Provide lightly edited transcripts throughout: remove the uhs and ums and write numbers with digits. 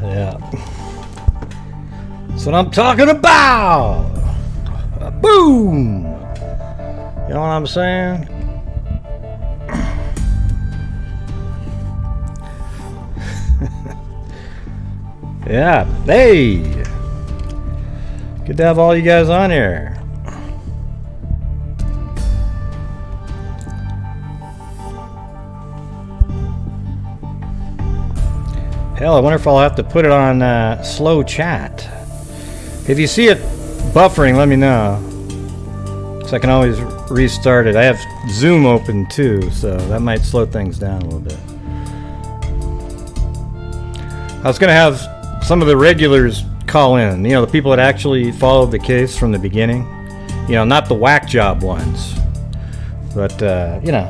Yeah. That's what I'm talking about. Boom. You know what I'm saying? Yeah. Hey. Good to have all you guys on here. Hell, I wonder if I'll have to put it on slow chat. If you see it buffering, let me know. So I can always restart it. I have Zoom open too, so that might slow things down a little bit. I was going to have some of the regulars call in. You know, the people that actually followed the case from the beginning. You know, not the whack job ones. But, you know.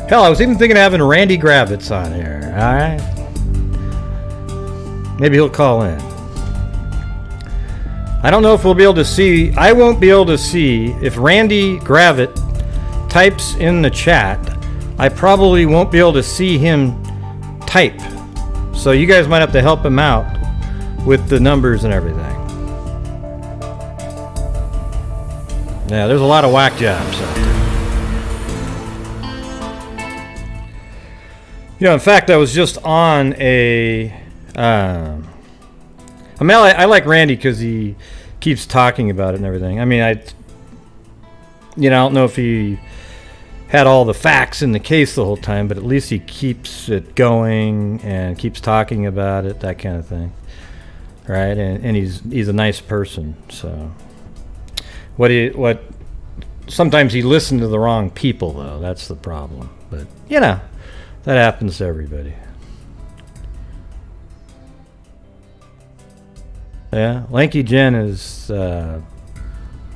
Hell, I was even thinking of having Randy Gravitz on here. Alright? Maybe he'll call in. I don't know if we'll be able to see. I won't be able to see if Randy Gravitz types in the chat. I probably won't be able to see him type. So you guys might have to help him out with the numbers and everything. Yeah, there's a lot of whack jobs out there. You know, in fact, I was just on a... I mean, I like Randy because he keeps talking about it and everything. I mean, I don't know if he had all the facts in the case the whole time, but at least he keeps it going and keeps talking about it, that kind of thing, right? And he's a nice person. So what? Sometimes he listened to the wrong people, though. That's the problem. But you know, that happens to everybody. Yeah, Lanky Jen is,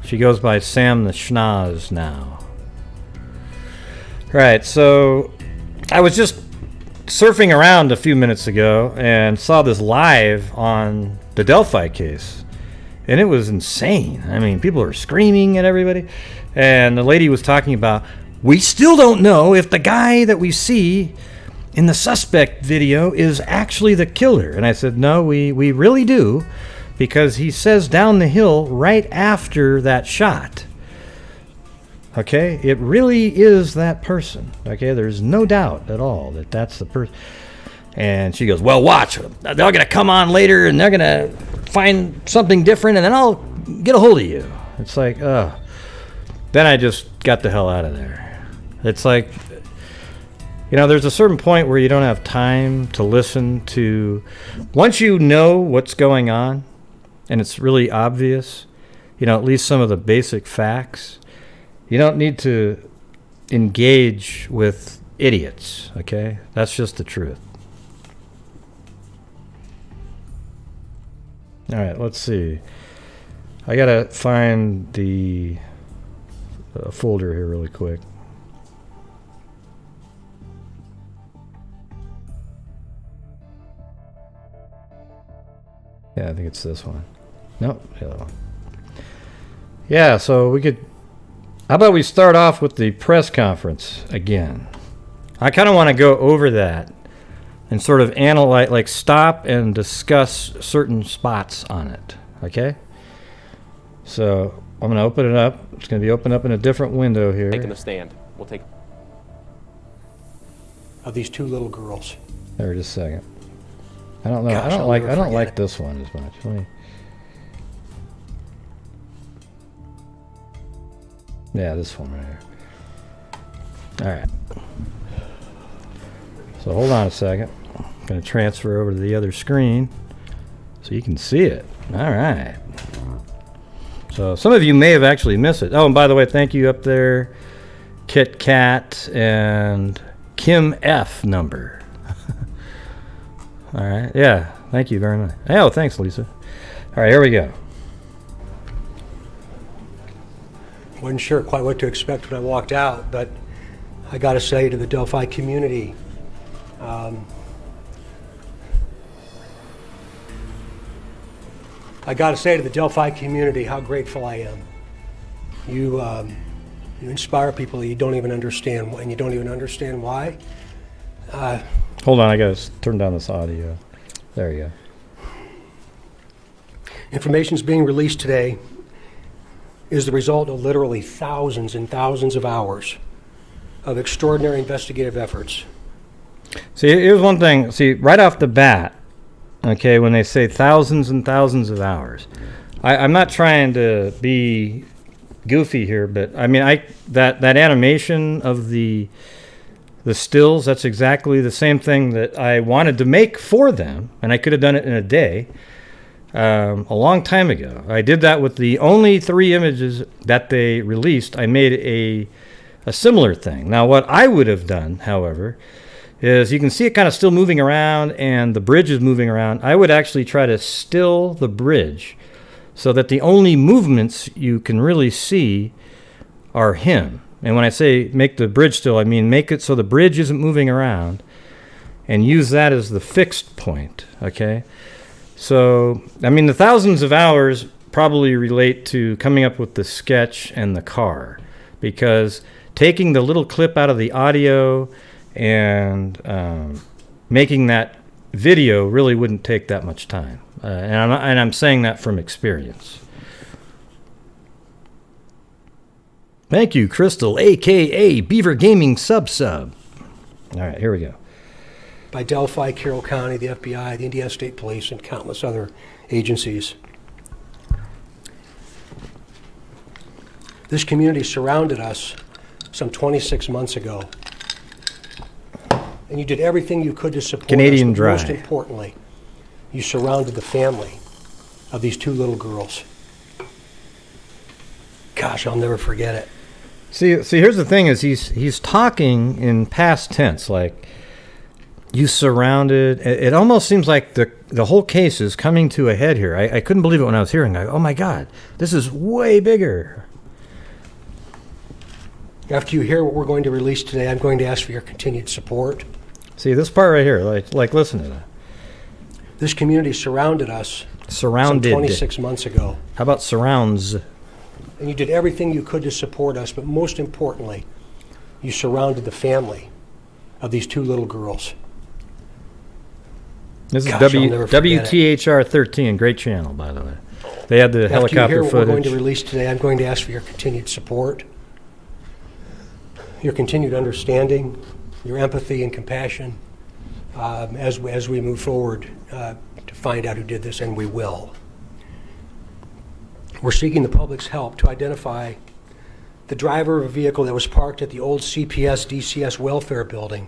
she goes by Sam the Schnoz now. Right, so I was just surfing around a few minutes ago and saw this live on the Delphi case. And it was insane. I mean, people are screaming at everybody. And the lady was talking about, we still don't know if the guy that we see in the suspect video is actually the killer. And I said, no, we really do. Because he says down the hill right after that shot. Okay? It really is that person. Okay? There's no doubt at all that that's the person. And she goes, well, watch. They're going to come on later and they're going to find something different and then I'll get a hold of you. It's like, ugh. Then I just got the hell out of there. It's like, you know, there's a certain point where you don't have time to listen to. Once you know what's going on, and it's really obvious, you know, at least some of the basic facts, you don't need to engage with idiots, okay? That's just the truth. All right, let's see. I got to find the folder here really quick. Yeah, I think it's this one. Nope, the other one. Yeah, so we could... How about we start off with the press conference again? I kind of want to go over that and sort of analyze, like stop and discuss certain spots on it, okay? So I'm going to open it up. It's going to be opened up in a different window here. Taking a stand. We'll take... Of these two little girls. There, just a second. I don't know. Gosh, I don't like this one as much. Let me... Yeah, this one right here. All right. So hold on a second. I'm going to transfer over to the other screen so you can see it. All right. So some of you may have actually missed it. Oh, and by the way, thank you up there, Kit Kat and Kim F. number. All right. Yeah. Thank you very much. Oh, thanks, Lisa. All right, here we go. Wasn't sure quite what to expect when I walked out, but I got to say to the Delphi community, how grateful I am. You inspire people that you don't even understand, and you don't even understand why. Hold on, I got to turn down this audio. There you go. Information is being released today is the result of literally thousands and thousands of hours of extraordinary investigative efforts. See, here's one thing. See, right off the bat, okay, when they say thousands and thousands of hours, I'm not trying to be goofy here, but I mean, that animation of the stills, that's exactly the same thing that I wanted to make for them, and I could have done it in a day. A long time ago. I did that with the only 3 images that they released. I made a similar thing. Now, what I would have done, however, is you can see it kind of still moving around and the bridge is moving around. I would actually try to still the bridge so that the only movements you can really see are him. And when I say make the bridge still, I mean make it so the bridge isn't moving around and use that as the fixed point, okay? So, I mean, the thousands of hours probably relate to coming up with the sketch and the car, because taking the little clip out of the audio and making that video really wouldn't take that much time. And I'm saying that from experience. Thank you, Crystal, a.k.a. Beaver Gaming Sub. All right, here we go. By Delphi, Carroll County, the FBI, the Indiana State Police, and countless other agencies. This community surrounded us some 26 months ago, and you did everything you could to support Canadian us, but Dry. most importantly, you surrounded the family of these 2 little girls. Gosh, I'll never forget it. See, here's the thing: is he's talking in past tense, like you surrounded. It almost seems like the whole case is coming to a head here. I couldn't believe it when I was hearing it. Oh my God, this is way bigger. After you hear what we're going to release today, I'm going to ask for your continued support. See this part right here, like listen to that. This community surrounded us Surrounded. some 26 months ago. How about surrounds? And you did everything you could to support us, but most importantly, you surrounded the family of these 2 little girls. This is Gosh, I'll never forget WTHR 13, great channel, by the way. They had the After helicopter you hear what we're going footage. to release today, I'm going to ask for your continued support, your continued understanding, your empathy and compassion as we move forward to find out who did this, and we will. We're seeking the public's help to identify the driver of a vehicle that was parked at the old CPS DCS welfare building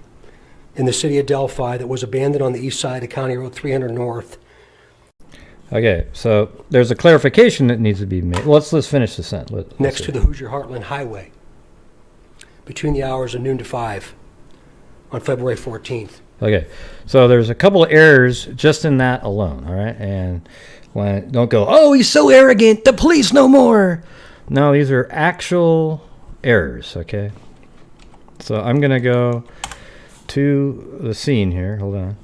in the city of Delphi that was abandoned on the east side of County Road 300 North. Okay, so there's a clarification that needs to be made. Let's finish the sentence. Next to the Hoosier Heartland Highway, between the hours of noon to 5 on February 14th. Okay, so there's a couple of errors just in that alone, all right? And don't go, oh, he's so arrogant, the police know more. No, these are actual errors, okay? So I'm going to go to the scene here. Hold on.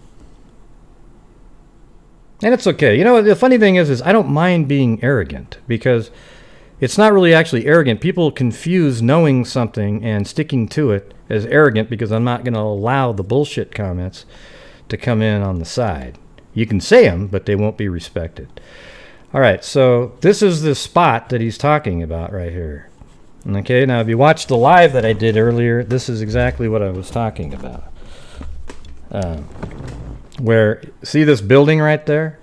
And it's okay. You know, the funny thing is I don't mind being arrogant, because it's not really actually arrogant. People confuse knowing something and sticking to it as arrogant, because I'm not going to allow the bullshit comments to come in on the side. You can say them, but they won't be respected. All right, so this is the spot that he's talking about right here. Okay, now if you watch the live that I did earlier, this is exactly what I was talking about. Where, see this building right there?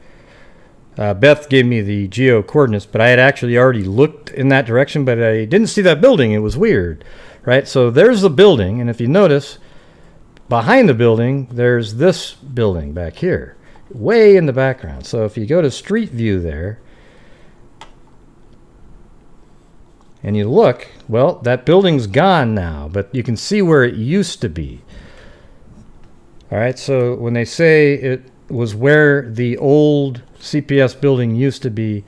Beth gave me the geo coordinates, but I had actually already looked in that direction, but I didn't see that building. It was weird, right? So there's the building, and if you notice, behind the building, there's this building back here, way in the background. So if you go to Street View there, and you look, well, that building's gone now, but you can see where it used to be. All right, so when they say it was where the old CPS building used to be,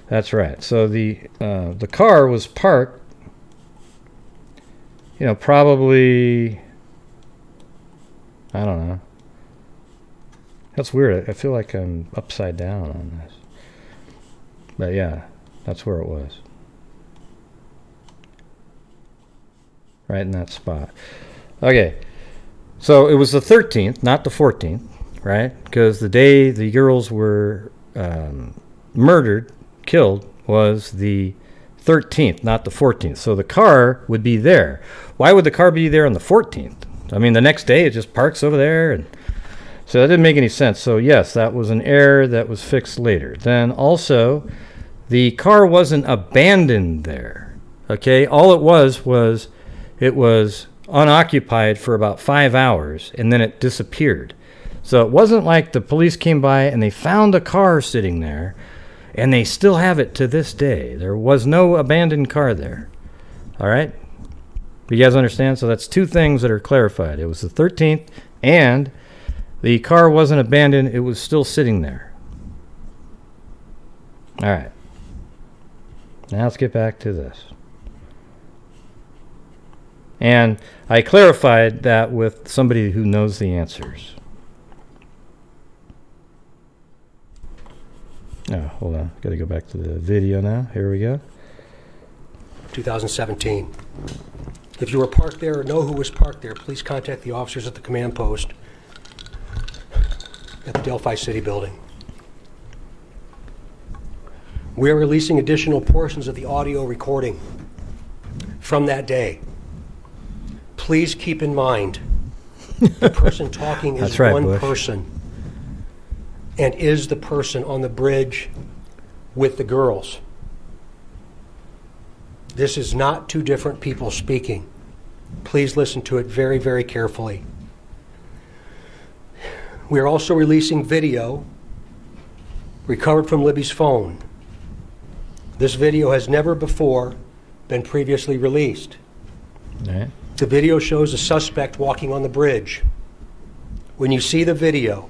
that's right. So the car was parked, probably, I don't know. That's weird. I feel like I'm upside down on this. But yeah, that's where it was. Right in that spot. Okay. So it was the 13th, not the 14th, right? Because the day the girls were killed, was the 13th, not the 14th. So the car would be there. Why would the car be there on the 14th? I mean, the next day it just parks over there. And so that didn't make any sense. So yes, that was an error that was fixed later. Then also, the car wasn't abandoned there. Okay, all it was it was unoccupied for about 5 hours, and then it disappeared. So it wasn't like the police came by and they found a car sitting there, and they still have it to this day. There was no abandoned car there. All right? You guys understand? So that's two things that are clarified. It was the 13th, and the car wasn't abandoned. It was still sitting there. All right. Now let's get back to this. And I clarified that with somebody who knows the answers. Oh, hold on. Got to go back to the video now. Here we go. 2017. If you were parked there or know who was parked there, please contact the officers at the command post at the Delphi City building. We are releasing additional portions of the audio recording from that day. Please keep in mind, the person talking is right, one Bush. person, and is the person on the bridge with the girls. This is not two different people speaking. Please listen to it very, very carefully. We are also releasing video recovered from Libby's phone. This video has never before been previously released. All right. The video shows a suspect walking on the bridge. When you see the video,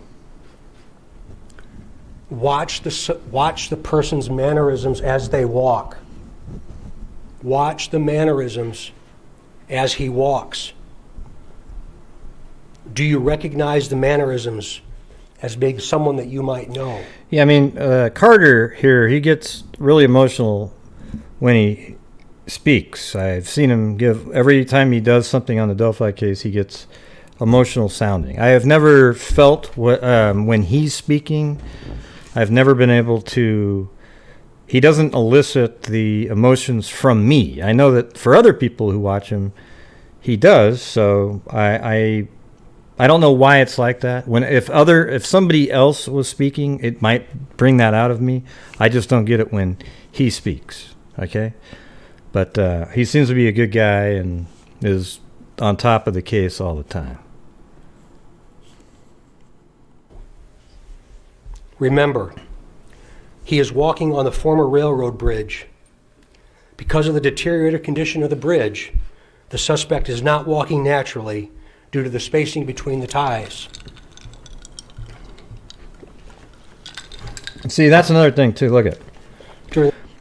watch the person's mannerisms as they walk. Watch the mannerisms as he walks. Do you recognize the mannerisms as being someone that you might know? Yeah, I mean, Carter here, he gets really emotional when he speaks. I've seen him every time he does something on the Delphi case, he gets emotional sounding. I have never felt when he's speaking, I've never been able to, he doesn't elicit the emotions from me. I know that for other people who watch him, he does, so I don't know why it's like that. If somebody else was speaking, it might bring that out of me. I just don't get it when he speaks, okay? But he seems to be a good guy and is on top of the case all the time. Remember, he is walking on the former railroad bridge. Because of the deteriorated condition of the bridge, the suspect is not walking naturally due to the spacing between the ties. See, that's another thing too. Look at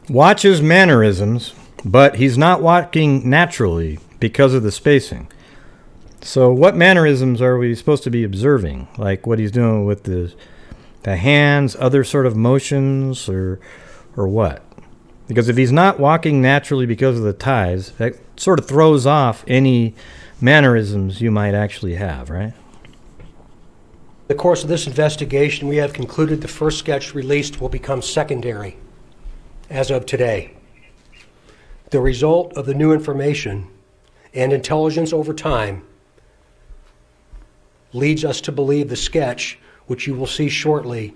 watch his mannerisms, but he's not walking naturally because of the spacing. So what mannerisms are we supposed to be observing? Like what he's doing with the hands, other sort of motions, or what? Because if he's not walking naturally because of the ties, that sort of throws off any mannerisms you might actually have, right? In the course of this investigation, we have concluded the first sketch released will become secondary as of today. The result of the new information and intelligence over time leads us to believe the sketch, which you will see shortly,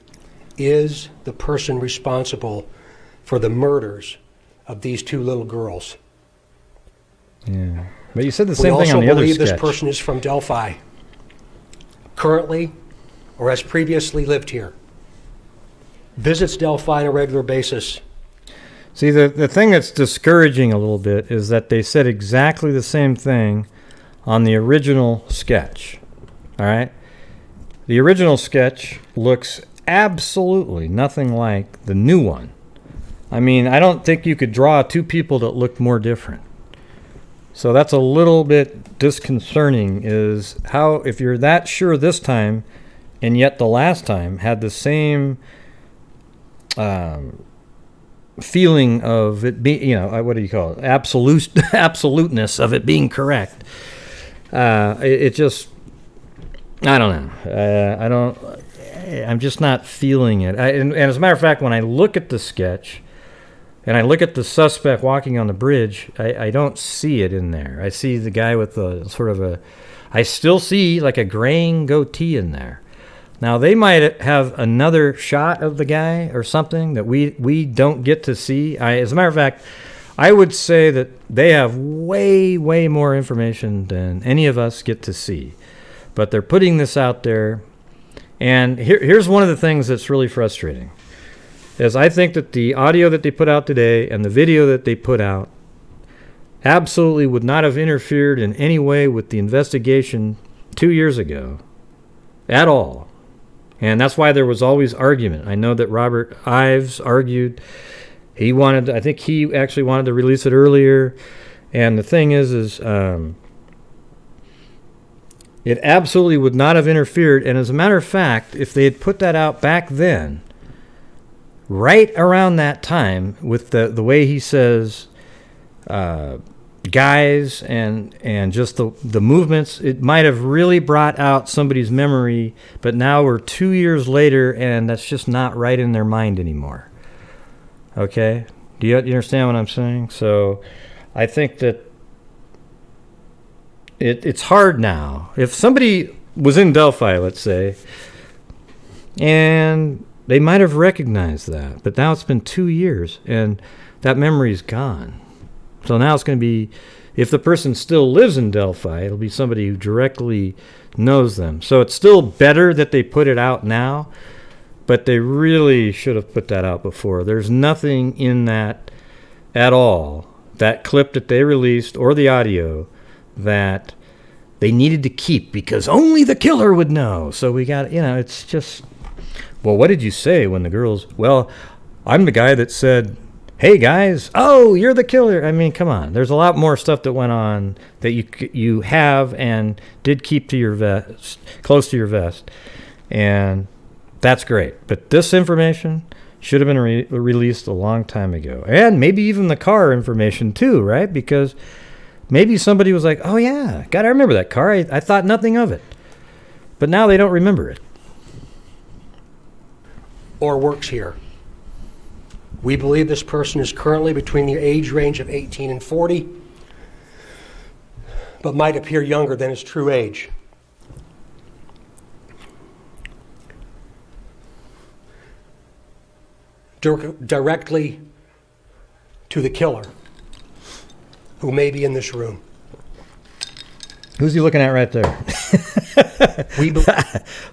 is the person responsible for the murders of these two little girls. Yeah. But you said the same thing on the other sketch. We also believe this person is from Delphi, currently or has previously lived here, visits Delphi on a regular basis. See, the thing that's discouraging a little bit is that they said exactly the same thing on the original sketch. All right? The original sketch looks absolutely nothing like the new one. I mean, I don't think you could draw two people that look more different. So that's a little bit disconcerting, is how, if you're that sure this time, and yet the last time had the same feeling of it being, what do you call it? Absoluteness of it being correct. It just, I don't know. I'm just not feeling it. And as a matter of fact, when I look at the sketch and I look at the suspect walking on the bridge, I don't see it in there. I see the guy with the sort of I still see like a graying goatee in there. Now, they might have another shot of the guy or something that we don't get to see. As a matter of fact, I would say that they have way, way more information than any of us get to see. But they're putting this out there. And here's one of the things that's really frustrating. Is I think that the audio that they put out today and the video that they put out absolutely would not have interfered in any way with the investigation 2 years ago at all. And that's why there was always argument. I know that Robert Ives argued. I think he actually wanted to release it earlier. And the thing is it absolutely would not have interfered. And as a matter of fact, if they had put that out back then, right around that time, with the way he says guys and just the movements, it might have really brought out somebody's memory. But now we're 2 years later, and that's just not right in their mind anymore. Okay? Do you understand what I'm saying? So I think that it's hard now. If somebody was in Delphi, let's say, and they might have recognized that, but now it's been 2 years, and that memory's gone. So now it's going to be, if the person still lives in Delphi, it'll be somebody who directly knows them. So it's still better that they put it out now, but they really should have put that out before. There's nothing in that at all, that clip that they released or the audio, that they needed to keep because only the killer would know. So we got, it's just, well, what did you say when the girls, well, I'm the guy that said, hey guys, oh, you're the killer. I mean, come on. There's a lot more stuff that went on that you have and did keep to your vest, close to your vest. And that's great. But this information should have been released a long time ago. And maybe even the car information too, right? Because maybe somebody was like, oh yeah, God, I remember that car. I thought nothing of it. But now they don't remember it. Or works here. We believe this person is currently between the age range of 18 and 40, but might appear younger than his true age. Directly to the killer, who may be in this room. Who's he looking at right there? We believe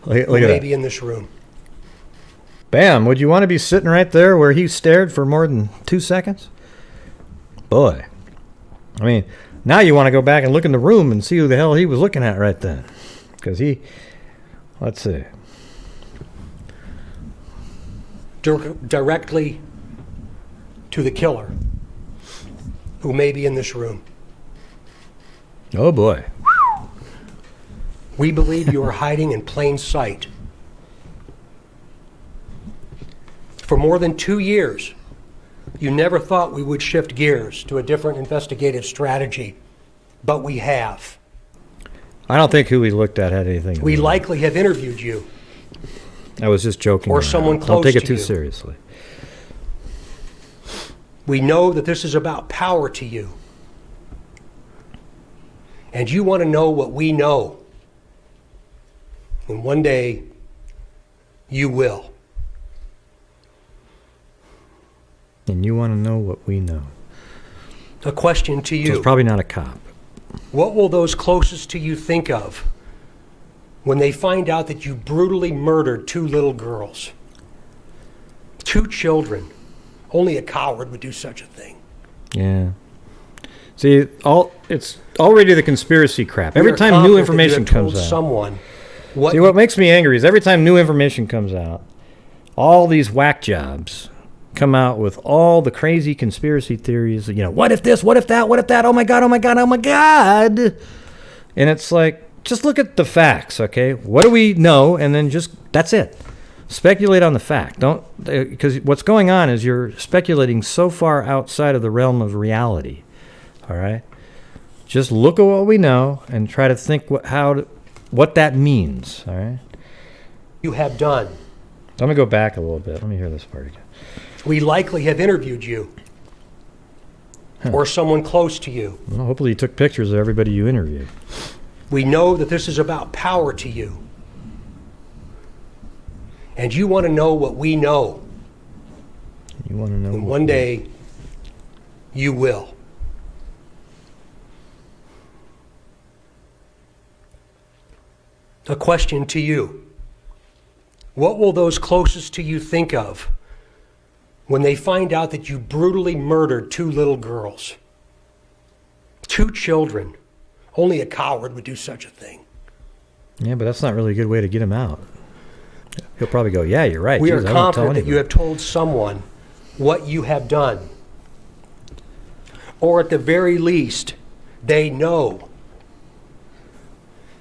look who at may that. be in this room. Bam, would you want to be sitting right there where he stared for more than 2 seconds? Boy. I mean, now you want to go back and look in the room and see who the hell he was looking at right then. Because let's see. Directly to the killer, who may be in this room. Oh boy. We believe you are hiding in plain sight. For more than 2 years, you never thought we would shift gears to a different investigative strategy, but we have. I don't think who we looked at had anything to do We with it. likely have interviewed you. I was just joking. Or around. someone Don't close take it to too you. seriously. We know that this is about power to you. And you want to know what we know. And one day, you will. And you want to know what we know. A question to So you. it's probably not a cop. What will those closest to you think of when they find out that you brutally murdered 2 little girls? 2 children. Only a coward would do such a thing. Yeah. See, it's already the conspiracy crap. Every We are time new confident that information you have told comes out. someone what See, what makes me angry is every time new information comes out, all these whack jobs come out with all the crazy conspiracy theories. What if this? What if that? What if that? Oh my God! Oh my God! Oh my God! And it's like, just look at the facts, okay? What do we know? And then that's it. Speculate on the fact. Don't, because what's going on is you're speculating so far outside of the realm of reality. All right? Just look at what we know and try to think what that means. All right? you have done I'm going to go back a little bit. Let me hear this part again. We likely have interviewed you or someone close to you. Well, hopefully you took pictures of everybody you interviewed. We know that this is about power to you. And you want to know what we know. You want to know. And one day, you will. A question to you. What will those closest to you think of when they find out that you brutally murdered 2 little girls? 2 children. Only a coward would do such a thing. Yeah, but that's not really a good way to get him out. He'll probably go, yeah, you're right. We Jeez, are confident that you have told someone what you have done. Or at the very least, they know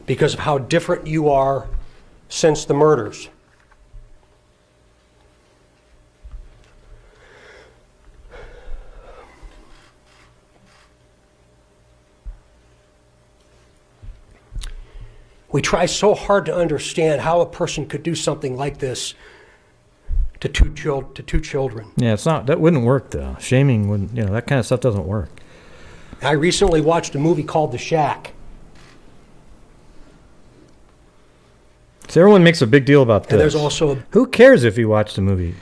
because of how different you are since the murders. We try so hard to understand how a person could do something like this to two children. Yeah, it's not. That wouldn't work though. Shaming wouldn't. That kind of stuff doesn't work. I recently watched a movie called The Shack. So everyone makes a big deal about this. And there's also who cares if you watched the movie?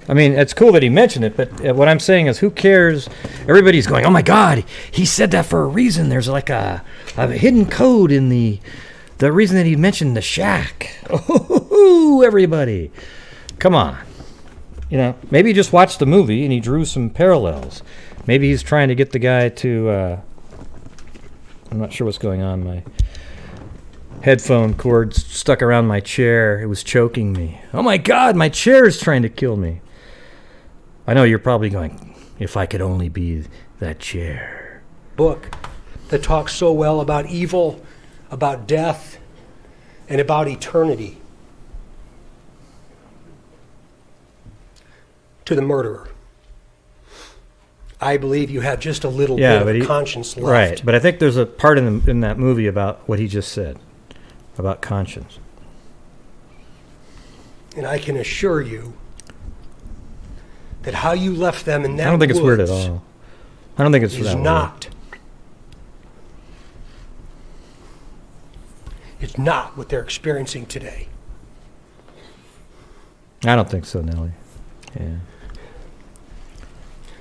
I mean, it's cool that he mentioned it, but what I'm saying is, who cares? Everybody's going, "Oh my God, he said that for a reason." There's like a hidden code in the reason that he mentioned The Shack. Oh, everybody, come on. Maybe he just watched the movie and he drew some parallels. Maybe he's trying to get the guy to. I'm not sure what's going on. My headphone cord stuck around my chair. It was choking me. Oh my God, my chair is trying to kill me. I know you're probably going, if I could only be that chair. Book that talks so well about evil, about death, and about eternity. To the murderer. I believe you have just a little bit of conscience left. Right, but I think there's a part in that movie about what he just said, about conscience. And I can assure you that how you left them in that I don't think it's weird at all. I don't think it's is not. It's not what they're experiencing today. I don't think so, Nellie. Yeah.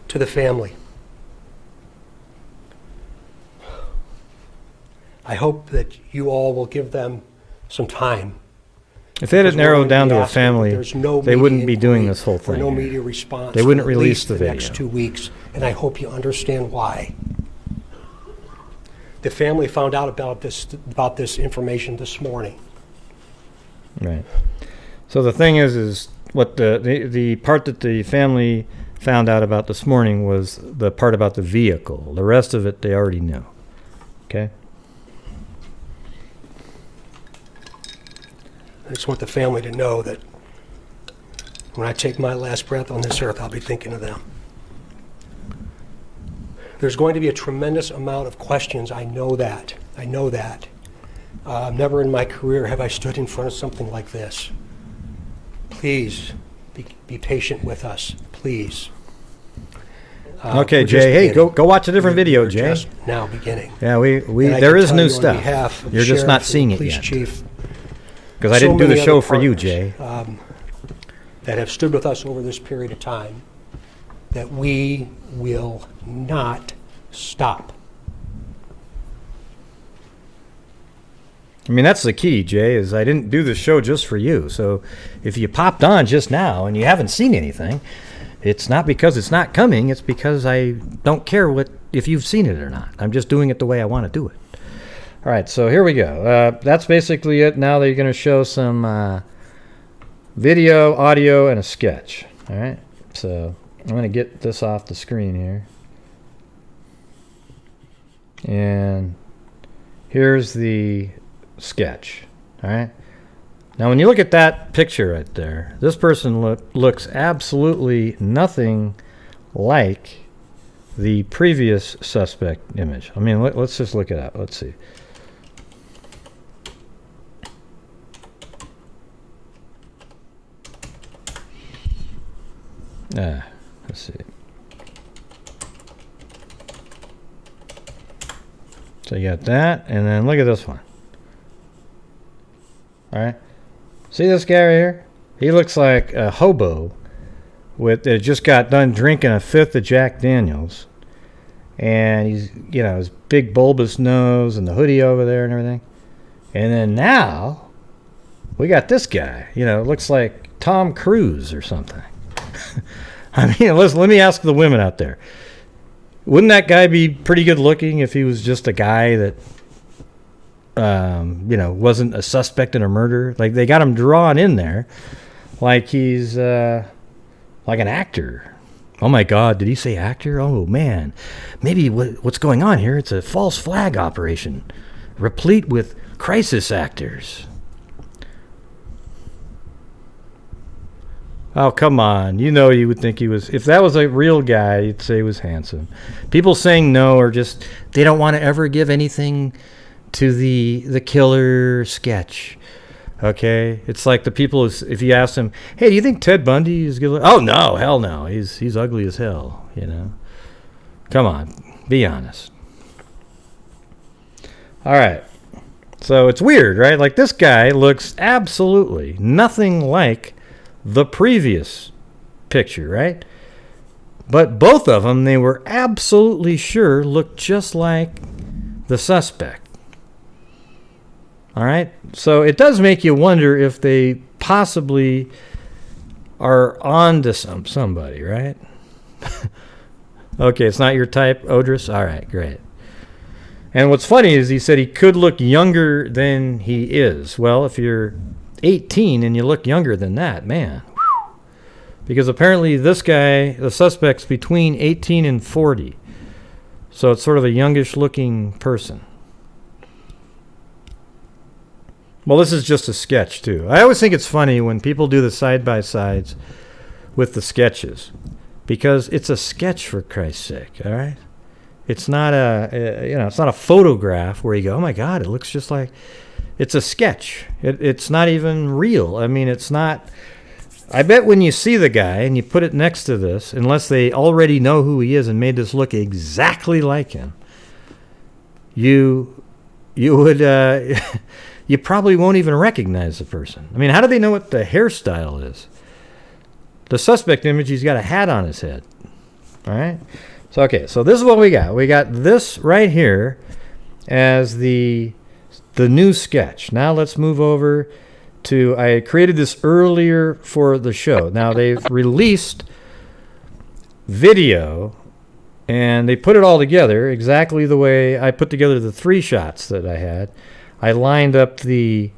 To the family, I hope that you all will give them some time. If they had it narrowed down to a family, they wouldn't be doing this whole thing. No media response. They wouldn't release the video. Next 2 weeks, and I hope you understand why. The family found out about this information this morning. Right. So the thing is what the part that the family found out about this morning was the part about the vehicle. The rest of it they already knew. Okay? I just want the family to know that when I take my last breath on this earth, I'll be thinking of them. There's going to be a tremendous amount of questions. I know that. Never in my career have I stood in front of something like this. Please be patient with us, please. Okay, Jay. Hey, go watch a different video, Jay. Just now beginning. Yeah, there is new stuff. You're just not seeing it yet. Because I didn't do the show for you, Jay. That have stood with us over this period of time, that we will not stop. I mean, that's the key, Jay, is I didn't do the show just for you. So if you popped on just now and you haven't seen anything, it's not because it's not coming. It's because I don't care if you've seen it or not. I'm just doing it the way I want to do it. All right, so here we go. That's basically it. Now they're going to show some video, audio, and a sketch. All right, so I'm going to get this off the screen here. And here's the sketch. All right. Now, when you look at that picture right there, this person looks absolutely nothing like the previous suspect image. I mean, let's just look it up. Let's see. Let's see. So you got that, and then look at this one. All right. See this guy right here? He looks like a hobo that just got done drinking a fifth of Jack Daniels. And he's, his big bulbous nose and the hoodie over there and everything. And then now we got this guy, looks like Tom Cruise or something. I mean, let me ask the women out there. Wouldn't that guy be pretty good looking if he was just a guy that, wasn't a suspect in a murder? Like, they got him drawn in there like he's like an actor. Oh, my God, did he say actor? Oh, man. Maybe what's going on here, it's a false flag operation, replete with crisis actors. Oh, come on. You would think he was... If that was a real guy, you'd say he was handsome. People saying no are just... They don't want to ever give anything to the killer sketch. Okay? It's like the people... If you ask them, hey, do you think Ted Bundy is good? Oh, no. Hell no. He's ugly as hell. Come on. Be honest. All right. So it's weird, right? Like, this guy looks absolutely nothing like the previous picture, right? But both of them, they were absolutely sure looked just like the suspect. All right? So it does make you wonder if they possibly are on to somebody, right? Okay, it's not your type, Odris? All right, great. And what's funny is he said he could look younger than he is. Well, if you're 18 and you look younger than that, man. Whew. Because apparently this guy, the suspect's between 18 and 40. So it's sort of a youngish looking person. Well, this is just a sketch too. I always think it's funny when people do the side-by-sides with the sketches. Because it's a sketch, for Christ's sake, all right? It's not it's not a photograph where you go, oh my God, it looks just like... It's a sketch. It's not even real. I mean, it's not... I bet when you see the guy and you put it next to this, unless they already know who he is and made this look exactly like him, you would... you probably won't even recognize the person. I mean, how do they know what the hairstyle is? The suspect image, he's got a hat on his head. All right? So, okay, so this is what we got. We got this right here as the new sketch. Now let's move over to, I created this earlier for the show. Now they've released video and they put it all together exactly the way I put together the 3 shots that I had. I lined up the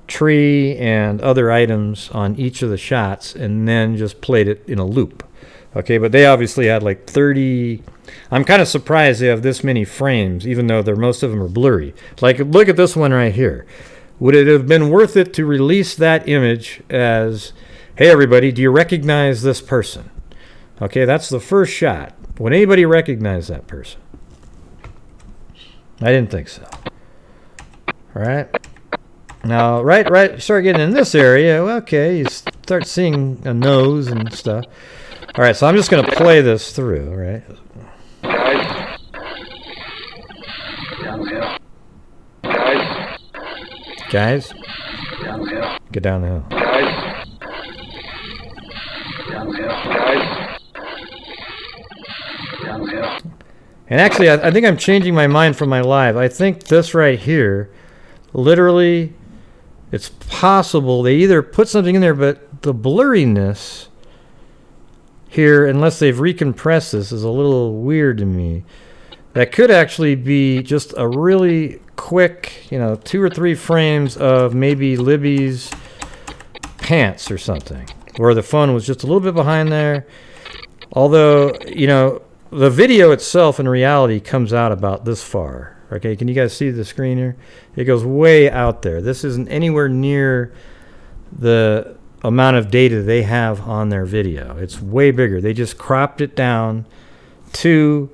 tree and other items on each of the shots and then just played it in a loop. Okay, but they obviously had like 30... I'm kind of surprised they have this many frames, even though most of them are blurry. Like, look at this one right here. Would it have been worth it to release that image as, hey, everybody, do you recognize this person? Okay, that's the first shot. Would anybody recognize that person? I didn't think so. All right. Now, right, start getting in this area. Well, okay, you start seeing a nose and stuff. All right, so I'm just going to play this through, all right? Guys? Get down the hill. And actually, I think I'm changing my mind from my live. I think this right here, literally, it's possible they either put something in there, but the blurriness here, unless they've recompressed this, is a little weird to me. That could actually be just a really quick, 2 or 3 frames of maybe Libby's pants or something, where the phone was just a little bit behind there. Although, the video itself in reality comes out about this far. Okay, can you guys see the screen here? It goes way out there. This isn't anywhere near the amount of data they have on their video. It's way bigger. They just cropped it down to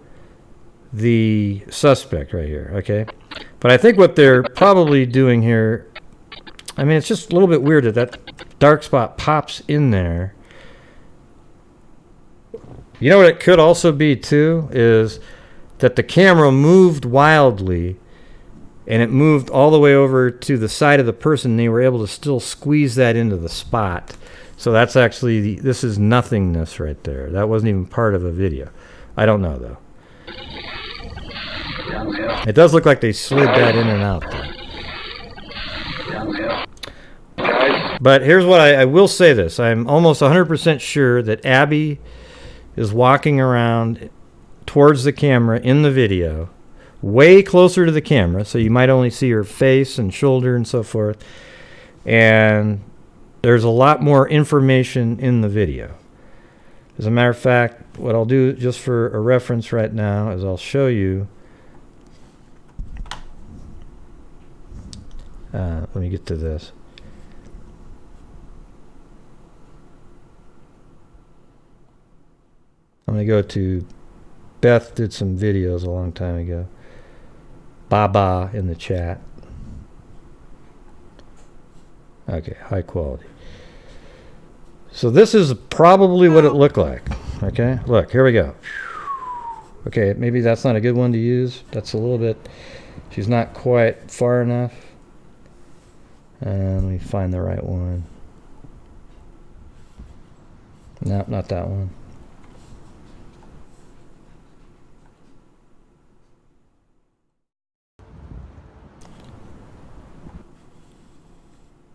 the suspect right here, okay? But I think what they're probably doing here, I mean, it's just a little bit weird that dark spot pops in there. You know what it could also be too is that the camera moved wildly, and it moved all the way over to the side of the person, and they were able to still squeeze that into the spot. So that's actually, this is nothingness right there. That wasn't even part of a video. I don't know, though. It does look like they slid that in and out, though. But here's what I will say this. I'm almost 100% sure that Abby is walking around towards the camera in the video, way closer to the camera, so you might only see her face and shoulder and so forth. And there's a lot more information in the video. As a matter of fact, what I'll do just for a reference right now is I'll show you. Let me get to this. I'm going to go to Beth did some videos a long time ago. Baba in the chat. Okay, high quality. So this is probably what it looked like. Okay, look, here we go. Okay, maybe that's not a good one to use. That's a little bit, she's not quite far enough. Let me find the right one. No, not that one.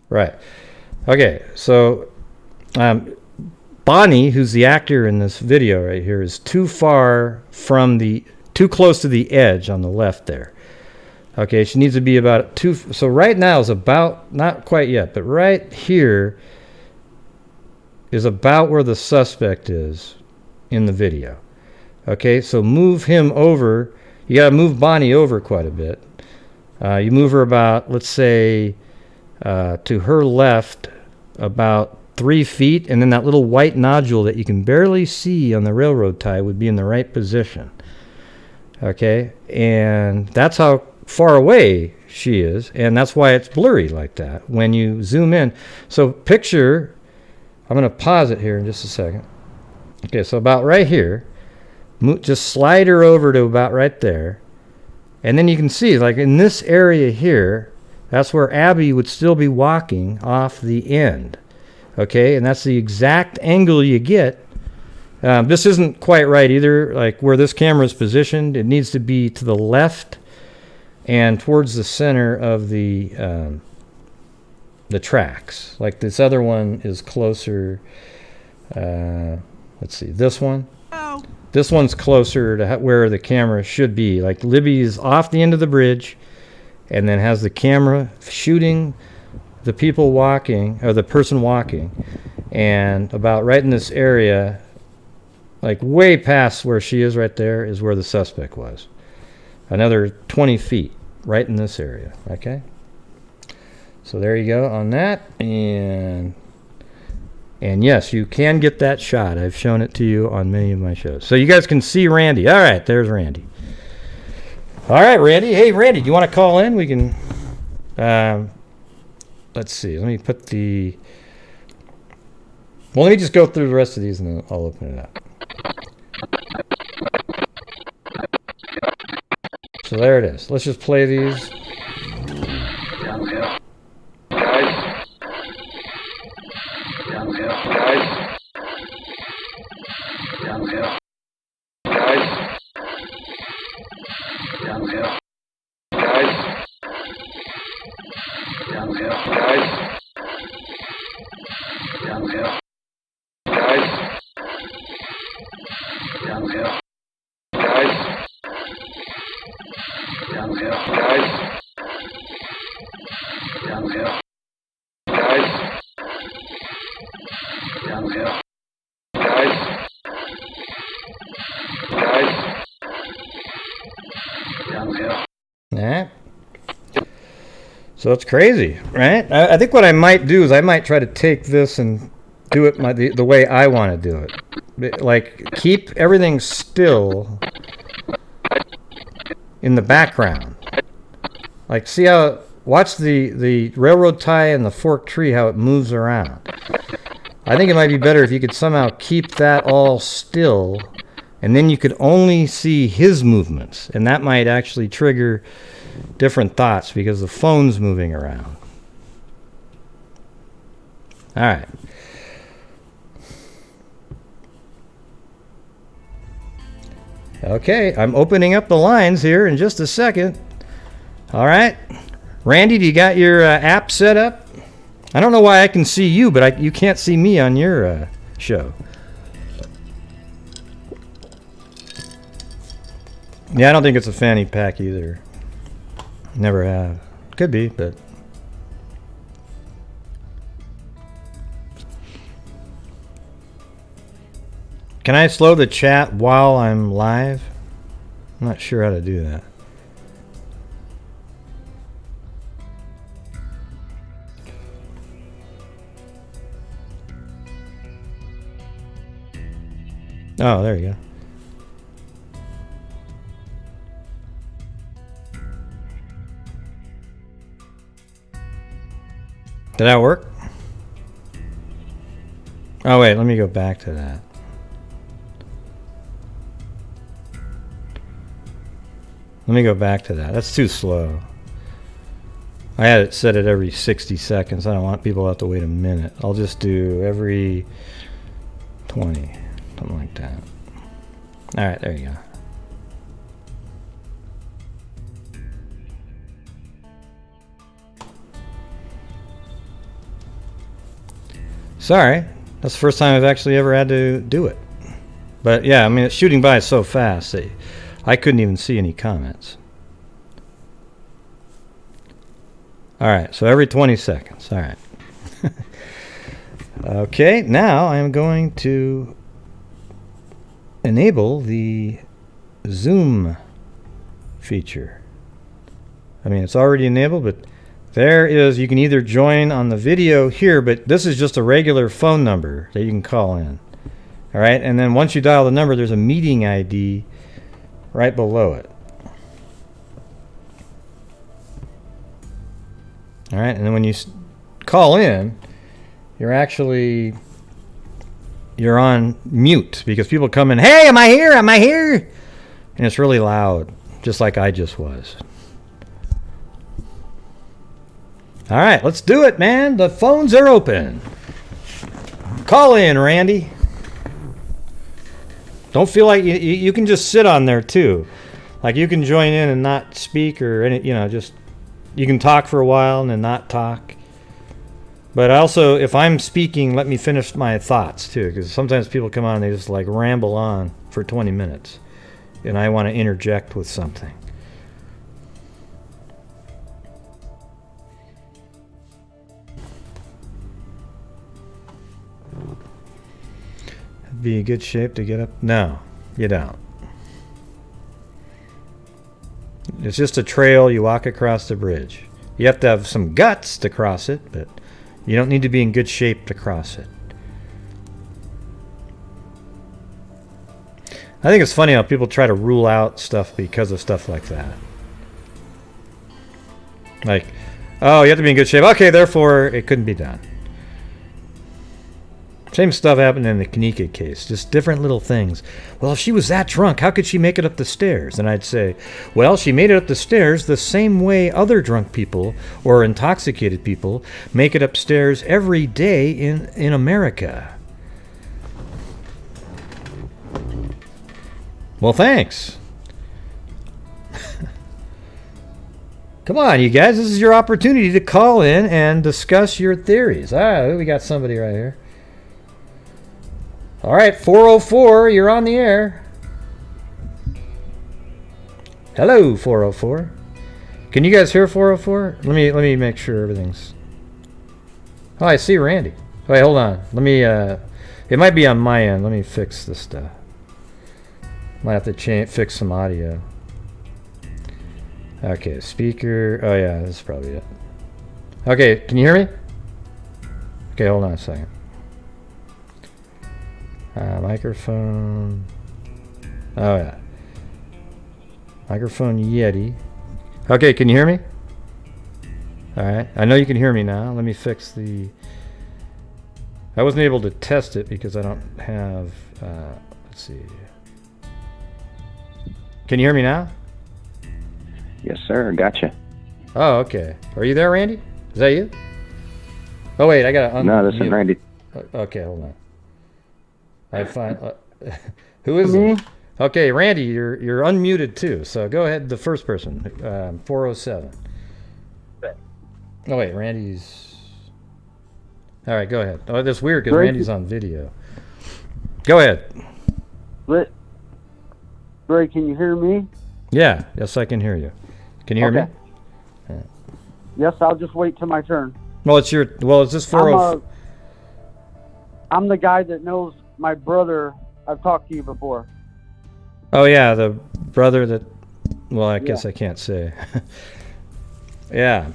Right. Okay, so Bonnie, who's the actor in this video right here, is too far from too close to the edge on the left there. Okay, she needs to be about so right now is about, not quite yet, but right here is about where the suspect is in the video. Okay, so move him over. You got to move Bonnie over quite a bit. You move her about, let's say, to her left about 3 feet, and then that little white nodule that you can barely see on the railroad tie would be in the right position. Okay, and that's how far away she is, and that's why it's blurry like that when you zoom in. So picture, I'm going to pause it here in just a second. Okay, so about right here, just slide her over to about right there, and then you can see, like in this area here, that's where Abby would still be walking off the end. Okay, and that's the exact angle you get. This isn't quite right either, like where this camera is positioned. It needs to be to the left and towards the center of the tracks. Like this other one is closer. Let's see, this one. Oh. This one's closer to where the camera should be. Like Libby is off the end of the bridge, and then has the camera shooting the people walking, or the person walking, and about right in this area, like way past where she is right there, is where the suspect was. Another 20 feet right in this area. Okay, so there you go on that. And yes, you can get that shot. I've shown it to you on many of my shows, so you guys can see Randy. All right, there's Randy. All right, Randy. Hey, Randy, do you want to call in? We can, let's see. Let me put the, well, let me just go through the rest of these and then I'll open it up. So there it is. Let's just play these. So it's crazy, right? I think what I might do is I might try to take this and do it the way I want to do it. Like, keep everything still in the background. Like, see how, watch the railroad tie and the forked tree, how it moves around. I think it might be better if you could somehow keep that all still, and then you could only see his movements, and that might actually trigger different thoughts because the phone's moving around. All right. Okay, I'm opening up the lines here in just a second. All right. Randy, do you got your app set up? I don't know why I can see you, but you can't see me on your show. Yeah, I don't think it's a fanny pack either. Never have. Could be, but... Can I slow the chat while I'm live? I'm not sure how to do that. Oh, there you go. Did that work? Oh, wait, let me go back to that. Let me go back to that. That's too slow. I had it set at every 60 seconds. I don't want people to have to wait a minute. I'll just do every 20. Something like that. All right, there you go. Sorry, that's the first time I've actually ever had to do it. But yeah, I mean, it's shooting by so fast that I couldn't even see any comments. All right, so every 20 seconds. All right. Okay, now I'm going to enable the Zoom feature. I mean, it's already enabled, but there is, you can either join on the video here, but this is just a regular phone number that you can call in. All right, and then once you dial the number, there's a meeting ID right below it. All right, and then when you call in, you're on mute because people come in, hey, am I here? Am I here? And it's really loud, just like I just was. All right, let's do it, man. The phones are open. Call in, Randy. Don't feel like you can just sit on there too. Like you can join in and not speak or any, just you can talk for a while and then not talk. But also, if I'm speaking, let me finish my thoughts too, because sometimes people come on and they just like ramble on for 20 minutes, and I want to interject with something. Be in good shape to get up? No, you don't. It's just a trail. You walk across the bridge. You have to have some guts to cross it, but you don't need to be in good shape to cross it. I think it's funny how people try to rule out stuff because of stuff like that. Like, oh, you have to be in good shape. Okay, therefore, it couldn't be done. Same stuff happened in the Kanika case, just different little things. Well, if she was that drunk, how could she make it up the stairs? And I'd say, well, she made it up the stairs the same way other drunk people or intoxicated people make it upstairs every day in America. Well, thanks. Come on, you guys, this is your opportunity to call in and discuss your theories. We got somebody right here. All right, 404, you're on the air. Hello, 404. Can you guys hear 404? Let me make sure everything's... Oh, I see Randy. Wait, hold on. Let me, it might be on my end. Let me fix this stuff. Might have to fix some audio. Okay, speaker. Oh, yeah, this is probably it. Okay, can you hear me? Okay, hold on a second. Microphone. Oh, yeah. Microphone Yeti. Okay, can you hear me? All right. I know you can hear me now. Let me fix the... I wasn't able to test it because I don't have. Let's see. Can you hear me now? Yes, sir. Gotcha. Oh, okay. Are you there, Randy? Is that you? Oh wait, I gotta. No, this is Randy. Okay, hold on. I find. Who is it? Okay, Randy, you're unmuted too. So go ahead. The first person, 407. Oh wait, Randy's. All right, go ahead. Oh, that's weird because Randy's on video. Go ahead. Ray, can you hear me? Yeah. Yes, I can hear you. Can you hear me? Yeah. Yes, I'll just wait till my turn. Well, it's your. Well, is this 404? I'm the guy that knows my brother. I've talked to you before. Oh yeah, the brother that. Well, I guess I can't say. Yeah.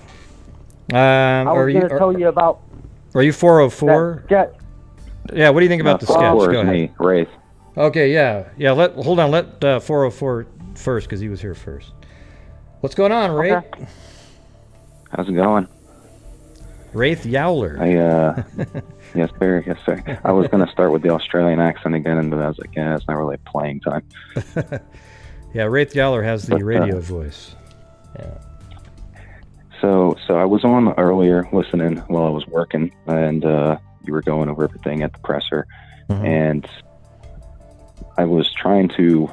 I was going to tell you about. Are you 404? Yeah. What do you think about the sketch? Go ahead. Me, Wraith. Okay. Yeah. Yeah. Hold on. Let 404 first because he was here first. What's going on, Ray? Okay. How's it going? Wraith Yowler. Yes, sir. Yes, sir. I was going to start with the Australian accent again, but I was like, yeah, it's not really playing time. Yeah, Wraith Yowler has the radio voice. Yeah. So I was on earlier listening while I was working, and you were going over everything at the presser, and I was trying to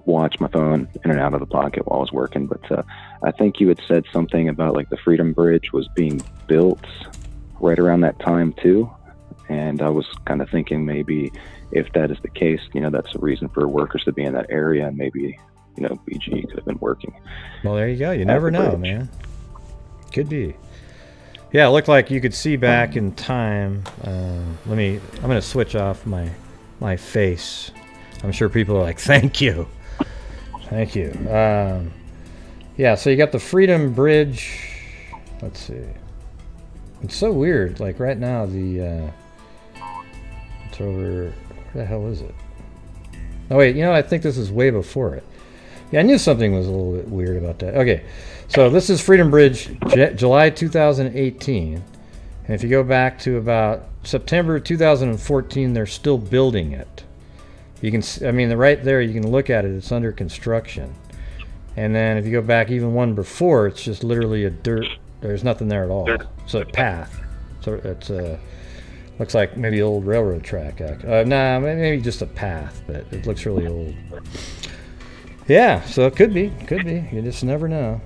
watch my phone in and out of the pocket while I was working, but I think you had said something about like the Freedom Bridge was being built right around that time too, and I was kind of thinking maybe if that is the case, that's a reason for workers to be in that area, and maybe BG could have been working. Well, there you go. You never know, man. Could be. Yeah, it looked like you could see back in time. I'm gonna switch off my face. I'm sure people are like, thank you. Thank you. Yeah, so you got the Freedom Bridge. Let's see. It's so weird. Like right now, it's over. Where the hell is it? Oh wait, I think this is way before it. Yeah, I knew something was a little bit weird about that. Okay, so this is Freedom Bridge, July 2018, and if you go back to about September 2014, they're still building it. You can, right there, you can look at it. It's under construction. And then if you go back even one before, it's just literally a dirt. There's nothing there at all. It's a path. So it's looks like maybe old railroad track. Nah, maybe just a path, but it looks really old. Yeah, so it could be. You just never know.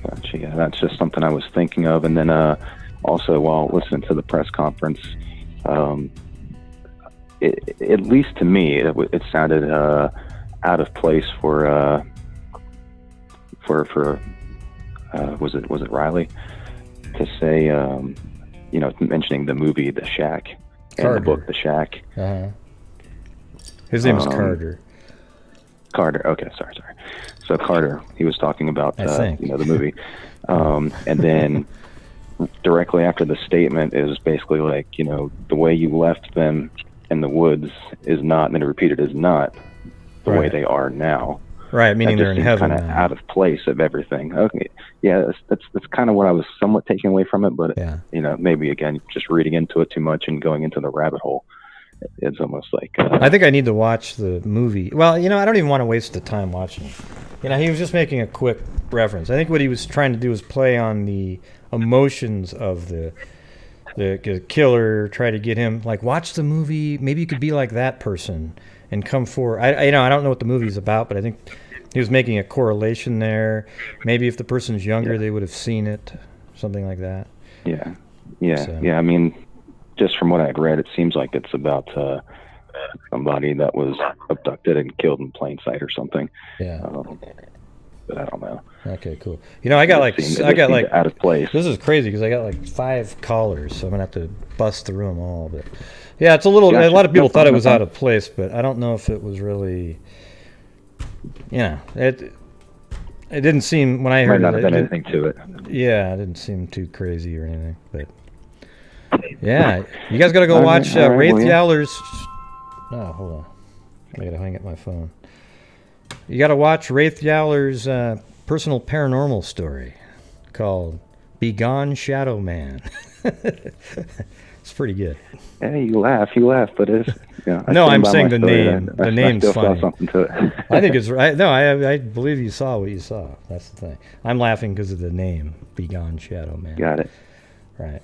Gotcha. Yeah, that's just something I was thinking of. And then also while listening to the press conference, at least to me, it sounded out of place for was it Riley to say mentioning the movie The Shack and the book The Shack. His name is Carter. Carter. Okay, sorry. So Carter, he was talking about the movie, and then directly after the statement is basically like the way you left them in the woods is not, and then repeated, is not the way they are now. Right, meaning they're in heaven. Kind of out of place of everything. Okay, yeah, that's kind of what I was somewhat taking away from it, but maybe again just reading into it too much and going into the rabbit hole. It's almost like I think I need to watch the movie. Well, I don't even want to waste the time watching it. He was just making a quick reference. I think what he was trying to do was play on the emotions of the killer, try to get him like watch the movie. Maybe you could be like that person and come forward. I don't know what the movie's about, but I think he was making a correlation there. Maybe if the person's younger, they would have seen it, something like that. Yeah. I mean, just from what I had read, it seems like it's about somebody that was abducted and killed in plain sight or something. Yeah. But I don't know. Okay, cool. I got out of place. This is crazy because I got like 5 callers, so I'm gonna have to bust through them all. But yeah, it's a little. Gotcha. A lot of people thought it was out of place, but I don't know if it was really. It didn't seem when I heard might not have been anything to it. Yeah, it didn't seem too crazy or anything, but. Yeah, you guys gotta go watch Wraith Yowler's. Oh, hold on. I gotta hang up my phone. You gotta watch Wraith Yowler's personal paranormal story called Begone Shadow Man. It's pretty good. Hey, you laugh, but it's No, I'm stand by saying my the story. name. I The name's still saw funny. something to it. I think it's right. No, I believe you saw what you saw. That's the thing. I'm laughing because of the name, Begone Shadow Man. Got it. Right.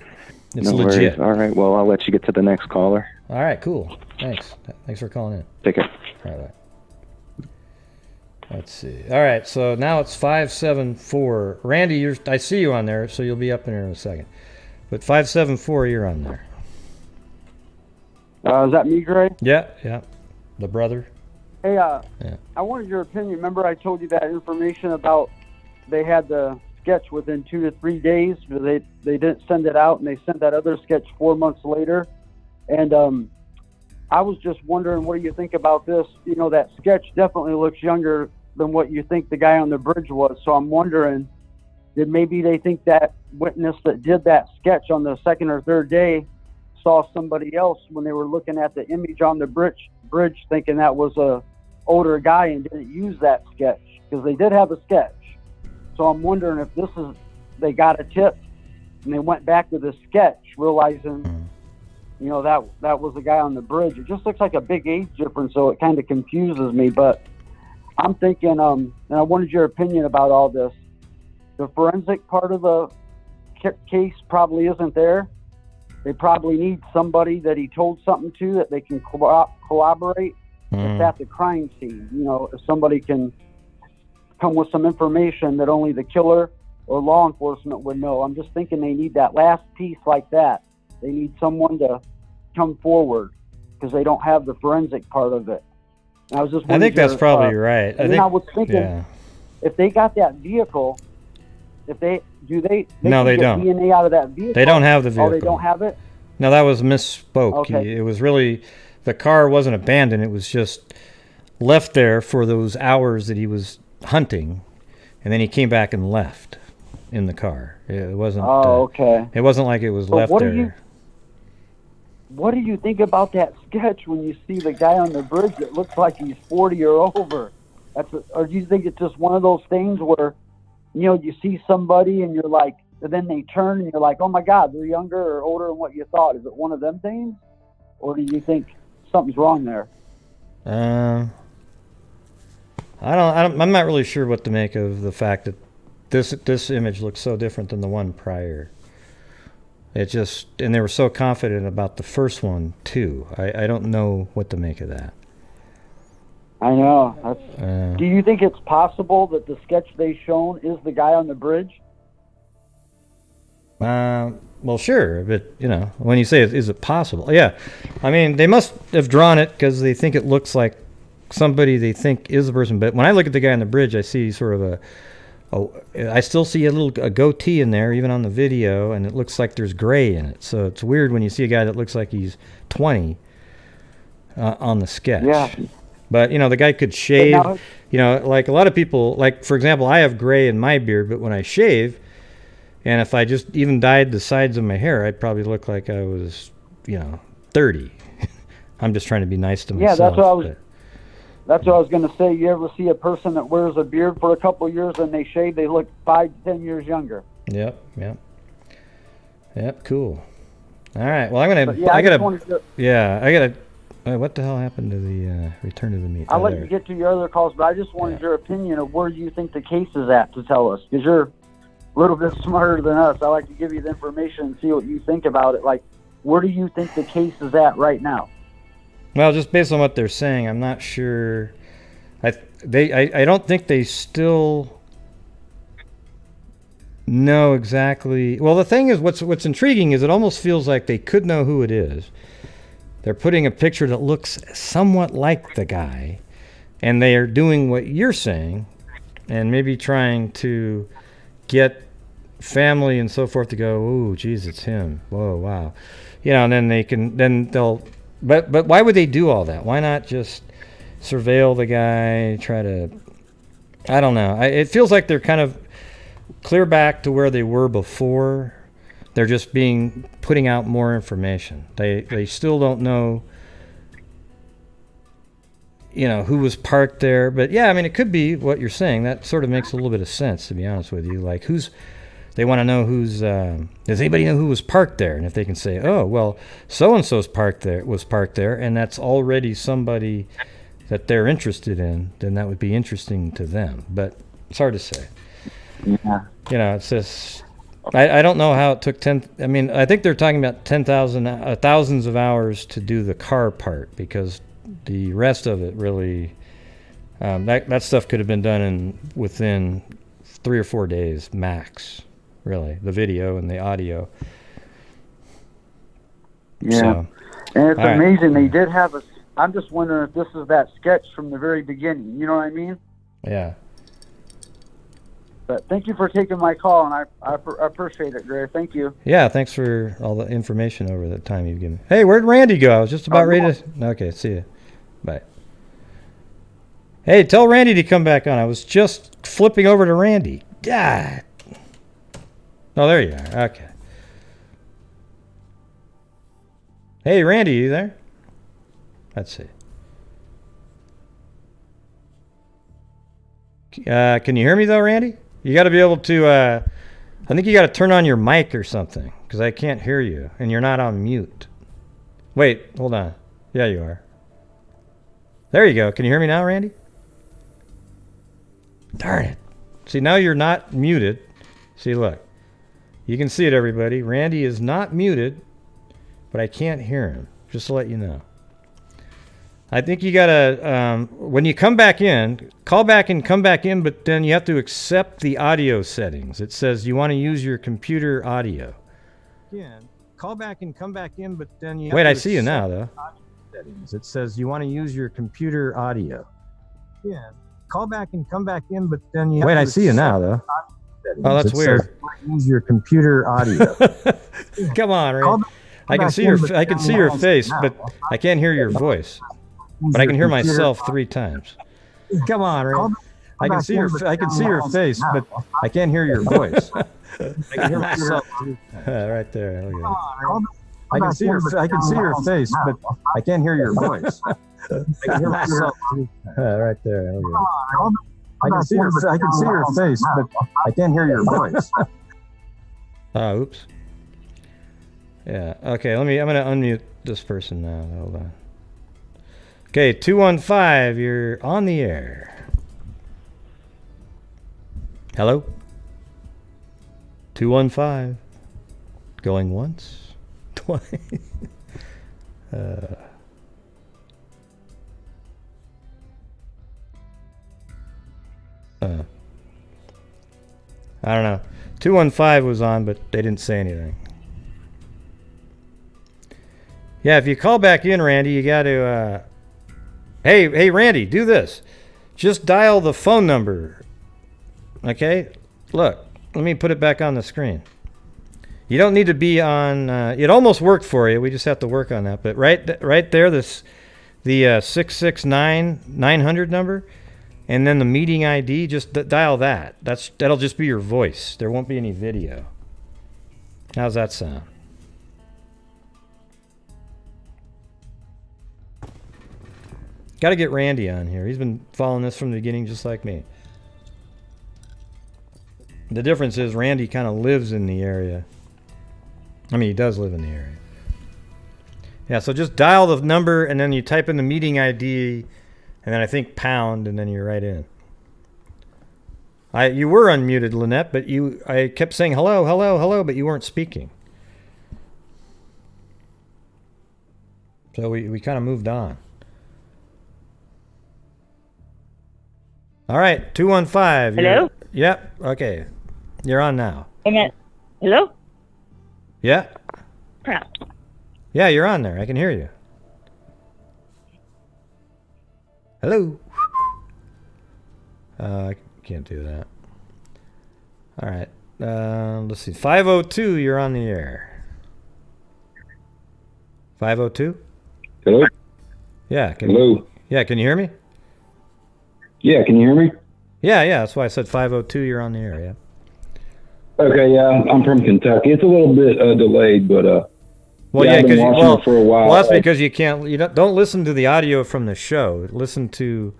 It's No legit. worries. All right. Well, I'll let you get to the next caller. All right, cool. Thanks for calling in. Take care. All right. Let's see. All right, so now it's 574. Randy, I see you on there, so you'll be up in here in a second. But 574, you're on there. Is that me, Gray? Yeah. The brother. Hey, Yeah. I wanted your opinion. Remember I told you that information about they had the sketch within 2 to 3 days. They didn't send it out, and they sent that other sketch 4 months later. And I was just wondering, what do you think about this? You know, that sketch definitely looks younger than what you think the guy on the bridge was. So I'm wondering, did maybe they think that witness that did that sketch on the second or third day saw somebody else when they were looking at the image on the bridge thinking that was a older guy and didn't use that sketch, because they did have a sketch. So I'm wondering if this is, they got a tip and they went back to the sketch realizing, you know, that was the guy on the bridge. It just looks like a big age difference, so it kind of confuses me. But I'm thinking, and I wanted your opinion about all this. The forensic part of the case probably isn't there. They probably need somebody that he told something to that they can corroborate. It's at the crime scene. You know, if somebody can come with some information that only the killer or law enforcement would know. I'm just thinking they need that last piece like that. They need someone to come forward because they don't have the forensic part of it. And I think that's probably right. I was thinking, if they got that vehicle, they No, they get don't. DNA out of that vehicle. They don't have the vehicle. Oh, they don't have it? No, that was misspoke. Okay. It was really, the car wasn't abandoned. It was just left there for those hours that he was hunting, and then he came back and left in the car. It wasn't. Okay. It wasn't like it was left there. What do you think about that sketch when you see the guy on the bridge that looks like he's 40 or over? Or do you think it's just one of those things where, you know, you see somebody and you're like, and then they turn and you're like, oh my God, they're younger or older than what you thought. Is it one of them things? Or do you think something's wrong there? I'm not really sure what to make of the fact that this image looks so different than the one prior. And they were so confident about the first one too. I don't know what to make of that. I know. Do you think it's possible that the sketch they shown is the guy on the bridge? Well, sure, but you know, when you say is it possible? Yeah, I mean, they must have drawn it because they think it looks like somebody they think is the person. But when I look at the guy on the bridge, I see sort of I still see a goatee in there, even on the video, and it looks like there's gray in it. So it's weird when you see a guy that looks like he's 20 on the sketch. Yeah. But, you know, the guy could shave. You know, like a lot of people, like, for example, I have gray in my beard, but when I shave, and if I just even dyed the sides of my hair, I'd probably look like I was, 30. I'm just trying to be nice to myself. Yeah, that's what I was going to say. You ever see a person that wears a beard for a couple of years and they shave, they look 5 to 10 years younger. Yep, cool. All right, well, what the hell happened to the return to the meet? I'll let you get to your other calls, but I just wanted your opinion of where you think the case is at to tell us, because you're a little bit smarter than us. I like to give you the information and see what you think about it. Like, where do you think the case is at right now? Well, just based on what they're saying, I'm not sure. I don't think they still know exactly. Well, the thing is, what's intriguing is it almost feels like they could know who it is. They're putting a picture that looks somewhat like the guy, and they are doing what you're saying, and maybe trying to get family and so forth to go, "Ooh, geez, it's him. Whoa, wow," and then they'll. But why would they do all that? Why not just surveil the guy? Try to, I don't know. It feels like they're kind of clear back to where they were before. They're just putting out more information. They still don't know, who was parked there. But yeah, I mean, it could be what you're saying. That sort of makes a little bit of sense, to be honest with you. Like, who's they want to know who's. Does anybody know who was parked there? And if they can say, oh well, so and so's parked there, and that's already somebody that they're interested in, then that would be interesting to them. But it's hard to say. Yeah. It's just. I don't know how it took 10. I mean, I think they're talking about 10,000 thousands of hours to do the car part, because the rest of it really, that stuff could have been done within 3 or 4 days max. Really, the video and the audio. Yeah, so, and it's amazing right. they did have a. I'm just wondering if this is that sketch from the very beginning. You know what I mean? Yeah. But thank you for taking my call, and I appreciate it, Gray. Thank you. Yeah, thanks for all the information over the time you've given. Hey, where'd Randy go? I was just about ready to... Okay, see you. Bye. Hey, tell Randy to come back on. I was just flipping over to Randy. God. Oh, there you are. Okay. Hey, Randy, you there? Let's see. Can you hear me, though, Randy? You got to be able to, I think you got to turn on your mic or something, because I can't hear you, and you're not on mute. Wait, hold on. Yeah, you are. There you go. Can you hear me now, Randy? Darn it. See, now you're not muted. See, look. You can see it, everybody. Randy is not muted, but I can't hear him, just to let you know. I think you gotta, when you come back in, call back and come back in, but then you have to accept the audio settings. It says you want to use your computer audio. Again, call back and come back in, but then you have to I see you now, though. Settings. It says you want to use your computer audio. Again, call back and come back in, but then you have to I see you now, though. Oh, that's weird. Use your computer audio. Come on, Randy. I can see your face, but I can't hear your voice. But I can hear myself 3 times. Come on, Ray. I can see your face, but I can't hear your voice. I can hear myself right there. Okay. I can see your face, but I can't hear your voice. I can hear myself right there. Okay. I can see your face, but I can't hear your voice. Oops. Yeah. Okay. I'm gonna unmute this person now. Hold on. Okay, 215, you're on the air. Hello? 215. Going once? Twice? I don't know. 215 was on, but they didn't say anything. Yeah, if you call back in, Randy, you got to... Hey, Randy, do this. Just dial the phone number. Okay? Look, let me put it back on the screen. You don't need to be on... it almost worked for you. We just have to work on that. But right there, the 669-900 number, and then the meeting ID, just dial that. That'll just be your voice. There won't be any video. How's that sound? Got to get Randy on here. He's been following this from the beginning just like me. The difference is Randy kind of lives in the area. I mean, he does live in the area. Yeah, so just dial the number, and then you type in the meeting ID, and then I think pound, and then you're right in. You were unmuted, Lynette, but I kept saying hello, hello, hello, but you weren't speaking. So we kind of moved on. All right, 215. Hello? Yep, okay. You're on now. Hello? Yeah? Crap. Yeah, you're on there. I can hear you. Hello? I can't do that. All right. Let's see. 502, you're on the air. 502? Hello? Yeah. Hello? Yeah, can you hear me? Yeah, can you hear me? Yeah, that's why I said 502, you're on the air, yeah. Okay, yeah, I'm from Kentucky. It's a little bit delayed, but well, yeah, I've been watching it for a while. Well, that's because you don't listen to the audio from the show. Listen to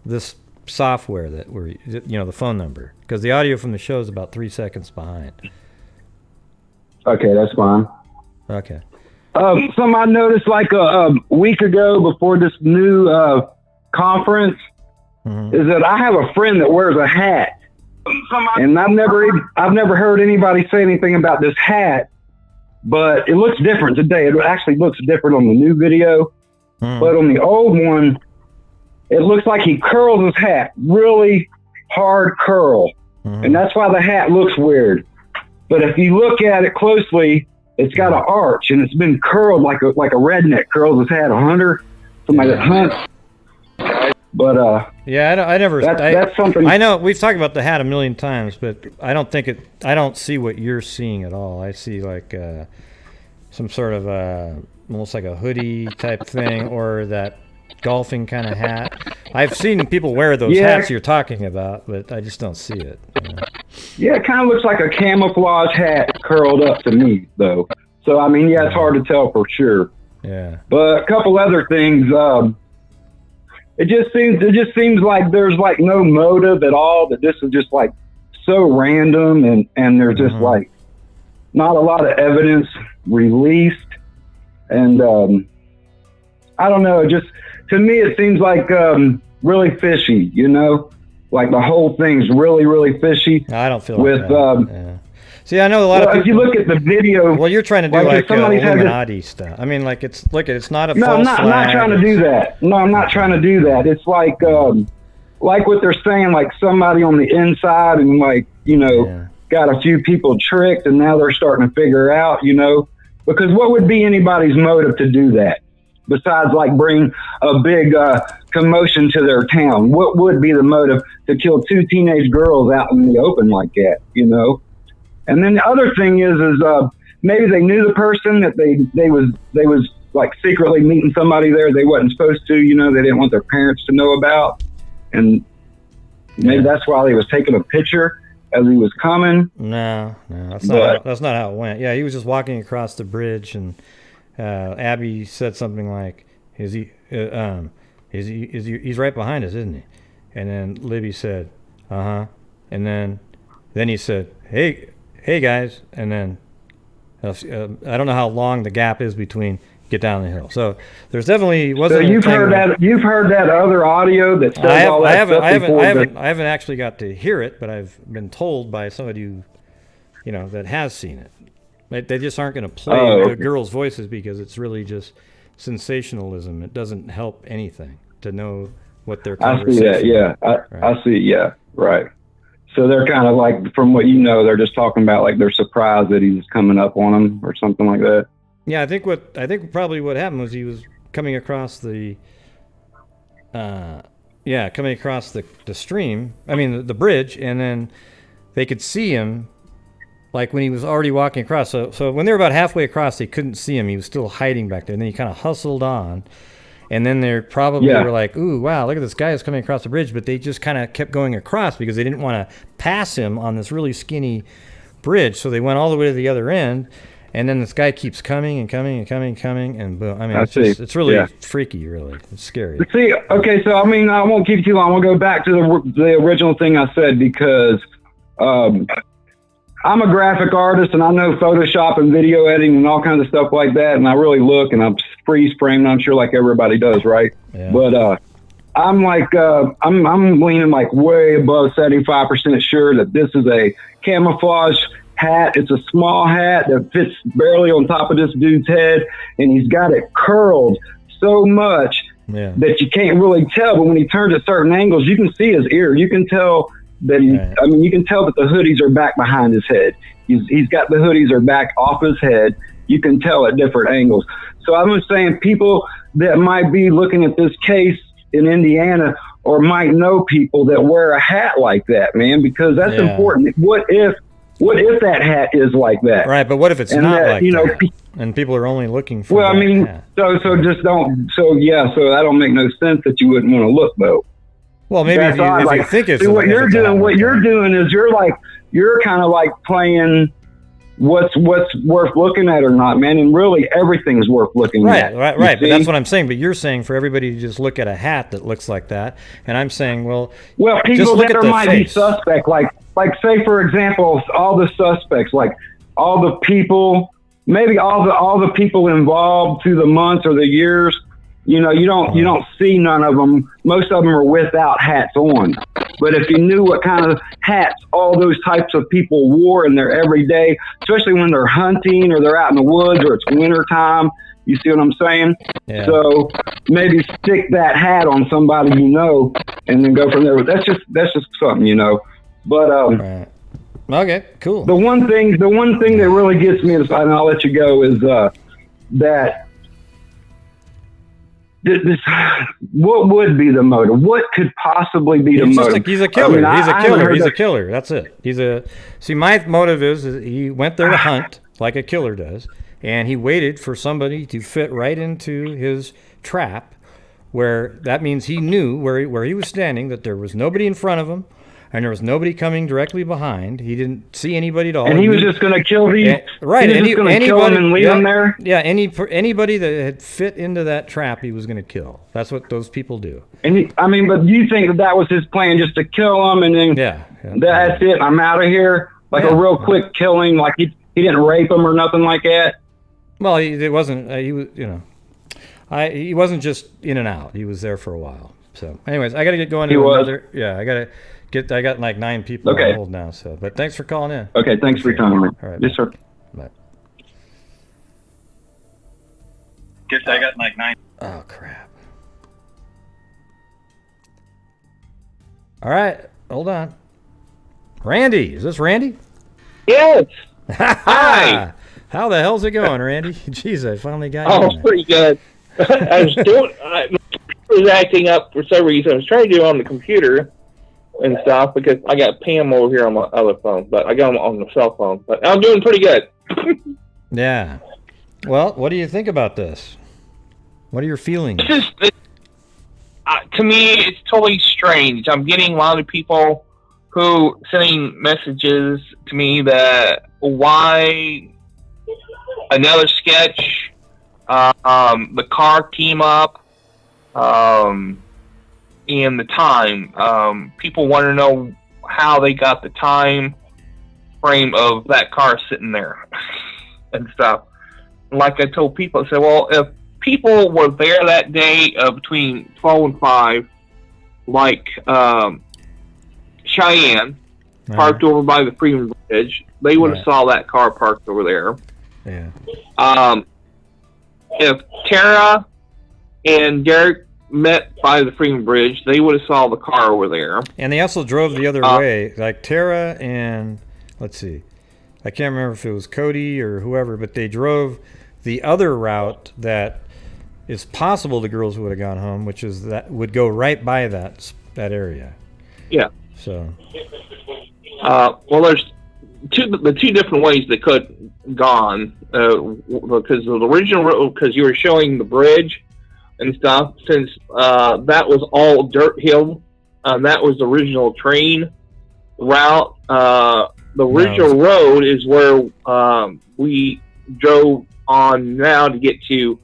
this software that the phone number, because the audio from the show is about 3 seconds behind. Okay, that's fine. Okay. Something I noticed like a week ago before this new conference is that I have a friend that wears a hat, and I've never heard anybody say anything about this hat, but it looks different today. It actually looks different on the new video, but on the old one, it looks like he curls his hat, really hard curl, and that's why the hat looks weird. But if you look at it closely, it's got an arch, and it's been curled like a redneck curls his hat, a hunter, somebody that hunts. But yeah, I never. That's something. I know we've talked about the hat a million times, but I don't see what you're seeing at all. I see like some sort of almost like a hoodie type thing, or that golfing kind of hat. I've seen people wear those hats you're talking about, but I just don't see it. Yeah, it kind of looks like a camouflage hat curled up to me, though. So, I mean, it's hard to tell for sure. Yeah. But a couple other things. It just seems like there's like no motive at all. That this is just like so random, and there's just like not a lot of evidence released, and I don't know. Just to me, it seems like really fishy. Like the whole thing's really, really fishy. No, I don't feel like that. Yeah. See, I know a lot of people. If you look at the video, well, you're trying to do like Illuminati stuff. I mean, like it's not a false flag. I'm not trying to do that. No, I'm not trying to do that. It's like what they're saying, like somebody on the inside, and got a few people tricked, and now they're starting to figure out, because what would be anybody's motive to do that? Besides, like, bring a big commotion to their town. What would be the motive to kill 2 teenage girls out in the open like that, And then the other thing is maybe they knew the person, that they was like secretly meeting somebody there they wasn't supposed to, they didn't want their parents to know about. And maybe that's why he was taking a picture as he was coming. No, that's not how it went. Yeah, he was just walking across the bridge, and Abby said something like, he's right behind us, isn't he? And then Libby said, and then he said, hey guys, and then I don't know how long the gap is between get down the hill. So there's definitely wasn't. So you've heard that other audio that says all that stuff before. I haven't actually got to hear it, but I've been told by somebody who, that has seen it. They just aren't going to play the girls' voices because it's really just sensationalism. It doesn't help anything to know what their conversation is. I see that, yeah. I see, yeah, right. So they're kind of like, from what they're just talking about like they're surprised that he's coming up on them or something like that. Yeah, I think probably what happened was he was coming across the stream. I mean the bridge, and then they could see him. Like when he was already walking across. So when they were about halfway across, they couldn't see him. He was still hiding back there. And then he kind of hustled on. And then they probably were like, ooh, wow, look at this guy who's coming across the bridge. But they just kind of kept going across because they didn't want to pass him on this really skinny bridge. So they went all the way to the other end. And then this guy keeps coming and coming and coming and coming. And boom. I mean, it's really freaky, really. It's scary. See, okay, so I mean, I won't keep you too long. I'll go back to the original thing I said because I'm a graphic artist, and I know Photoshop and video editing and all kinds of stuff like that. And I really look, and I'm freeze framed, I'm sure, like everybody does, right? Yeah. But I'm like, I'm leaning like way above 75% sure that this is a camouflage hat. It's a small hat that fits barely on top of this dude's head, and he's got it curled so much that you can't really tell. But when he turns at certain angles, you can see his ear. You can tell that you can tell that the hoodies are back behind his head. He's got the hoodies are back off his head. You can tell at different angles. So I'm just saying, people that might be looking at this case in Indiana or might know people that wear a hat like that, man, because that's important. What if that hat is like that? Right, but what if it's not like that? And people are only looking for hat. so just don't. So that don't make no sense that you wouldn't want to look though. Well, maybe if you think it's what you're doing is you're kind of like playing what's worth looking at or not, man. And really, everything's worth looking at. Right. But that's what I'm saying. But you're saying for everybody to just look at a hat that looks like that, and I'm saying, well, people just look that at there might face. be suspect, like say for example, all the suspects, like all the people, maybe all the people involved through the months or the years. You know, you don't see none of them. Most of them are without hats on. But if you knew what kind of hats all those types of people wore in their everyday, especially when they're hunting or they're out in the woods or it's winter time, you see what I'm saying? Yeah. So maybe stick that hat on somebody you know, and then go from there. That's just something, you know. But right. Okay, cool. The one thing that really gets me, and I'll let you go, is that. What would be the motive? What could possibly be the motive? He's a killer. I mean, he's a killer. That's it. See, my motive is he went there to hunt like a killer does, and he waited for somebody to fit right into his trap, where that means he knew where he was standing, that there was nobody in front of him, and there was nobody coming directly behind. He didn't see anybody at all. And he was just going to kill these. Right. He was just going to kill him and leave him there. Yeah. Anybody that had fit into that trap, he was going to kill. That's what those people do. And but you think that was his plan, just to kill him, and then that's it. I'm out of here. Like a real quick killing. Like he didn't rape him or nothing like that. Well, it wasn't. He was. He wasn't just in and out. He was there for a while. So, anyways, I got to get going. I got like 9 people on hold now. So, but thanks for calling in. Okay, thanks for your time. All right. Yes, sir. Bye. I got like 9. Oh crap! All right, hold on. Randy, is this Randy? Yes. Hi. How the hell's it going, Randy? Jeez, I finally got you. Oh, pretty good. I was acting up for some reason. I was trying to do it on the computer and stuff because I got Pam over here on my other phone, but I got him on the cell phone. But I'm doing pretty good. Yeah. Well, what do you think about this? What are your feelings? To me, it's totally strange. I'm getting a lot of people who sending messages to me that why another sketch, the car came up, and the time. People want to know how they got the time frame of that car sitting there and stuff. Like I told people, I said, well, if people were there that day between 12 and 5, like Cheyenne, parked over by the Freedom Bridge, they would have saw that car parked over there. Yeah. If Tara and Derek met by the Freedom Bridge, they would have saw the car over there. And they also drove the other way. Like Tara and, let's see, I can't remember if it was Cody or whoever, but they drove the other route that it's possible the girls would have gone home, which is that would go right by that area. Yeah. So. Well, there's the two different ways they could have gone because the original road, because you were showing the bridge and stuff, since that was all dirt hill, that was the original train route. The original road is where we drove on now to get to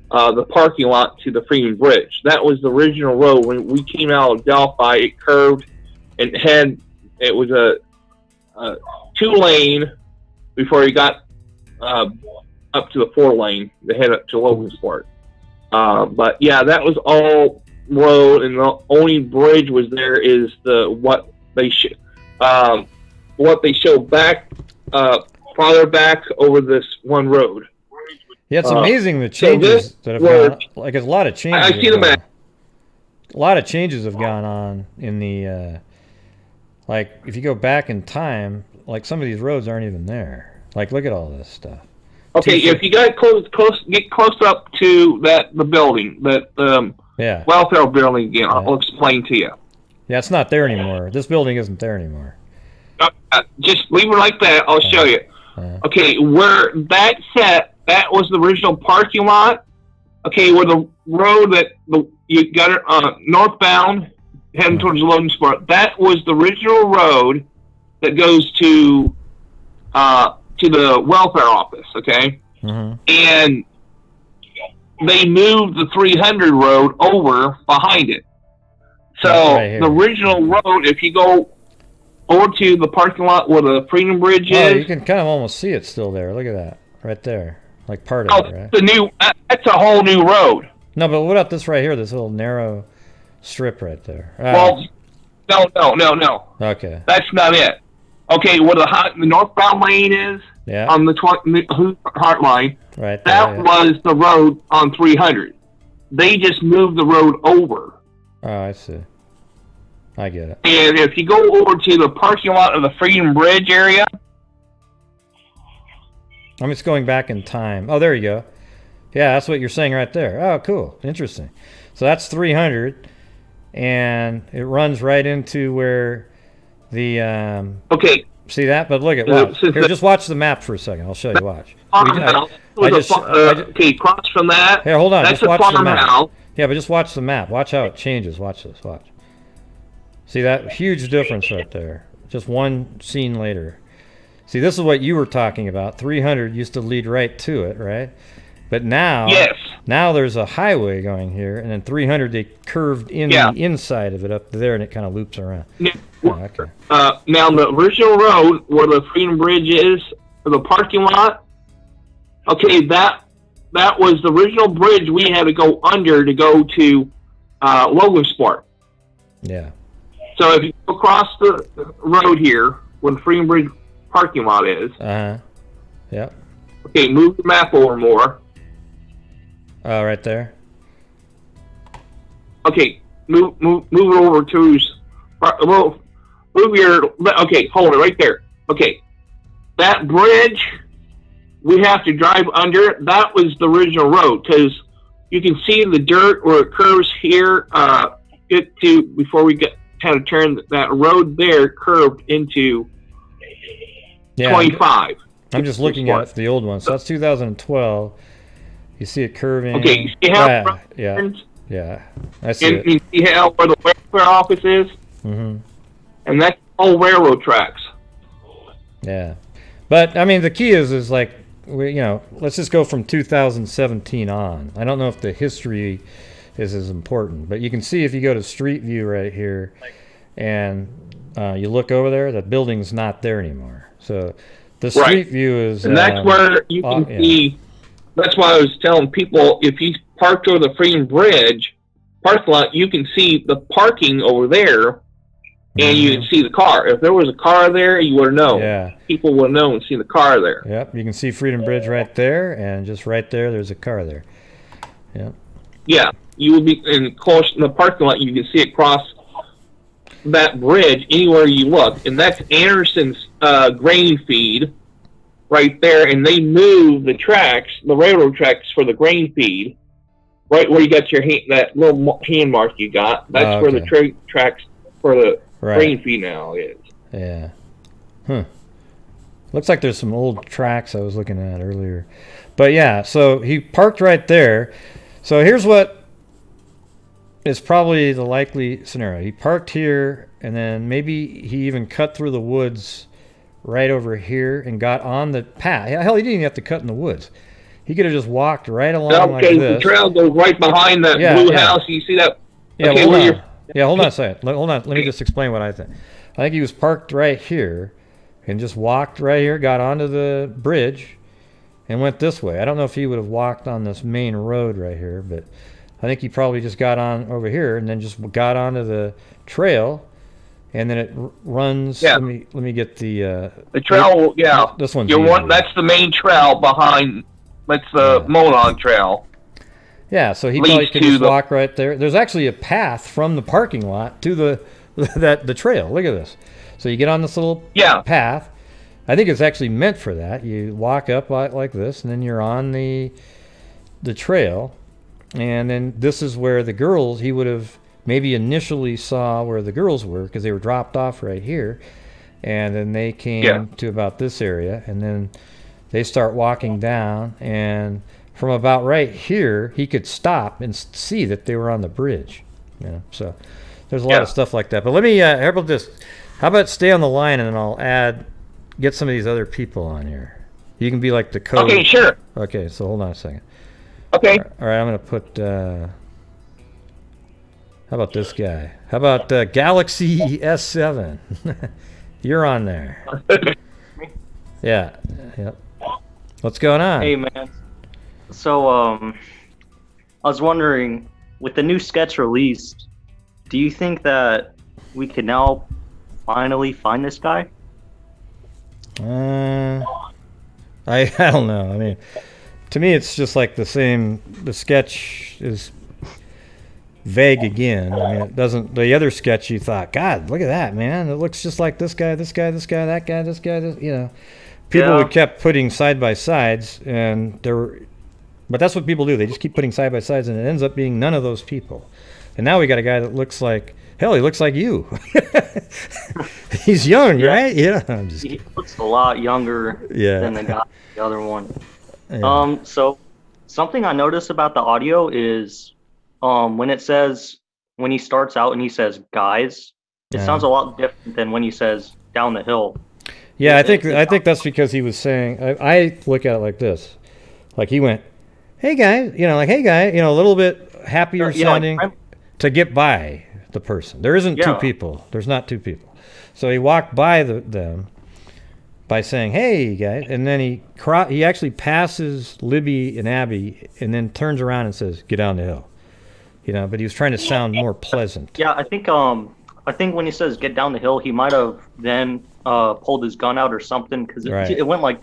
the parking lot to the Freedom Bridge. That was the original road. When we came out of Delphi, it curved and it was a 2-lane before you got up to the 4-lane to head up to Logansport. But yeah, that was all road, and the only bridge was there is what they show back farther back over this one road. Yeah, it's amazing the changes that have gone. Like, there's a lot of changes. I see the map. A lot of changes have gone on in the. Like, if you go back in time, like some of these roads aren't even there. Like, look at all this stuff. Okay, if you got get close up to the building, welfare building again, I'll explain to you. Yeah, it's not there anymore. This building isn't there anymore. Just leave it like that. I'll show you. Okay, where that that was the original parking lot. Okay, where the road that you got it northbound heading towards Logansport. That was the original road that goes to to the welfare office, okay? And they moved the 300 road over behind it. So Right the original road, if you go over to the parking lot where the Freedom Bridge Oh, is, you can kind of almost see it still there. Look at that, right there, like part of it, right? that's a whole new road. No, but what about this right here? This little narrow strip right there. Well, no. Okay. That's not it. Okay, where the northbound lane is on the Heart line, right there, that was the road on 300. They just moved the road over. Oh, I see. I get it. And if you go over to the parking lot of the Freedom Bridge area, I'm just going back in time. Oh, there you go. Yeah, that's what you're saying right there. Oh, cool. Interesting. So that's 300, and it runs right into where the okay. See that? But look at watch. Here, just watch the map for a second. I'll show you. Watch. Okay, across from that. Here, hold on. That's just watch the map. House. Yeah, but just watch the map. Watch how it changes. Watch this. Watch. See that huge difference right there? Just one scene later. See, this is what you were talking about. 300 used to lead right to it, right? But now, now there's a highway going here, and then 300 they curved in the inside of it up there, and it kind of loops around. Yeah. Okay. Now the original road where the Freedom Bridge is, the parking lot. Okay, that was the original bridge we had to go under to go to Logansport. Yeah. So if you go across the road here, where the Freedom Bridge parking lot is. Yep. Okay, move the map over more. Oh, right there. Okay, move it over to. Well, move your. Okay, hold it right there. Okay, that bridge we have to drive under. That was the original road because you can see the dirt where it curves here. Before we had to turn that road there curved into 25. I'm just looking at the old one. So that's 2012. You see it curving. Okay, you see how yeah. I see it. You see how where the welfare office is? Mm-hmm. And that's all railroad tracks. Yeah. But, I mean, the key is like, let's just go from 2017 on. I don't know if the history is as important, but you can see if you go to Street View right here and you look over there, the building's not there anymore. So the Street View is... And that's where you can see... That's why I was telling people, if you parked over the Freedom Bridge parking lot, you can see the parking over there, and you can see the car. If there was a car there, you would have known. Yeah. People would have known and seen the car there. Yep, you can see Freedom Bridge right there, and just right there's a car there. Yep. Yeah, you would be, and of course, in the parking lot, you can see it cross that bridge anywhere you look, and that's Anderson's grain feed right there, and they moved the tracks, the railroad tracks for the grain feed, right where you got your that little hand mark you got. That's where the tracks for the grain feed now is. Yeah. Looks like there's some old tracks I was looking at earlier. But yeah, so he parked right there. So here's what is probably the likely scenario. He parked here, and then maybe he even cut through the woods right over here and got on the path. Hell, he didn't even have to cut in the woods. He could have just walked right along like this. The trail goes right behind that blue house. You see that? Yeah, hold on a second. Hold on. Let me just explain what I think. I think he was parked right here and just walked right here, got onto the bridge, and went this way. I don't know if he would have walked on this main road right here, but I think he probably just got on over here and then just got onto the trail. And then it runs. Yeah. Let me get the trail. Yeah, this one's that's the main trail behind. That's the Monon Trail. Yeah, so he probably could just walk right there. There's actually a path from the parking lot to the trail. Look at this. So you get on this little path. I think it's actually meant for that. You walk up like this, and then you're on the trail. And then this is where the girls. He would have maybe initially saw where the girls were because they were dropped off right here, and then they came to about this area, and then they start walking down, and from about right here he could stop and see that they were on the bridge. So there's a lot of stuff like that. But let me how about stay on the line, and then I'll get some of these other people on here. You can be like the code. Okay, sure. Okay, so hold on a second. Okay. All right, I'm gonna put. How about this guy? How about Galaxy S7? You're on there. Yeah. Yep. What's going on? Hey, man. So, I was wondering, with the new sketch released, do you think that we could now finally find this guy? I don't know. I mean, to me, it's just like the same. The sketch is vague again. I mean, it doesn't. The other sketch, you thought, God, look at that, man. It looks just like this guy, this guy, this guy, that guy, this guy. This, you know, people would kept putting side by sides, and there were. But that's what people do. They just keep putting side by sides, and it ends up being none of those people. And now we got a guy that looks like. Hell, he looks like you. He's young, right? Yeah. I'm just He looks a lot younger than the guy, the other one. Yeah. So something I noticed about the audio is when it says, when he starts out and he says guys, it sounds a lot different than when he says down the hill. Yeah, I think that's because he was saying. I look at it like this, like he went, "Hey guys," you know, like "Hey guy," you know, a little bit happier sounding to get by the person. There isn't two people. There's not two people. So he walked by them by saying, "Hey guys," and then he actually passes Libby and Abby, and then turns around and says, "Get down the hill." You know, but he was trying to sound more pleasant. Yeah, I think when he says "get down the hill," he might have then pulled his gun out or something, because it went like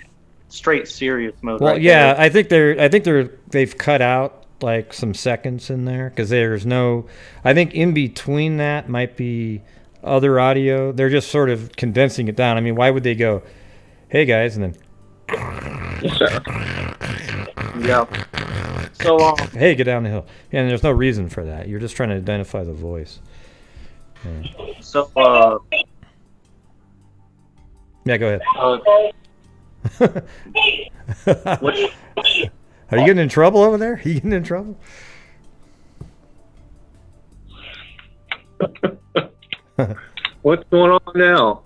straight serious mode. Well, right yeah, there. I think they've cut out like some seconds in there, because there's no. I think in between that might be other audio. They're just sort of condensing it down. I mean, why would they go, "Hey guys," and then yeah. So hey, get down the hill. And there's no reason for that. You're just trying to identify the voice. Yeah. So yeah, go ahead. What? Are you getting in trouble over there? Are you getting in trouble? What's going on now?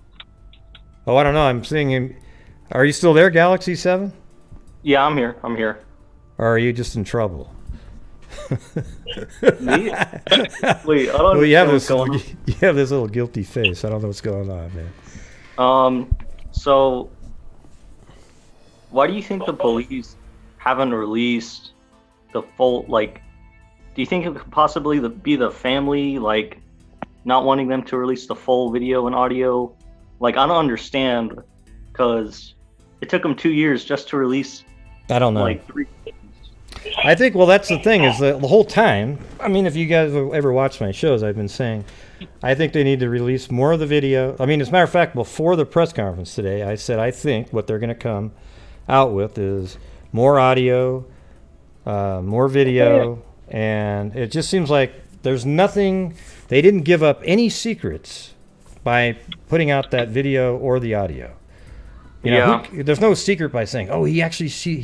Oh, I don't know. I'm seeing him. Are you still there, Galaxy 7? Yeah, I'm here. I'm here. Or are you just in trouble? Me? Wait, I don't Well, you have understand this. You have this little guilty face. I don't know what's going on, man. So why do you think the police haven't released the full, like, do you think it could possibly be the family, like, not wanting them to release the full video and audio? Like, I don't understand, because it took them 2 years just to release, I don't know. like, 3 things. I think, well, that's the thing, is that the whole time, I mean, if you guys have ever watched my shows, I've been saying, I think they need to release more of the video. I mean, as a matter of fact, before the press conference today, I said I think what they're going to come out with is more audio, more video, and it just seems like there's nothing, they didn't give up any secrets by putting out that video or the audio. You know, there's no secret by saying, "Oh, he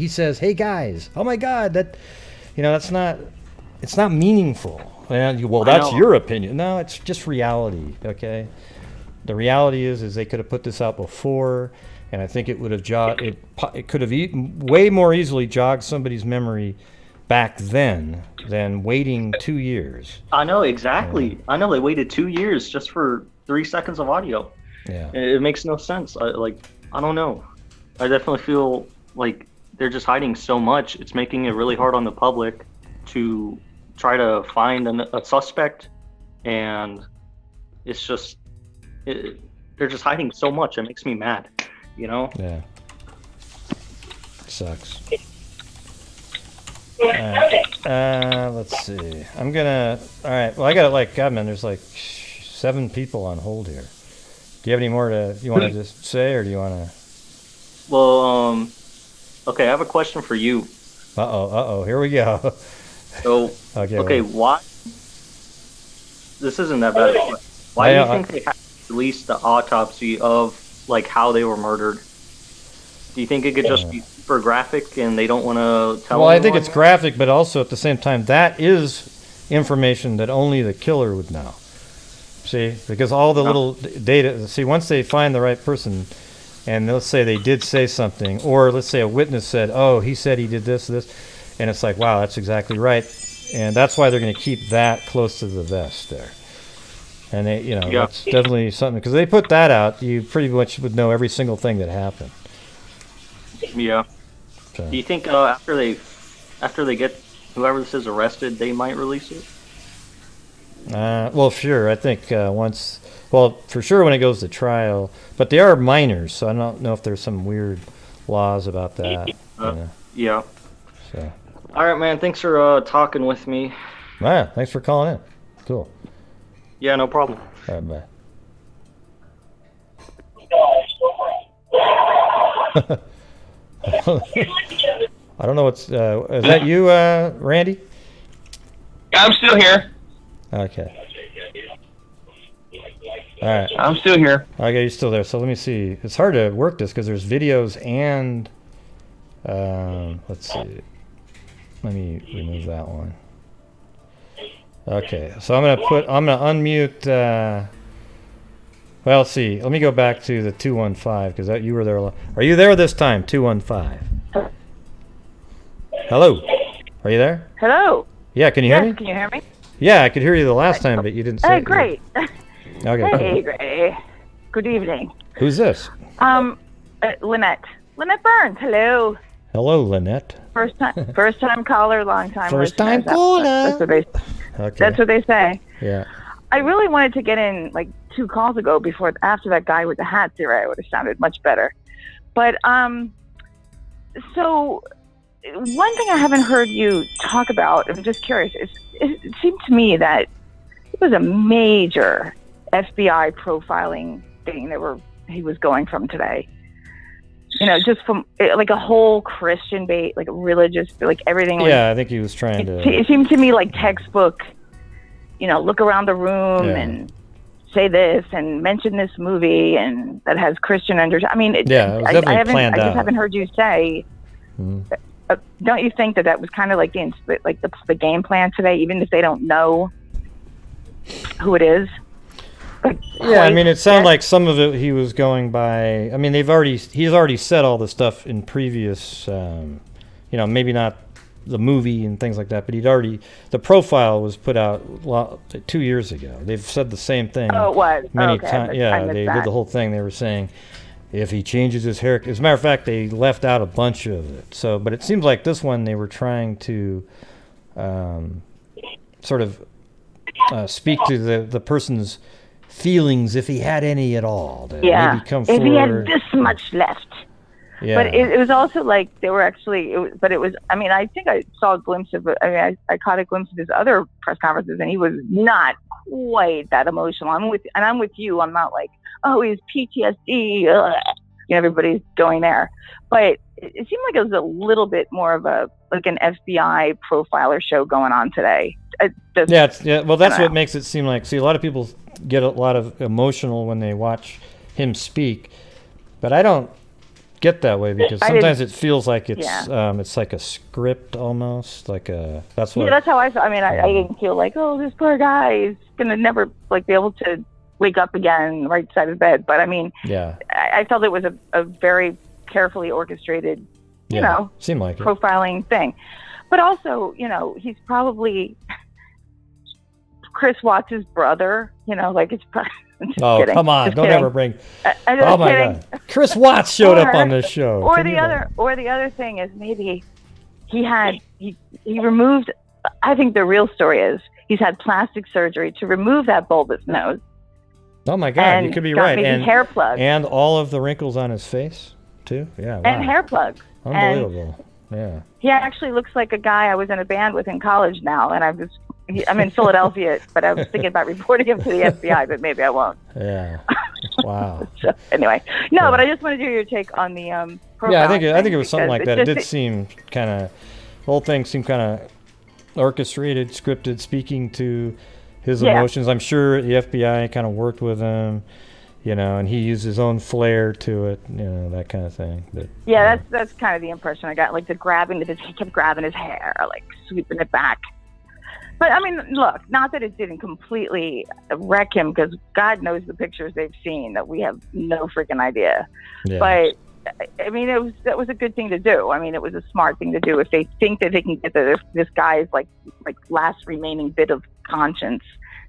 says, hey guys, oh my God, that," you know, it's not meaningful. And well, that's your opinion. No, it's just reality. Okay, the reality is they could have put this out before, and I think it would have it could have way more easily jogged somebody's memory back then than waiting 2 years. I know, exactly. I know they waited 2 years just for 3 seconds of audio. Yeah, it makes no sense. I don't know. I definitely feel like they're just hiding so much. It's making it really hard on the public to try to find a suspect, and it's just they're just hiding so much. It makes me mad, you know? Yeah. Sucks. Let's see. All right. Well, I got it. God, man, there's like 7 people on hold here. Do you have any more you want to just say, or do you want to? Well, okay, I have a question for you. Uh-oh, here we go. So, okay, why? This isn't that bad. Why do you think they have to release the autopsy of, like, how they were murdered? Do you think it could just be super graphic and they don't want to tell? Well, I think it's graphic, but also at the same time, that is information that only the killer would know. See, because all the little data. See, once they find the right person, and let's say they did say something, or let's say a witness said, "Oh, he said he did this, and it's like, wow, that's exactly right, and that's why they're going to keep that close to the vest there. And they, that's definitely something, because they put that out, you pretty much would know every single thing that happened. Yeah. So. Do you think after they get whoever this is arrested, they might release it? Well, sure. I think for sure when it goes to trial, but they are minors, so I don't know if there's some weird laws about that. Yeah. So. All right, man. Thanks for talking with me. Yeah, thanks for calling in. Cool. Yeah, no problem. All right, bye. I don't know what's. Is that you, Randy? I'm still here. Okay. All right. I'm still here. Okay, you're still there. So let me see. It's hard to work this because there's videos and. Let's see. Let me remove that one. Okay, so I'm gonna unmute. Well, let's see. Let me go back to the 215 because you were there. Are you there this time? 215. Hello. Are you there? Hello. Yeah. Can you hear me? Can you hear me? Yeah, I could hear you the last time, but you didn't say. Hey, great. Okay. Hey, great. Good evening. Who's this? Lynette. Lynette Burns. Hello. Hello, Lynette. First time caller, long time. First time caller. That's what they say. Yeah. I really wanted to get in like 2 calls ago after that guy with the hat theory. It would have sounded much better. But so one thing I haven't heard you talk about, I'm just curious, it seemed to me that it was a major FBI profiling thing that he was going from today. Just from like a whole Christian bait, like religious, like everything. Yeah, I think he was trying to. It seemed to me like textbook, look around the room and say this and mention this movie and that has Christian undertones. I mean, it was definitely planned out. I just haven't heard you say. Don't you think that was kind of like the game plan today, even if they don't know who it is? Yeah, I mean, it sounded like some of it he was going by. I mean, he's already said all the stuff in previous, maybe not the movie and things like that, but the profile was put out 2 years ago. They've said the same thing. Oh, it was many times. Yeah, they did the whole thing. They were saying if he changes his hair. As a matter of fact, they left out a bunch of it. So, but it seems like this one they were trying to sort of speak to the person's feelings, if he had any at all. Maybe come if forward. He had this much left. Yeah. But it was also like they were actually. I mean, I think I saw a glimpse of it. I mean, I caught a glimpse of his other press conferences, and he was not quite that emotional. I'm with you. I'm not like, oh, he's PTSD. Everybody's going there, but it seemed like it was a little bit more of an FBI profiler show going on today. Well, that's what makes it seem like. See, a lot of people get a lot of emotional when they watch him speak, but I don't get that way because sometimes it feels like it's like a script almost, that's how I felt. I mean, I didn't feel like, oh, this poor guy is gonna never be able to wake up again right side of bed. But I mean, I felt it was a very carefully orchestrated, seemed like profiling thing. But also, he's probably Chris Watts' brother, it's probably. Oh, come on! Don't ever bring. Oh my God! Chris Watts showed up on this show. Or the other thing is maybe he removed. I think the real story is he's had plastic surgery to remove that bulbous nose. Oh my God! You could be right. And hair plugs. And all of the wrinkles on his face too. Yeah. Wow. And hair plugs. Unbelievable. Yeah. He actually looks like a guy I was in a band with in college now, and I'm in Philadelphia, but I was thinking about reporting him to the FBI, but maybe I won't. Yeah. Wow. So, anyway, but I just wanted to hear your take on the program. Yeah, I think it was something like that. It did seem kind of, the whole thing seemed kind of orchestrated, scripted, speaking to his emotions. I'm sure the FBI kind of worked with him, and he used his own flair to it, that kind of thing. But, that's kind of the impression I got. Like he kept grabbing his hair, like sweeping it back. But I mean, look, not that it didn't completely wreck him, because God knows the pictures they've seen that we have no freaking idea. Yeah. But I mean, that was a good thing to do. I mean, it was a smart thing to do if they think that they can get this guy's like last remaining bit of conscience.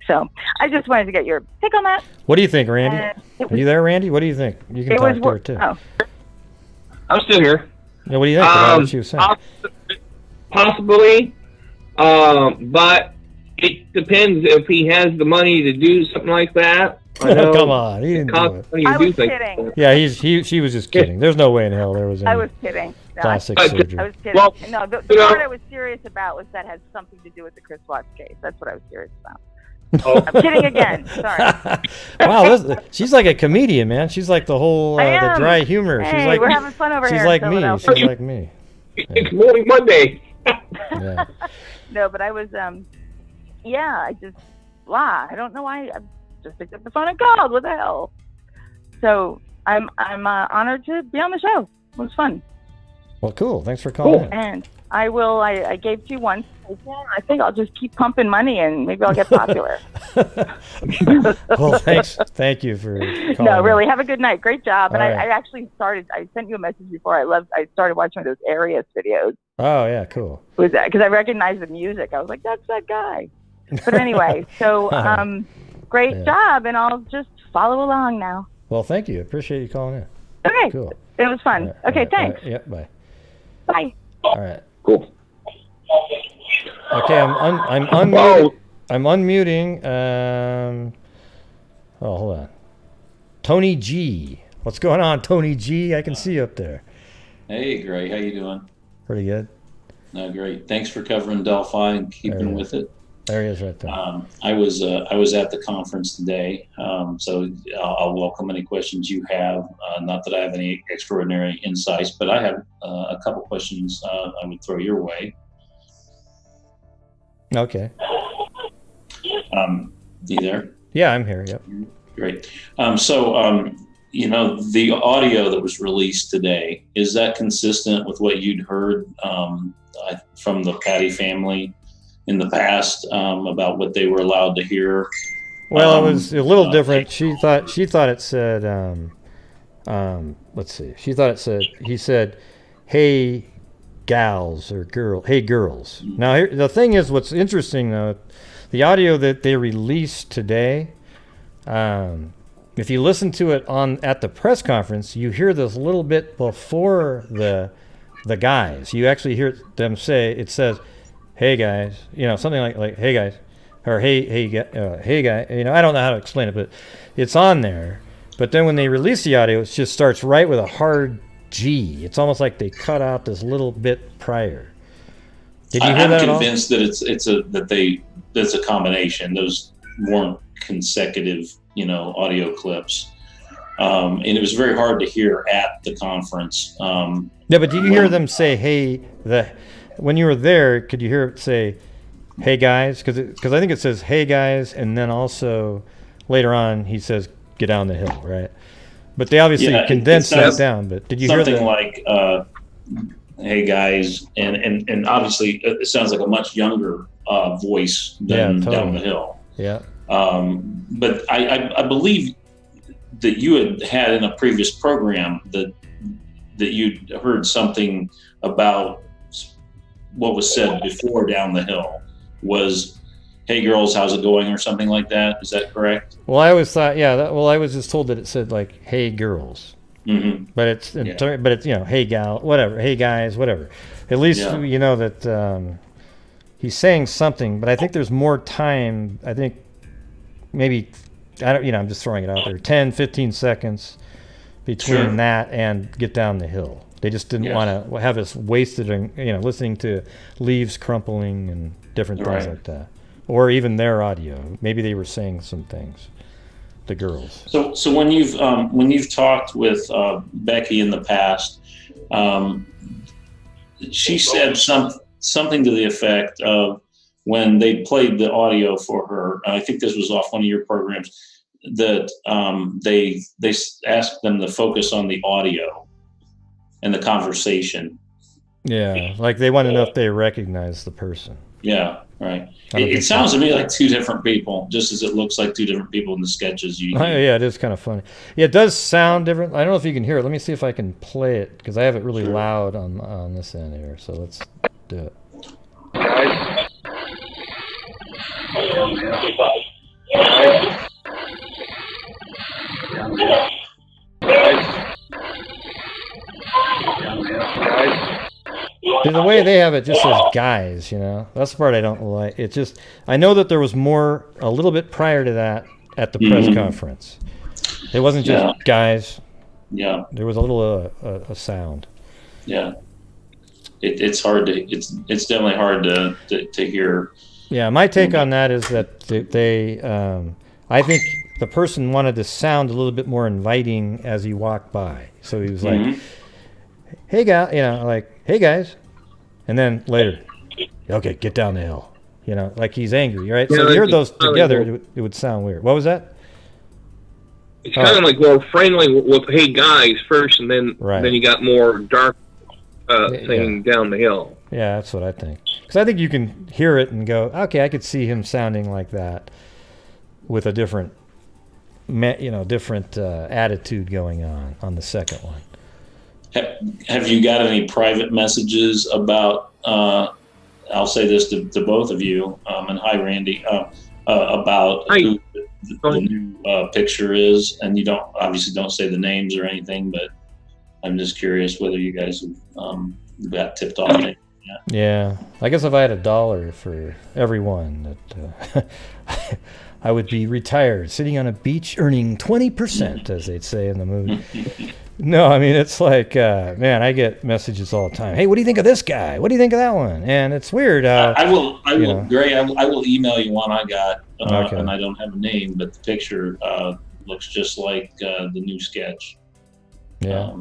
So I just wanted to get your take on that. What do you think, Randy? Are you there, Randy? What do you think? You can talk to her too. Oh. I'm still here. Yeah, what do you think about what she was saying? Possibly, but it depends if he has the money to do something like that. Come on, he didn't do it. I was kidding. Yeah, she was just kidding. There's no way in hell there was any. I was kidding. No, plastic surgery. I was kidding. Well, no, the part I was serious about was that had something to do with the Chris Watts case. That's what I was serious about. Oh. I'm kidding again. Sorry. Wow, she's like a comedian, man. She's like the whole the dry humor. Hey, she's like we're having fun over here. She's like me. She's like me. It's Morning Monday. Yeah. No, but I was I just I don't know why. I just picked up the phone and called. What the hell? So I'm honored to be on the show. It was fun. Well, cool. Thanks for calling in. And I will. I gave to you once. I think I'll just keep pumping money and maybe I'll get popular. Well, thanks. Thank you for calling. No, really. Have a good night. Great job. And right. I actually started. I sent you a message before. I started watching those Arias videos. Oh yeah, cool. Was that because I recognized the music? I was like, that's that guy. But anyway, so great job, and I'll just follow along now. Well, thank you. Appreciate you calling in. Okay. Cool. It was fun. Okay, thanks. Yeah, bye. Bye. All right. Cool. Okay, I'm unmuting. Hold on. Tony G. What's going on, Tony G? I can see you up there. Hey, Gray. How you doing? Pretty good. No, great. Thanks for covering Delphi and keeping with it. There he is right there. I was at the conference today, so I'll welcome any questions you have. Not that I have any extraordinary insights, but I have a couple questions I would throw your way. Okay. You there? Yeah, I'm here. Yep. Great. The audio that was released today, is that consistent with what you'd heard from the Patty family in the past about what they were allowed to hear? Well, it was a little different. She thought it said, let's see. She thought it said, he said, "Hey, gals," or "Hey, girls." Mm-hmm. Now, the thing is, what's interesting, though, the audio that they released today, if you listen to it at the press conference, you hear this little bit before the guys. You actually hear them say, it says, "Hey guys," something like "Hey guys," or hey guy. I don't know how to explain it, but it's on there. But then when they release the audio, it just starts right with a hard G. It's almost like they cut out this little bit prior. Did you hear that at all? I'm convinced that that's a combination. Those weren't consecutive, audio clips. And it was very hard to hear at the conference. Yeah, but did you hear them say, "Hey," when you were there, could you hear it say, "Hey guys"? Because I think it says, "Hey guys," and then also later on he says, "Get down the hill," right? But they obviously condensed that down. But did you hear something like, "Hey guys," and obviously it sounds like a much younger voice than "Down the hill." Yeah. But I believe that you had in a previous program that you'd heard something about what was said before "Down the Hill" was, "Hey girls, how's it going?" or something like that. Is that correct? Well, I always thought, I was just told that it said like "Hey girls," but it's "Hey gal," whatever, "Hey guys," whatever. At least you know that he's saying something, but I think there's more time. I think maybe I'm just throwing it out there, 10, 15 seconds between that and "Get down the hill." They just didn't want to have us wasted in, listening to leaves crumpling and different things like that. Or even their audio. Maybe they were saying some things, the girls. So when you've talked with Becky in the past, she said something to the effect of, when they played the audio for her, I think this was off one of your programs, that they asked them to focus on the audio and the conversation. Yeah, like they want to know if they recognize the person. Yeah, right. It sounds to me like two different people, just as it looks like two different people in the sketches. Yeah, it is kind of funny. Yeah, it does sound different. I don't know if you can hear it. Let me see if I can play it, because I have it really loud on this end here. So let's do it. See, the way they have it just says guys, you know. That's the part I don't like. It's just, I know that there was more a little bit prior to that at the press conference. It wasn't just guys. Yeah. There was a little a sound. Yeah. It's hard to, it's definitely hard to hear. Yeah, my take on that is that they I think the person wanted to sound a little bit more inviting as he walked by. So he was like, hey guys, you know, like, hey guys. And then later, okay, get down the hill. You know, like he's angry, right? So if you heard those together, it would sound weird. What was that? It's kind of like more friendly with hey guys first, and then you got more dark thing down the hill. Yeah, that's what I think. Because I think you can hear it and go, okay, I could see him sounding like that with a different, attitude going on the second one. Have you got any private messages about, I'll say this to both of you, and hi, Randy, about who the new picture is? And you obviously don't say the names or anything, but I'm just curious whether you guys have got tipped off. Yeah, I guess if I had $1 for everyone, that I would be retired, sitting on a beach, earning 20%, as they'd say in the movie. No, I mean, it's like, man, I get messages all the time. Hey, what do you think of this guy? What do you think of that one? And it's weird. I will, Gray, I will email you one I got, and I don't have a name, but the picture looks just like the new sketch. Yeah.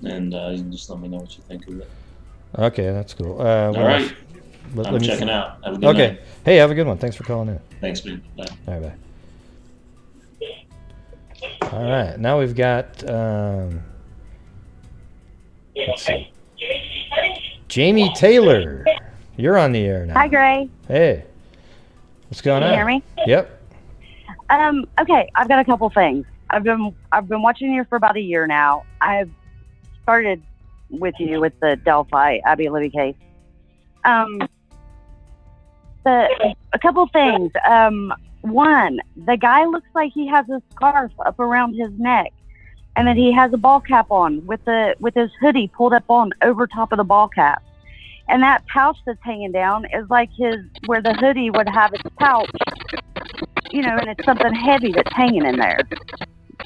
And just let me know what you think of it. Okay, that's cool. All right. I'm checking out. Have a good night. Hey, have a good one. Thanks for calling in. Thanks, man. Bye. All right, bye. All right, now we've got, let's see. Jamie Taylor. You're on the air now. Hi, Gray. Hey. What's going on? Can you hear me? Yep. Okay, I've got a couple things. I've been watching you for about a year now. I've started with you with the Delphi Abby Libby case. A couple things. One, the guy looks like he has a scarf up around his neck, and that he has a ball cap on with his hoodie pulled up on over top of the ball cap. And that pouch that's hanging down is like where the hoodie would have its pouch, and it's something heavy that's hanging in there.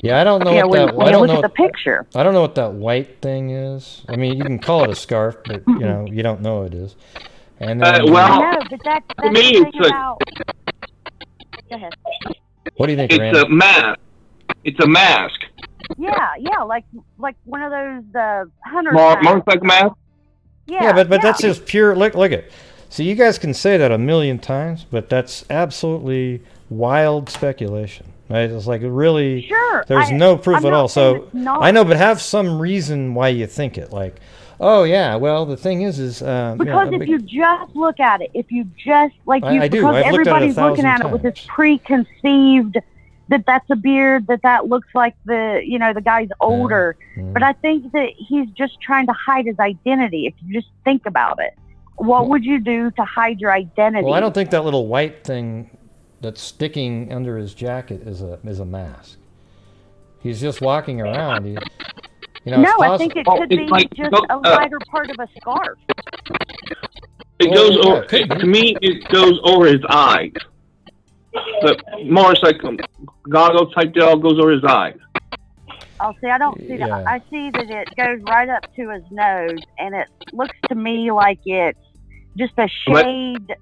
Yeah, I don't know when you look at the picture. I don't know what that white thing is. I mean, you can call it a scarf, but you don't know what it is. And then, I know, but that's to me, the thing about. Go ahead. What do you think, It's Randy? a mask. It's a mask. Yeah, like one of those hunter Motorcycle mask. Yeah, but that's just pure. Look at. See, you guys can say that a million times, but that's absolutely wild speculation. Right? It's like really. Sure. There's no proof at all. So I know, but have some reason why you think it. Like, oh yeah, well the thing is because if you just look at it, if you just I do. because I've looked at it everybody's looking at it with this preconceived that's a beard, that looks like the guy's older. But I think that he's just trying to hide his identity. If you just think about it, what would you do to hide your identity? Well, I don't think that little white thing that's sticking under his jacket is a mask. He's just walking around. I think it could be just a lighter part of a scarf. It goes over. To me, it goes over his eyes. The motorcycle goggle type deal goes over his eyes. Oh, see, I don't see that. I see that it goes right up to his nose, and it looks to me like it's just a shade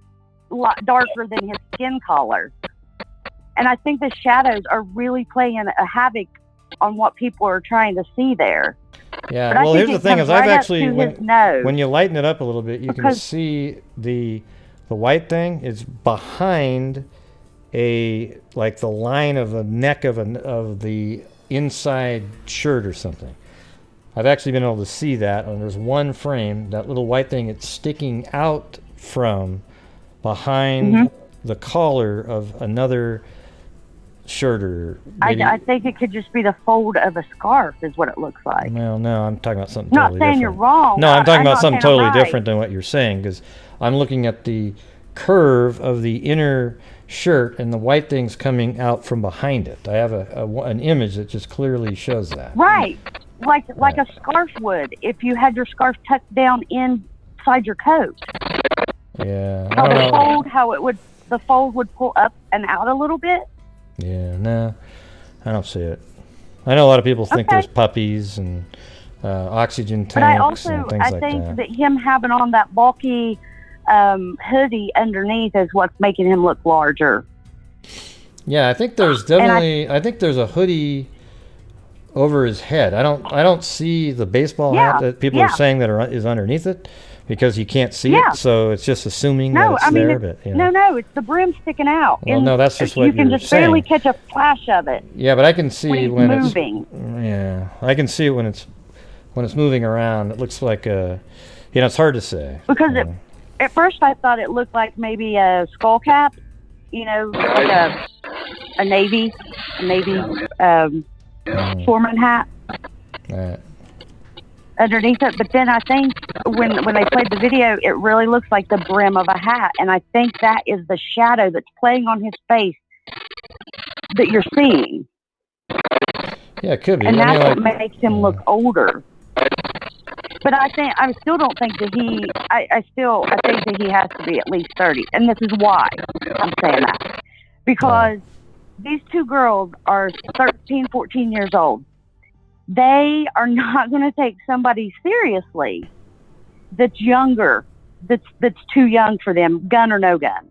darker than his skin color. And I think the shadows are really playing a havoc on what people are trying to see there. Yeah, but well, here's the thing: is I've actually when you lighten it up a little bit, you can see the white thing is behind like the line of the neck of the inside shirt or something. I've actually been able to see that, and there's one frame, that little white thing, it's sticking out from behind the collar of another shirt or I think it could just be the fold of a scarf is what it looks like. Well, no, I'm talking about something Not totally saying different. you're wrong. No, I'm talking about not something saying I'm totally right. different than what you're saying, because I'm looking at the curve of the inner shirt and the white thing's coming out from behind it. I have an image that just clearly shows that. Right. Like a scarf would if you had your scarf tucked down inside your coat. Yeah. The fold would pull up and out a little bit. Yeah, no, I don't see it. I know a lot of people think there's puppies and oxygen tanks But I and things think like that him having on that bulky hoodie underneath is what's making him look larger. Yeah, I think there's definitely. I think there's a hoodie over his head. I don't see the baseball hat that people are saying that is underneath it, because you can't see it. So it's just assuming that it's there. But no, it's the brim sticking out. Well, no, that's just what you can you're just barely saying. catch a flash of it. Yeah, but I can see when it's moving. Yeah, I can see it when it's moving around. It looks like it's hard to say. Because at first I thought it looked like maybe a skull cap, like a navy foreman hat underneath it. But then I think when they played the video, it really looks like the brim of a hat, and I think that is the shadow that's playing on his face that you're seeing. Yeah, it could be. And that's what makes him look older. But I still don't think that I think that he has to be at least 30. And this is why I'm saying that. Because these two girls are 13, 14 years old. They are not going to take somebody seriously that's younger, that's too young for them, gun or no gun.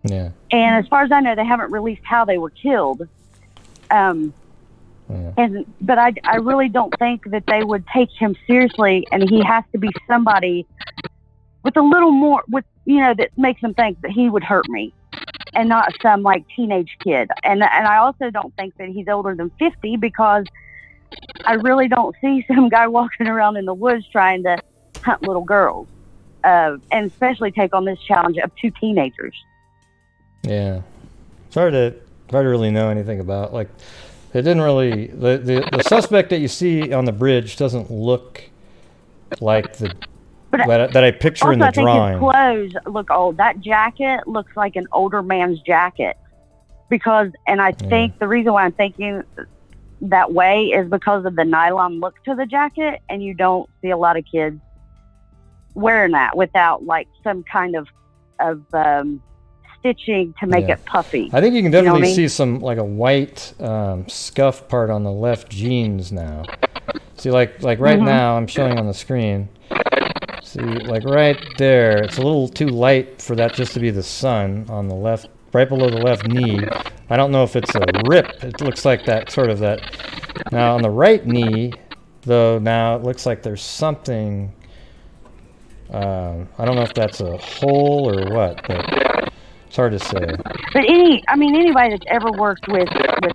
Yeah. And as far as I know, they haven't released how they were killed. But I really don't think that they would take him seriously, and he has to be somebody with a little more, that makes them think that he would hurt me, and not some like teenage kid. And I also don't think that he's older than 50, because I really don't see some guy walking around in the woods trying to hunt little girls, and especially take on this challenge of two teenagers. Yeah, it's hard to really know anything about. Like, it didn't really. The suspect that you see on the bridge doesn't look like that I picture in the drawing. Also, I think his clothes look old. That jacket looks like an older man's jacket, I think the reason why I'm thinking that way is because of the nylon look to the jacket, and you don't see a lot of kids wearing that without like some kind of stitching to make it puffy. I think you can definitely see some like a white scuff part on the left jeans now. See, like right now I'm showing on the screen. See, like right there, it's a little too light for that just to be the sun on the left, right below the left knee. I don't know if it's a rip. It looks like that sort of that. Now on the right knee, though, now it looks like there's something. I don't know if that's a hole or what, but it's hard to say. But anybody that's ever worked with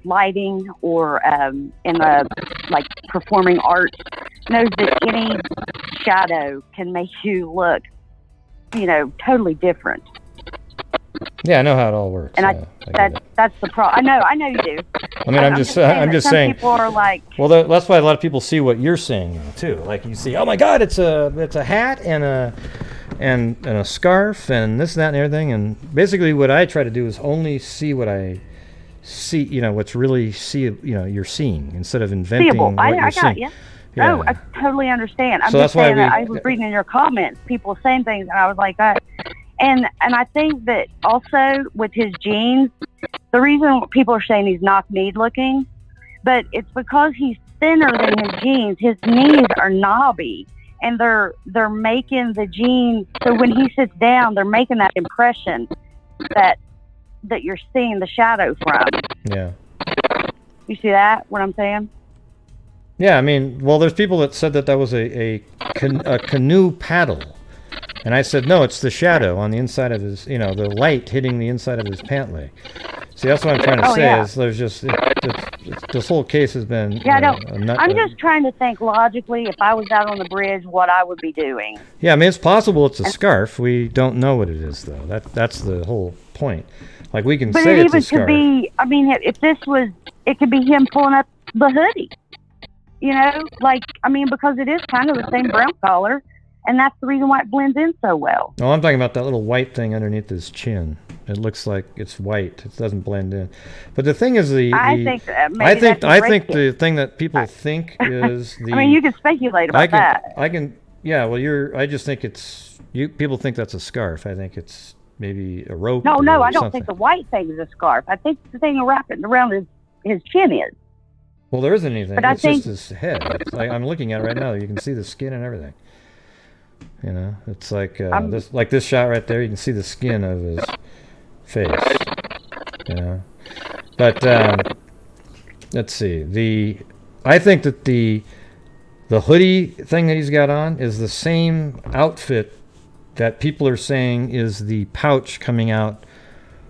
lighting or in the like performing arts knows that any shadow can make you look, totally different. Yeah, I know how it all works. And that's the problem. I know you do. I mean, I'm just saying. People are like. Well, that's why a lot of people see what you're seeing too. Like you see, oh my God, it's a hat and a scarf and this and that and everything. And basically, what I try to do is only see what I see. What's really you're seeing, instead of inventing seeable. what you're I seeing. got you. Yeah. Oh, I totally understand. I'm so just that's saying why that I was reading in your comments, people saying things, and I was like, and I think that also with his jeans, the reason people are saying he's knock-kneed looking, but it's because he's thinner than his jeans. His knees are knobby, and they're making the jeans, so when he sits down, they're making that impression that you're seeing the shadow from. Yeah. You see that, what I'm saying? Yeah, I mean, well, there's people that said that was a canoe paddle. And I said, no, it's the shadow on the inside of his, the light hitting the inside of his pant leg. See, that's what I'm trying to say is there's just, this whole case has been. Yeah, I don't. I'm just trying to think logically. If I was out on the bridge, what I would be doing. Yeah, I mean, it's possible it's a scarf. We don't know what it is, though. That's the whole point. Like, we can say it's a scarf. But it even could be. I mean, if this was, it could be him pulling up the hoodie. You know, like, I mean, because it is kind of the same brown color, and that's the reason why it blends in so well. No, I'm talking about that little white thing underneath his chin. It looks like it's white. It doesn't blend in. But the thing is, I think the thing that people think is the. I mean, you can speculate about that. Yeah. Well, I just think it's. People think that's a scarf. I think it's maybe a rope. No, I don't something. think the white thing is a scarf. I think the thing wrapping around his chin is. Well, there isn't anything. But it's just his head. I'm looking at it right now. You can see the skin and everything. You know, it's like this shot right there. You can see the skin of his face. You know, but let's see. I think that the hoodie thing that he's got on is the same outfit that people are saying is the pouch coming out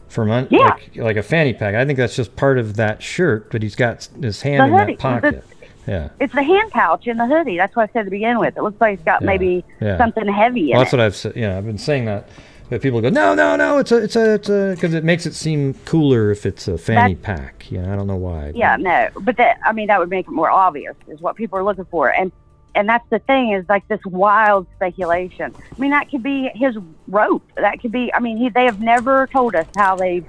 from like a fanny pack. I think that's just part of that shirt, but he's got his hand in that pocket. It's the hand pouch in the hoodie. That's what I said to begin with. It looks like it's got maybe something heavy in that's what I've said. Yeah, I've been saying that. But people go, no, it's a, because it makes it seem cooler if it's a fanny pack. You know, I don't know why. Yeah, no, but that would make it more obvious is what people are looking for. And that's the thing is like this wild speculation. I mean, that could be his rope. That could be, I mean, they have never told us how they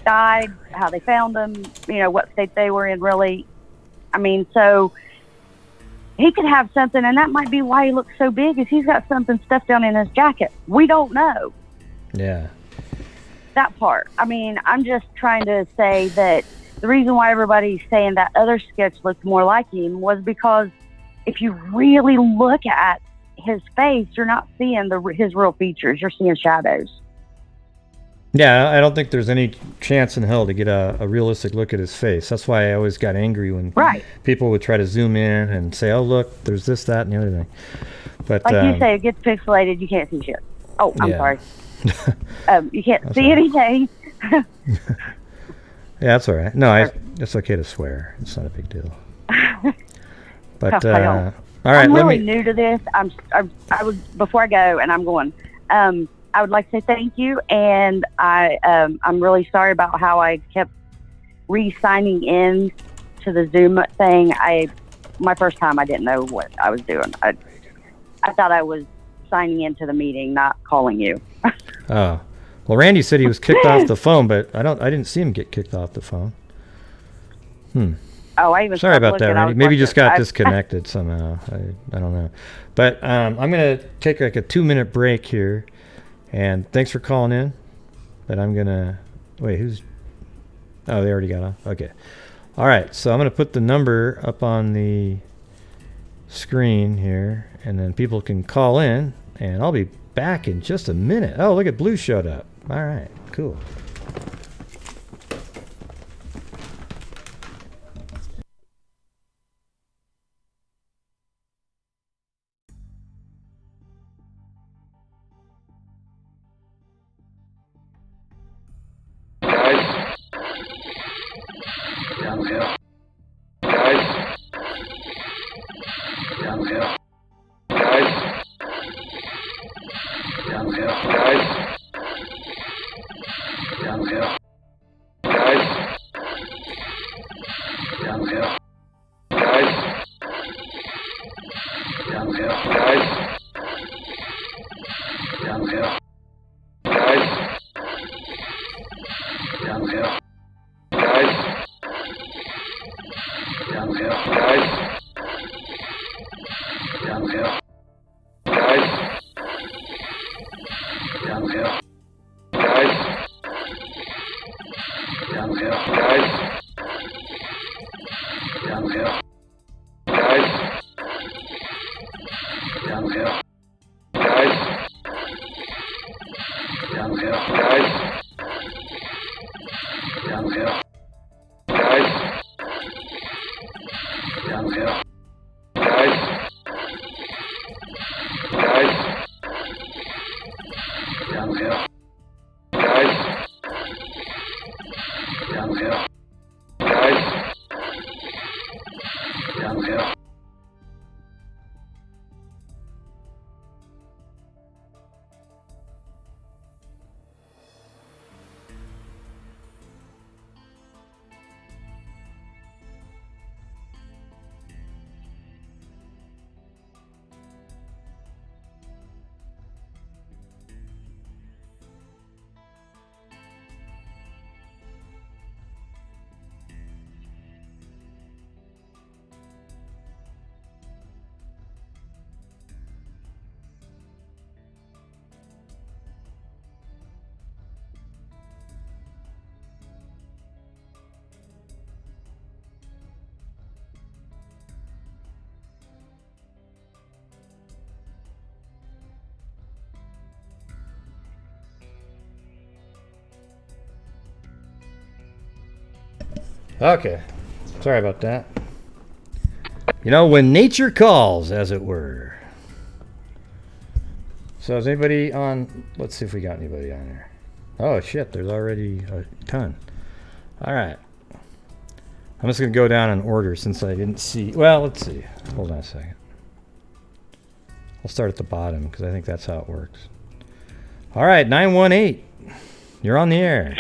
died, how they found them, you know, what state they were in really. I mean, so he could have something, and that might be why he looks so big is he's got something stuffed down in his jacket. We don't know. Yeah. That part. I mean, I'm just trying to say that the reason why everybody's saying that other sketch looked more like him was because if you really look at his face, you're not seeing his real features. You're seeing shadows. Yeah, I don't think there's any chance in hell to get a realistic look at his face. That's why I always got angry when people would try to zoom in and say, oh, look, there's this, that, and the other thing. But like you say, it gets pixelated. You can't see shit. Oh, I'm sorry. You can't see anything. Yeah, that's all right. No, it's okay to swear. It's not a big deal. But all right, I'm really new to this. I was before I go, and I'm going. I would like to say thank you, and I'm really sorry about how I kept re-signing in to the Zoom thing. My first time, I didn't know what I was doing. I thought I was signing into the meeting, not calling you. Oh, well, Randy said he was kicked off the phone, but I didn't see him get kicked off the phone. Oh, I even sorry about that, Randy. Maybe just got disconnected somehow. I don't know. But I'm going to take like a 2-minute break here. And thanks for calling in. But I'm going to... Wait, who's... Oh, they already got off. Okay. All right, so I'm going to put the number up on the screen here. And then people can call in. And I'll be back in just a minute. Oh, look at Blue showed up. All right, cool. Okay. Sorry about that. You know, when nature calls, as it were. So is anybody on? Let's see if we got anybody on here. Oh, shit. There's already a ton. All right. I'm just going to go down in order since I didn't see. Well, let's see. Hold on a second. I'll start at the bottom because I think that's how it works. All right, 918. You're on the air.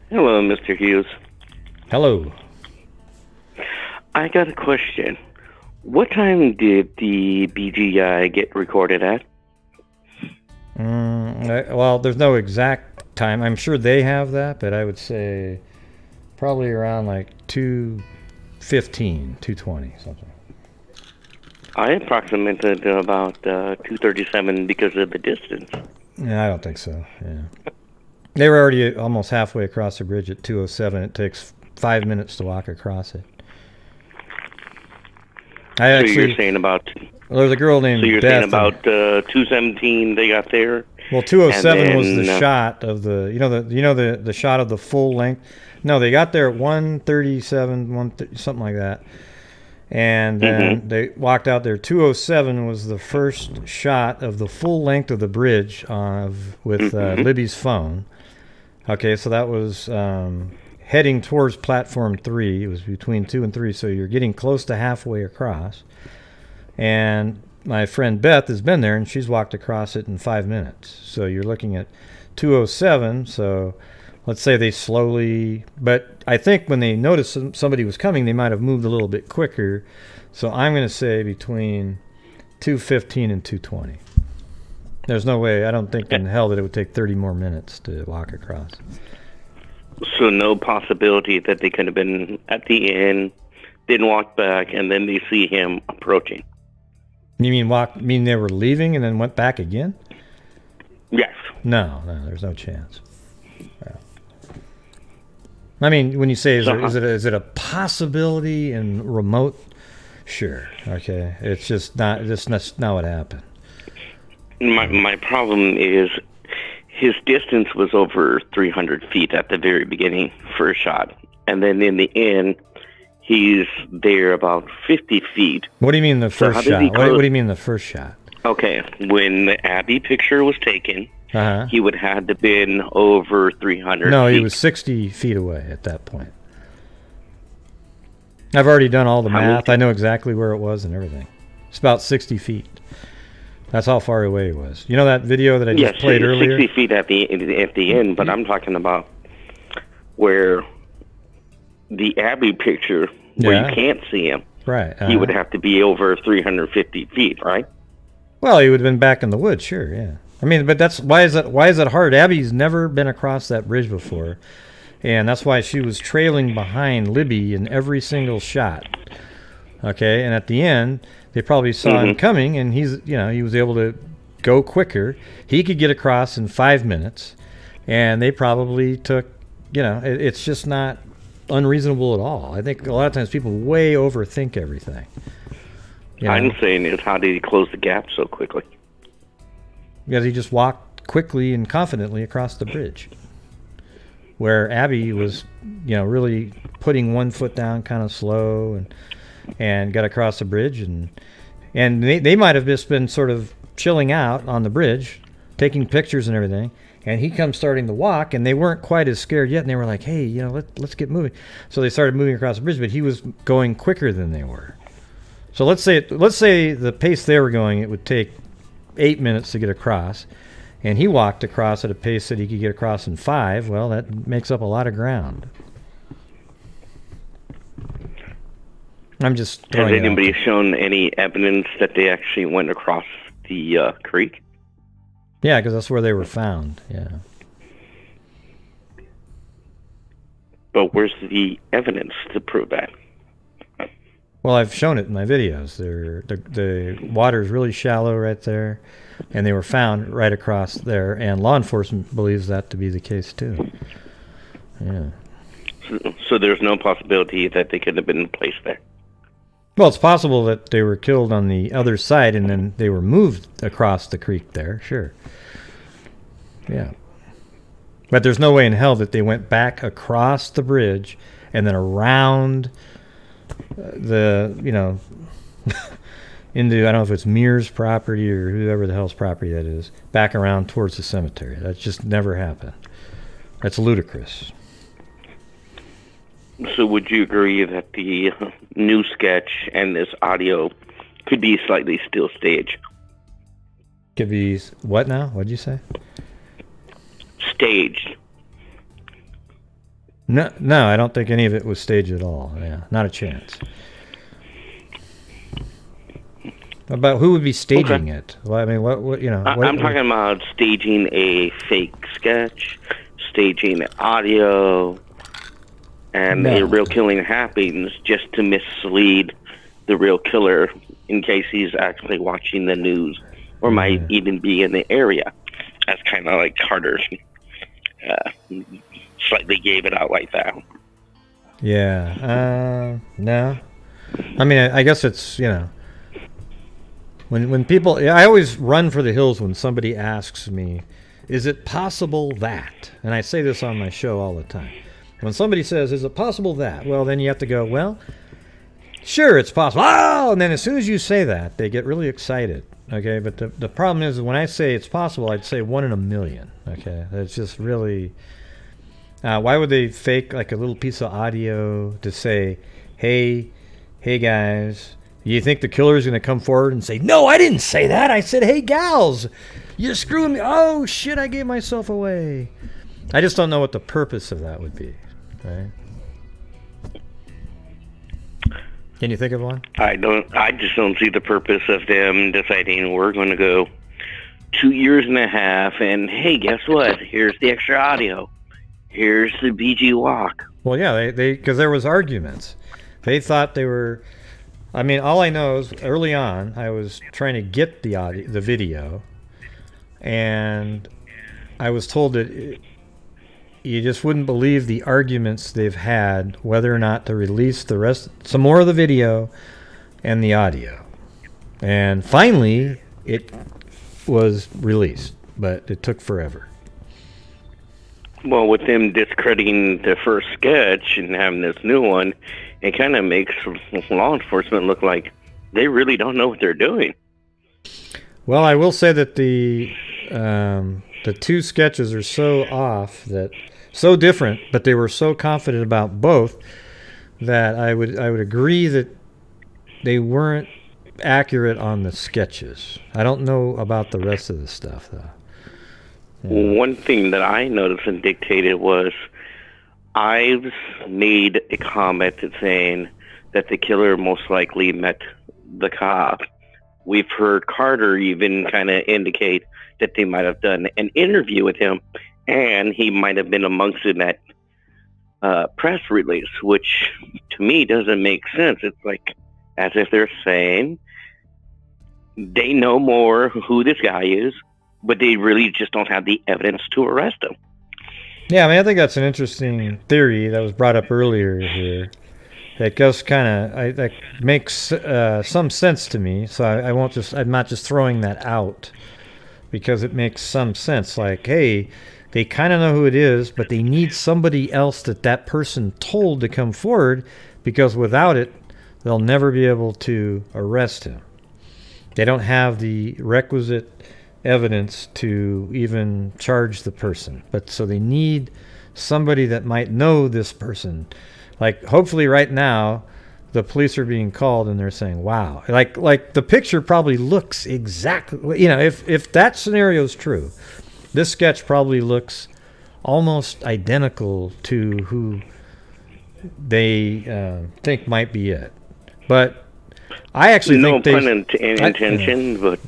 Hello, Mr. Hughes. Hello. I got a question. What time did the BGI get recorded at? Well, there's no exact time. I'm sure they have that, but I would say probably around like 2:15, 2:20, something. I approximated about 2:37 because of the distance. Yeah, I don't think so. Yeah, they were already almost halfway across the bridge at 2:07. It takes 5 minutes to walk across it. You're saying about? Well, there's a girl named So you're Beth saying about 2:17 they got there? Well, 2:07 was the shot of the the shot of the full length. No, they got there at 1:37, something like that. And then they walked out there. 2:07 was the first shot of the full length of the bridge with Libby's phone. Okay, so that was heading towards platform 3. It was between 2 and 3, so you're getting close to halfway across. And my friend Beth has been there, and she's walked across it in 5 minutes. So you're looking at 2:07. So let's say they slowly, but I think when they noticed somebody was coming, they might have moved a little bit quicker. So I'm going to say between 2:15 and 2:20. There's no way, I don't think in hell that it would take 30 more minutes to walk across. So no possibility that they could have been at the end, didn't walk back, and then they see him approaching. You mean they were leaving and then went back again? Yes. No, there's no chance. Yeah. I mean, when you say is it a possibility and remote? Sure. Okay. It's just not. That's not what happened. My problem is his distance was over 300 feet at the very beginning for a shot, and then in the end, he's there about 50 feet. What do you mean the first shot? What do you mean the first shot? Okay, when the Abby picture was taken, he would have to been over 300 No, feet. he was 60 feet away at that point. I've already done all the math. I know exactly where it was and everything. It's about 60 feet. That's how far away he was. You know that video that I just played earlier? 60 feet at the end, but I'm talking about where the Abby picture, where you can't see him. Right. He would have to be over 350 feet, right? Well, he would have been back in the woods, sure, yeah. I mean, but that's why is that hard? Abby's never been across that bridge before, and that's why she was trailing behind Libby in every single shot. Okay, and at the end, they probably saw him coming, and he was able to go quicker. He could get across in 5 minutes, and they probably took, it's just not unreasonable at all. I think a lot of times people way overthink everything. I'm saying is, how did he close the gap so quickly? Because he just walked quickly and confidently across the bridge, where Abby was, really putting one foot down kind of slow and got across the bridge, and they might have just been sort of chilling out on the bridge, taking pictures and everything, and he comes starting to walk, and they weren't quite as scared yet, and they were like, hey, let's get moving. So they started moving across the bridge, but he was going quicker than they were. So let's say the pace they were going, it would take 8 minutes to get across, and he walked across at a pace that he could get across in 5. Well, that makes up a lot of ground. I'm just throwing Has anybody shown any evidence that they actually went across the creek? Yeah, because that's where they were found. Yeah. But where's the evidence to prove that? Well, I've shown it in my videos. The water is really shallow right there, and they were found right across there, and law enforcement believes that to be the case too. Yeah. So there's no possibility that they could have been placed there? Well, it's possible that they were killed on the other side, and then they were moved across the creek there, sure. Yeah. But there's no way in hell that they went back across the bridge and then around the, into, I don't know if it's Mears property or whoever the hell's property that is, back around towards the cemetery. That just never happened. That's ludicrous. So would you agree that the new sketch and this audio could be slightly still staged? Could be what now? What'd you say? Staged. No, I don't think any of it was staged at all. Yeah, not a chance. About who would be staging it? Well, I mean, what I'm talking about staging a fake sketch, staging audio, and a real killing happens just to mislead the real killer in case he's actually watching the news or might even be in the area. That's kind of like Carter's slightly gave it out like that. Yeah. No. I mean, I guess it's, when people, I always run for the hills when somebody asks me, is it possible that? And I say this on my show all the time. When somebody says, is it possible that? Well, then you have to go, well, sure, it's possible. Oh! And then as soon as you say that, they get really excited. Okay, but the problem is when I say it's possible, I'd say 1 in a million. Okay, that's just really. Why would they fake like a little piece of audio to say, hey guys, you think the killer is going to come forward and say, no, I didn't say that. I said, hey gals, you're screwing me. Oh shit, I gave myself away. I just don't know what the purpose of that would be. Right? Can you think of one? I just don't see the purpose of them deciding we're going to go 2 years and a half and, hey, guess what? Here's the extra audio. Here's the BG walk. Well, yeah, they because there was arguments. They thought they were. I mean, all I know is early on I was trying to get the audio, the video, and I was told that you just wouldn't believe the arguments they've had whether or not to release some more of the video and the audio. And finally, it was released, but it took forever. Well, with them discrediting the first sketch and having this new one, it kind of makes law enforcement look like they really don't know what they're doing. Well, I will say that the two sketches are so off, so different, but they were so confident about both that I would agree that they weren't accurate on the sketches. I don't know about the rest of the stuff, though. Yeah. One thing that I noticed and dictated was Ives made a comment saying that the killer most likely met the cop. We've heard Carter even kind of indicate that they might have done an interview with him, and he might have been amongst in that press release, which to me doesn't make sense. It's like as if they're saying they know more who this guy is, but they really just don't have the evidence to arrest him. Yeah, I mean, I think that's an interesting theory that was brought up earlier here. That goes that makes some sense to me. So I'm not just throwing that out because it makes some sense. Like, hey, they kind of know who it is, but they need somebody else that person told to come forward, because without it, they'll never be able to arrest him. They don't have the requisite evidence to even charge the person. But so they need somebody that might know this person. Like, hopefully right now, the police are being called and they're saying, wow. Like the picture probably looks exactly, if that scenario is true, this sketch probably looks almost identical to who they think might be it. But I actually think no pun intention, but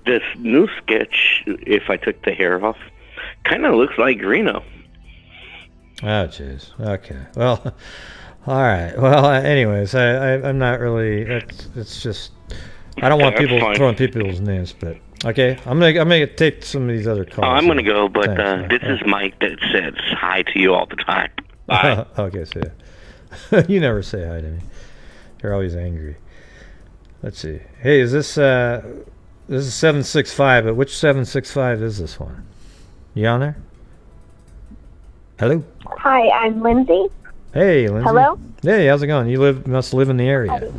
this new sketch, if I took the hair off, kind of looks like Reno. Oh, jeez. Okay. Well, all right. Well, anyways, I'm not really. It's just I don't want people throwing people's names, but okay. I'm gonna take some of these other calls. I'm gonna go, but this is Mike that says hi to you all the time. Bye. Okay, so yeah. You never say hi to me. You're always angry. Let's see. Hey, is this is 765? But which 765 is this one? You on there? Hello? Hi, I'm Lindsay. Hey, Lindsay. Hello? Hey, how's it going? You must live in the area.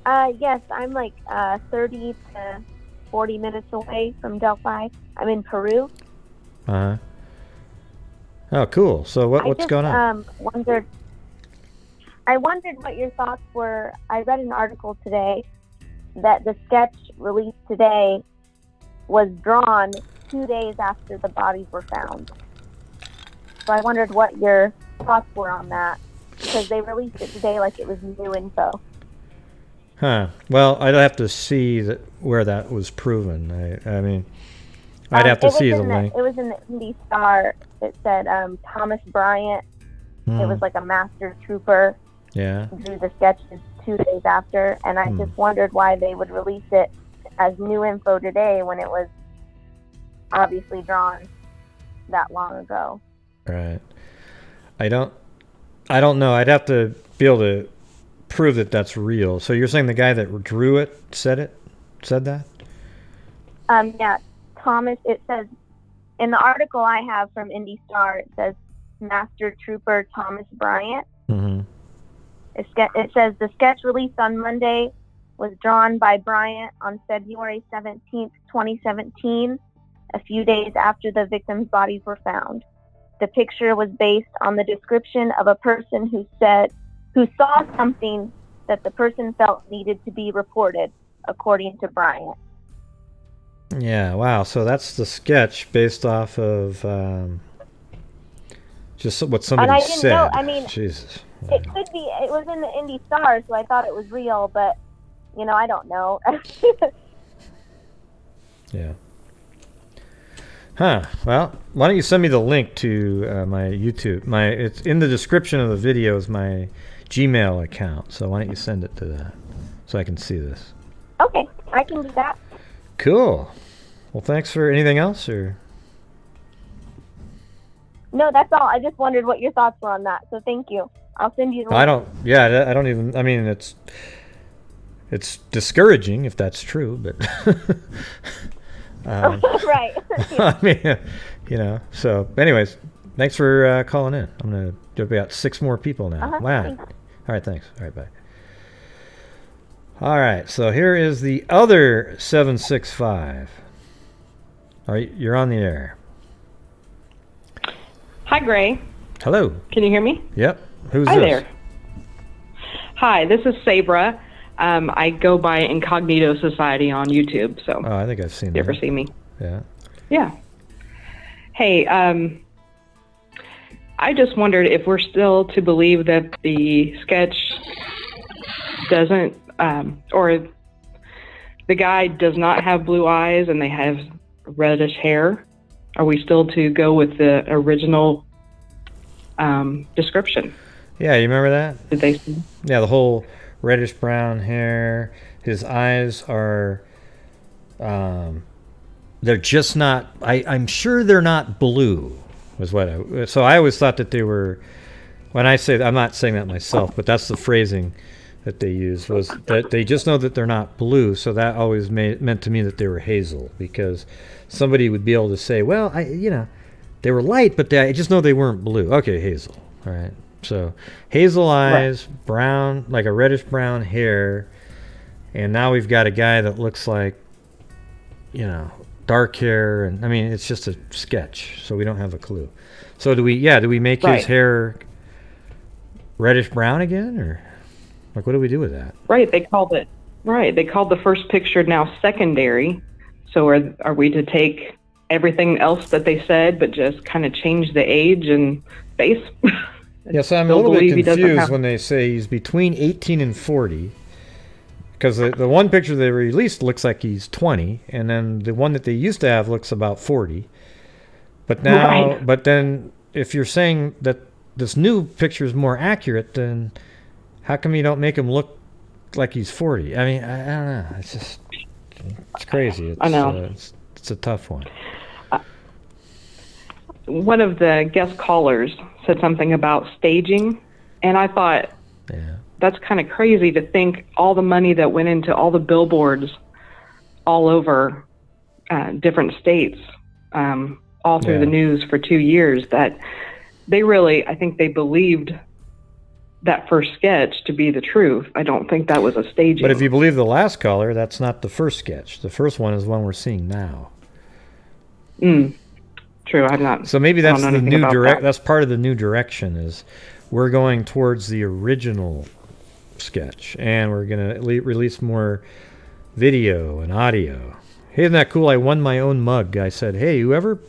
Yes, I'm like 30 to 40 minutes away from Delphi. I'm in Peru. Uh-huh. Oh, cool. So what's going on? I wondered what your thoughts were. I read an article today that the sketch released today was drawn 2 days after the bodies were found. So I wondered what your thoughts were on that, because they released it today like it was new info. Huh. Well, I'd have to see where that was proven. I mean, I'd have to see the link. It was in the Indy Star. It said Thomas Bryant. It was like a master trooper. Yeah. Drew the sketches 2 days after, and I just wondered why they would release it as new info today when it was obviously drawn that long ago. Right. I don't know. I'd have to be able to prove that that's real. So you're saying the guy that drew it said that? Yeah, Thomas. It says in the article I have from Indy Star, it says Master Trooper Thomas Bryant. Mm-hmm. It says the sketch released on Monday was drawn by Bryant on February 17th, 2017, a few days after the victims' bodies were found. The picture was based on the description of a person who saw something that the person felt needed to be reported, according to Bryant. Yeah, wow. So that's the sketch based off of just what somebody and I didn't said. know, I mean, Jesus. It could be. It was in the Indy Star, so I thought it was real, but, I don't know. Yeah. Huh. Well, why don't you send me the link to my YouTube? It's in the description of the video is my Gmail account. So why don't you send it to that so I can see this? Okay, I can do that. Cool. Well, thanks for anything else or. No, that's all. I just wondered what your thoughts were on that. So thank you. I'll send you the link. I don't even. I mean, it's discouraging if that's true, but. Right. I mean, so anyways, thanks for calling in. I'm going to do about 6 more people now. Wow. Thanks. All right, thanks. All right, bye. All right, so here is the other 765. All right, you're on the air. Hi, Gray. Hello. Can you hear me? Yep. Who's Hi this? there. Hi, this is Sabra. I go by Incognito Society on YouTube. So. Oh, I think I've seen that. You ever see me? Yeah. Yeah. Hey, I just wondered if we're still to believe that the sketch doesn't, or the guy does not have blue eyes and they have reddish hair. Are we still to go with the original description? Yeah, you remember that? Did they see? Yeah, the whole reddish brown hair. His eyes are, they're just not. I'm sure they're not blue. So I always thought that they were. When I say, I'm not saying that myself, but that's the phrasing that they use, was that they just know that they're not blue. So that always meant to me that they were hazel, because somebody would be able to say, well, they were light, but I just know they weren't blue. Okay, hazel. All right. So hazel eyes, right. Brown, like a reddish brown hair, and now we've got a guy that looks like, dark hair, and I mean it's just a sketch, so we don't have a clue. So do we make his hair reddish brown again, or like what do we do with that? Right, they called the first picture now secondary. So are we to take everything else that they said, but just kind of change the age and face? Yes, I'm a little bit confused when they say he's between 18 and 40, because the one picture they released looks like he's 20, and then the one that they used to have looks about 40. But now, But then if you're saying that this new picture is more accurate, then how come you don't make him look like he's 40? I mean, I don't know. It's crazy. I know. It's a tough one. One of the guest callers said something about staging, and I thought, that's kind of crazy to think all the money that went into all the billboards all over different states, all through the news for 2 years, that I think they believed that first sketch to be the truth. I don't think that was a staging. But if you believe the last caller, that's not the first sketch. The first one is the one we're seeing now. True, I'm not. So maybe that's the new That's part of the new direction. Is we're going towards the original sketch, and we're going to release more video and audio. Hey, isn't that cool? I won my own mug. I said, hey, whoever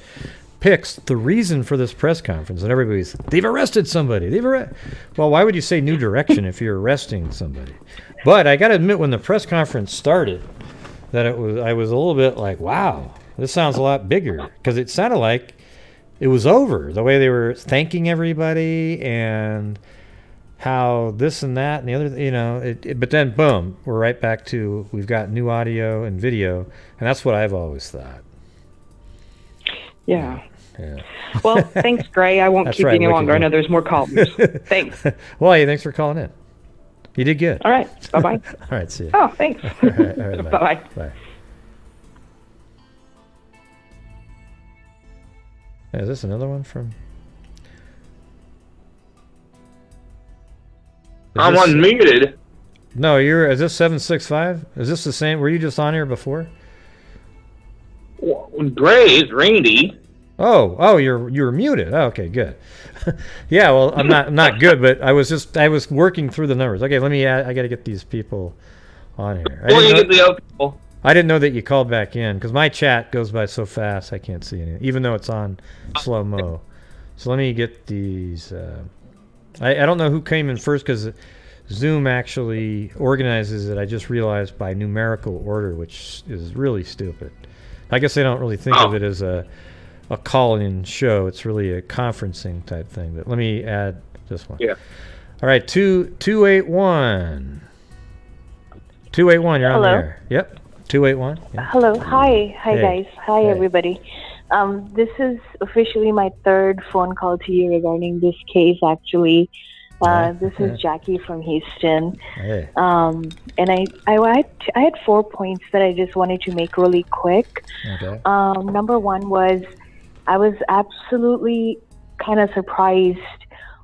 picks the reason for this press conference, and everybody's, they've arrested somebody. Well, why would you say new direction if you're arresting somebody? But I got to admit, when the press conference started, that I was a little bit like, wow, this sounds a lot bigger, because it sounded like it was over. The way they were thanking everybody and how this and that and the other, but then boom, we're right back to we've got new audio and video, and that's what I've always thought. Yeah. Well, thanks, Gray. I won't keep you any longer. I know there's more callers. Thanks. Well, hey, thanks for calling in. You did good. All right. Bye-bye. All right, see you. Oh, thanks. All right, bye-bye. Bye. Is this another one from... I'm unmuted. No, is this 765? Is this the same? Were you just on here before? Well, Gray is Randy. Oh, you were muted. Oh, okay, good. Yeah, well, I'm not good, but I was working through the numbers. Okay, I got to get these people on here. I didn't know that you called back in, because my chat goes by so fast I can't see anything, even though it's on slow-mo. So let me get these. I don't know who came in first, because Zoom actually organizes it, I just realized, by numerical order, which is really stupid. I guess they don't really think of it as a call-in show. It's really a conferencing type thing. But let me add this one. Yeah. All right, 281. 281, you're on there. Yep, 281. Yeah. Hello. Hi, Hey. guys. Hi, everybody. This is officially my third phone call to you regarding this case, actually. This is Jackie from Houston. Hey. And I had 4 points that I just wanted to make really quick. Okay. Number one was, I was absolutely kind of surprised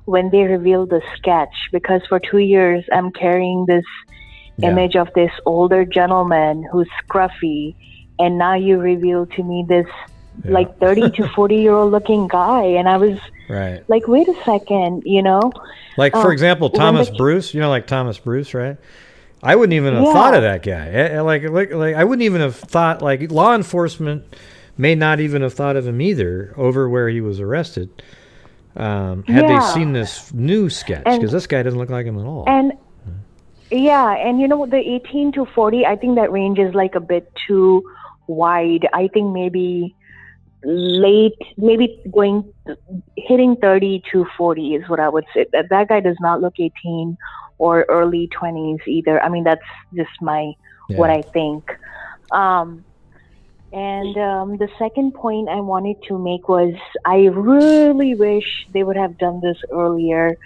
when they revealed the sketch, because for 2 years I'm carrying this image of this older gentleman who's scruffy, and now you reveal to me this like 30 to 40-year-old looking guy, and I was like, wait a second, Like, for example, Thomas Bruce, like Thomas Bruce, right? I wouldn't even have thought of that guy. Like I wouldn't even have thought, like, law enforcement may not even have thought of him either over where he was arrested, had they seen this new sketch, because this guy doesn't look like him at all. And the 18 to 40, I think that range is like a bit too wide. I think maybe hitting 30 to 40 is what I would say. That guy does not look 18 or early 20s either. I mean, that's just what I think. And the second point I wanted to make was, I really wish they would have done this earlier.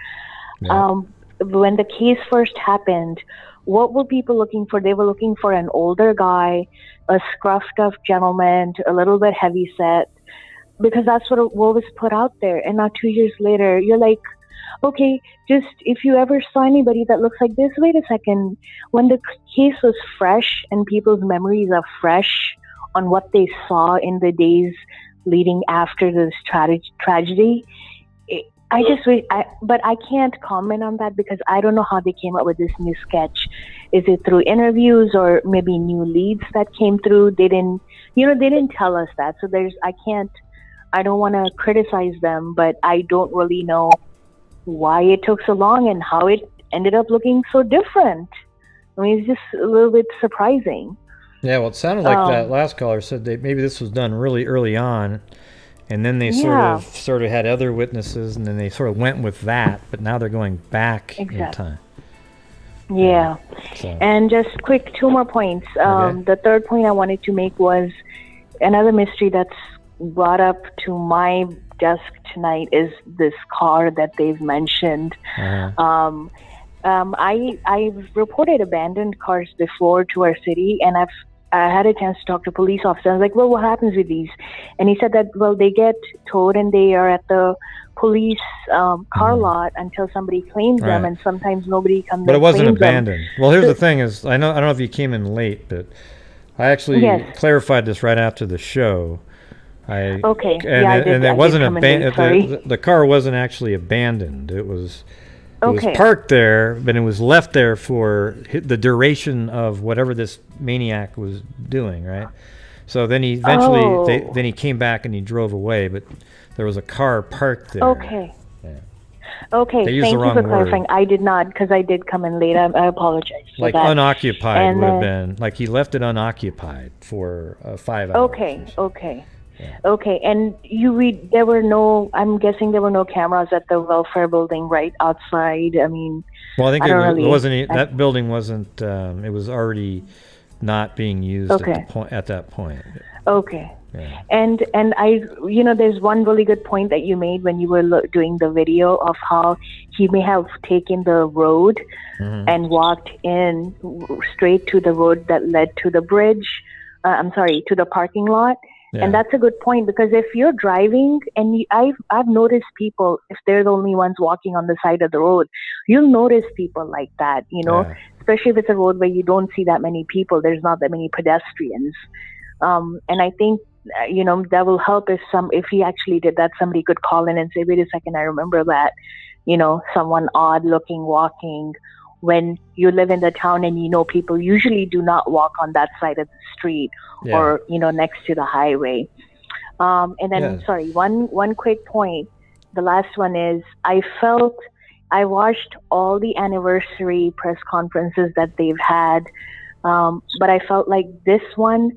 When the case first happened, what were people looking for? They were looking for an older guy, a scruffed up gentleman, a little bit heavy set, because that's what was put out there. And now 2 years later, you're like, okay, just if you ever saw anybody that looks like this, wait a second. When the case was fresh and people's memories are fresh on what they saw in the days leading after this tragedy, I just wish, but I can't comment on that, because I don't know how they came up with this new sketch. Is it through interviews or maybe new leads that came through? They didn't tell us that. So I don't want to criticize them, but I don't really know why it took so long and how it ended up looking so different. I mean, it's just a little bit surprising. Yeah, well, it sounded like that last caller said maybe this was done really early on, and then they sort of had other witnesses, and then they sort of went with that, but now they're going back in time. Yeah. So. And just quick, 2 more points. The third point I wanted to make was another mystery that's brought up to my desk tonight is this car that they've mentioned. I've reported abandoned cars before to our city, and I had a chance to talk to a police officer. I was like, well, what happens with these? And he said that, well, they get towed and they are at the police car lot until somebody claims them, and sometimes nobody comes. But it wasn't abandoned. Well, here's the thing: is I don't know if you came in late, but I actually clarified this right after the show. And it wasn't abandoned. The car wasn't actually abandoned. It was parked there, but it was left there for the duration of whatever this maniac was doing, right? So then he eventually, then he came back and he drove away, but there was a car parked there. Okay. Okay, thank you for clarifying. I did not, because I did come in late. I apologize for like that. Unoccupied would have been, like he left it unoccupied for 5 hours. Okay, and there were no, I'm guessing there were no cameras at the welfare building right outside. I mean, well, I think it wasn't, that building wasn't, it was already not being used at that point. Okay. Yeah. And I, there's one really good point that you made when you were doing the video of how he may have taken the road and walked in straight to the road that led to the bridge. To the parking lot. Yeah. And that's a good point, because if you're driving and I've noticed people, if they're the only ones walking on the side of the road, you'll notice people like that, especially if it's a road where you don't see that many people, there's not that many pedestrians. And I think, that will help if he actually did that, somebody could call in and say, wait a second, I remember that, someone odd looking walking when you live in the town and people usually do not walk on that side of the street or, next to the highway. And then, one quick point. The last one is I watched all the anniversary press conferences that they've had. But I felt like this one,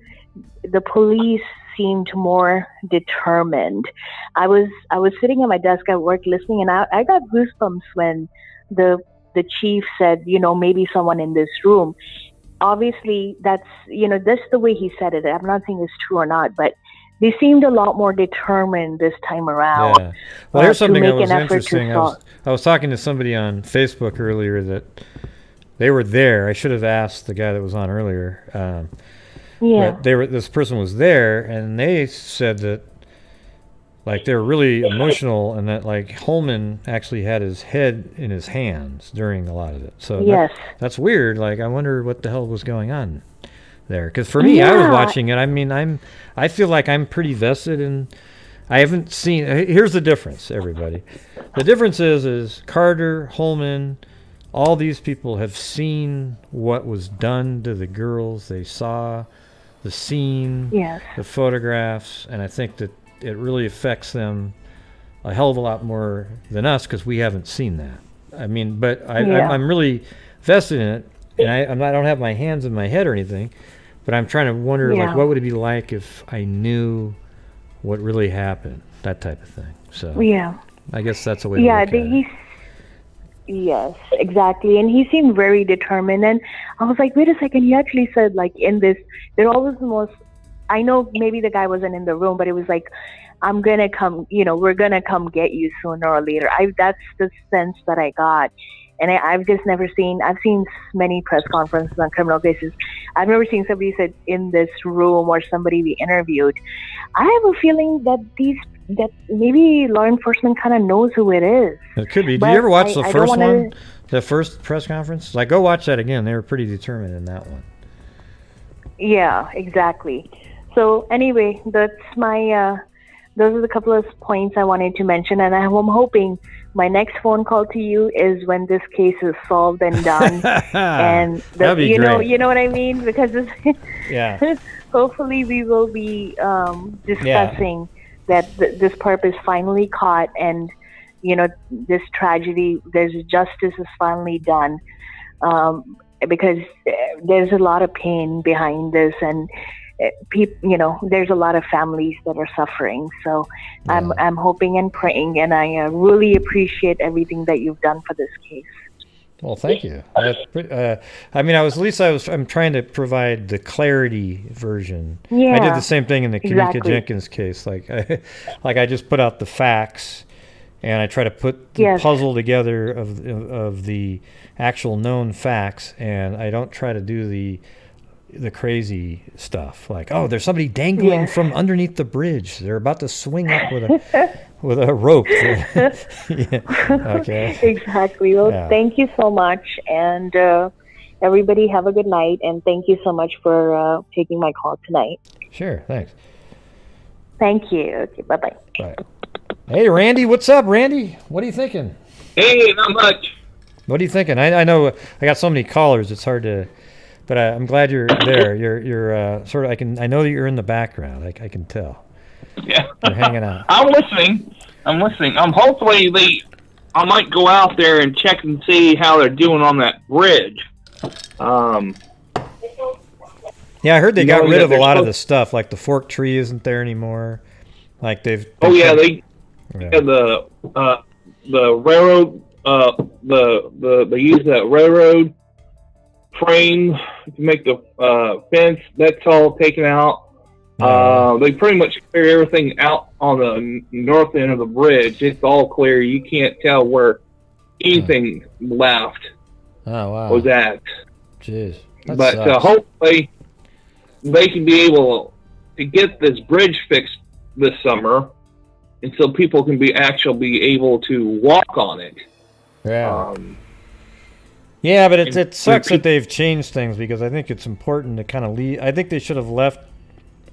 the police seemed more determined. I was sitting at my desk at work listening, and I got goosebumps when the chief said, maybe someone in this room. Obviously, that's the way he said it. I'm not saying it's true or not, but they seemed a lot more determined this time around. Yeah. Well, here's something that was interesting. I was talking to somebody on Facebook earlier that they were there. I should have asked the guy that was on earlier. But this person was there, and they said that, like, they were really emotional, and that, like, Holman actually had his head in his hands during a lot of it. So that's weird. Like, I wonder what the hell was going on there. Because for me, I was watching it. I mean, I feel like I'm pretty vested in. I haven't seen. Here's the difference, everybody. The difference is Carter, Holman, all these people have seen what was done to the girls. They saw the scene, the photographs, and I think that it really affects them a hell of a lot more than us, because we haven't seen that. I mean, but I'm really vested in it, and I don't have my hands in my head or anything, but I'm trying to wonder, like, what would it be like if I knew what really happened, that type of thing. So I guess that's a way to look at it. Yes, exactly. And he seemed very determined. And I was like, wait a second, he actually said, like, in this, they're always the most, I know maybe the guy wasn't in the room, but it was like, I'm going to come, we're going to come get you sooner or later. That's the sense that I got. And I've just never seen, I've seen many press conferences on criminal cases. I've never seen somebody said in this room or somebody we interviewed. I have a feeling that maybe law enforcement kind of knows who it is. It could be. Did you ever watch the first one? The first press conference? Like, go watch that again. They were pretty determined in that one. Yeah, exactly. So anyway, that's my, those are the couple of points I wanted to mention. And I'm hoping my next phone call to you is when this case is solved and done. And that'd be great. You know what I mean? Because hopefully we will be discussing that this perp is finally caught, and this tragedy, justice is finally done, because there's a lot of pain behind this, and there's a lot of families that are suffering. So I'm hoping and praying, and I really appreciate everything that you've done for this case. Well, thank you. I'm trying to provide the clarity version. Yeah, I did the same thing in the Kanika Jenkins case. Like I just put out the facts, and I try to put the puzzle together of the actual known facts, and I don't try to do the the crazy stuff. Like, oh, there's somebody dangling from underneath the bridge. They're about to swing up with a rope. Yeah. Okay. Exactly. Well, thank you so much, and everybody have a good night. And thank you so much for taking my call tonight. Sure. Thanks. Thank you. Okay. Bye-bye. Bye. Hey, Randy. What's up, Randy? What are you thinking? Hey, not much. What are you thinking? I know I got so many callers. It's hard to. But I'm glad you're there. You're sort of. I know that you're in the background. I can tell. Yeah. You're hanging out. I'm listening. Hopefully I might go out there and check and see how they're doing on that bridge. Yeah, I heard they got rid of a lot of the stuff. Like the forked tree isn't there anymore. Like they've. They have the railroad. They use that railroad frame to make the fence. That's all taken out. They pretty much clear everything out on the north end of the bridge. It's all clear. You can't tell where anything left. Oh wow! Was at. Jeez. But hopefully they can be able to get this bridge fixed this summer, and so people can be able to walk on it. Yeah. Yeah, but it sucks that they've changed things, because I think it's important to kind of leave. I think they should have left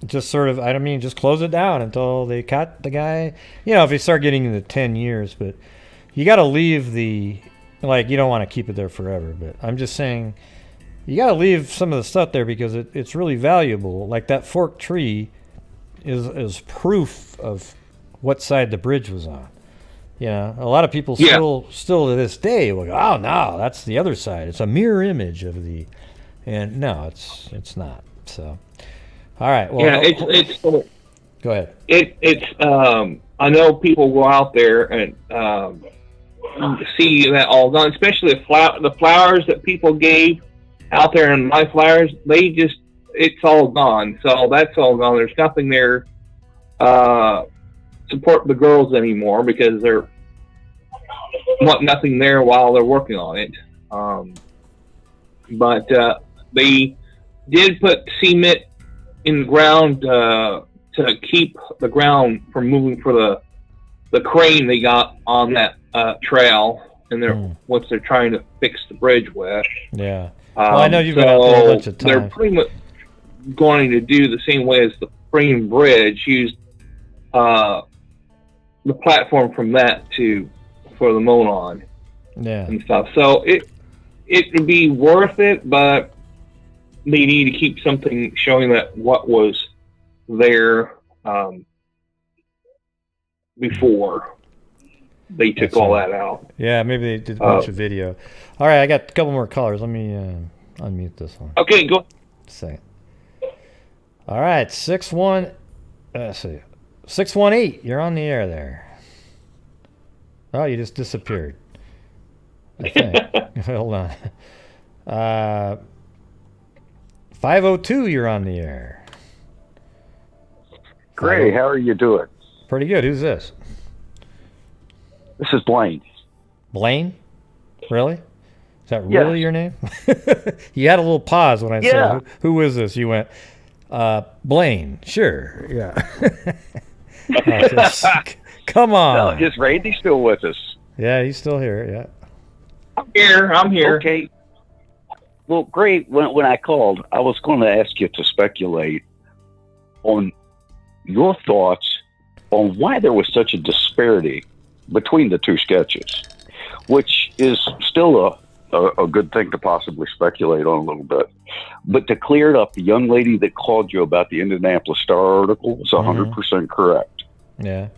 just sort of, just close it down until they caught the guy. If they start getting into 10 years, but you got to leave you don't want to keep it there forever. But I'm just saying, you got to leave some of the stuff there because it's really valuable. Like that forked tree is proof of what side the bridge was on. A lot of people still to this day will go, oh no, that's the other side. It's a mirror image of and no, it's not. So, all right. Well, it's go ahead. It's I know people go out there and see that all gone, especially the flowers that people gave out there in my flowers. It's all gone. So that's all gone. There's nothing there support the girls anymore because they're want nothing there while they're working on it. But they did put cement in the ground to keep the ground from moving for the crane they got on that trail, and what they're trying to fix the bridge with. Yeah. Well, I know you've been out there a bunch of times. They're pretty much going to do the same way as the Spring Bridge, use the platform from that for the Monon and stuff. So it would be worth it, but they need to keep something showing that what was there before they took all that out. Yeah, maybe they did a bunch of video. All right, I got a couple more callers. Let me unmute this one. Okay, go. Second. All right, 618. You're on the air there. Oh, you just disappeared. I think. Hold on. 502. You're on the air. Great. How are you doing? Pretty good. Who's this? This is Blaine. Blaine? Really? Is that really your name? You had a little pause when I said, who is this? You went, Blaine. Sure. Yeah. Come on. No, is Randy still with us? Yeah, he's still here. Yeah. I'm here. Okay. Well, great. When I called, I was going to ask you to speculate on your thoughts on why there was such a disparity between the two sketches, which is still a good thing to possibly speculate on a little bit. But to clear it up, the young lady that called you about the Indianapolis Star article was 100% correct. Yeah,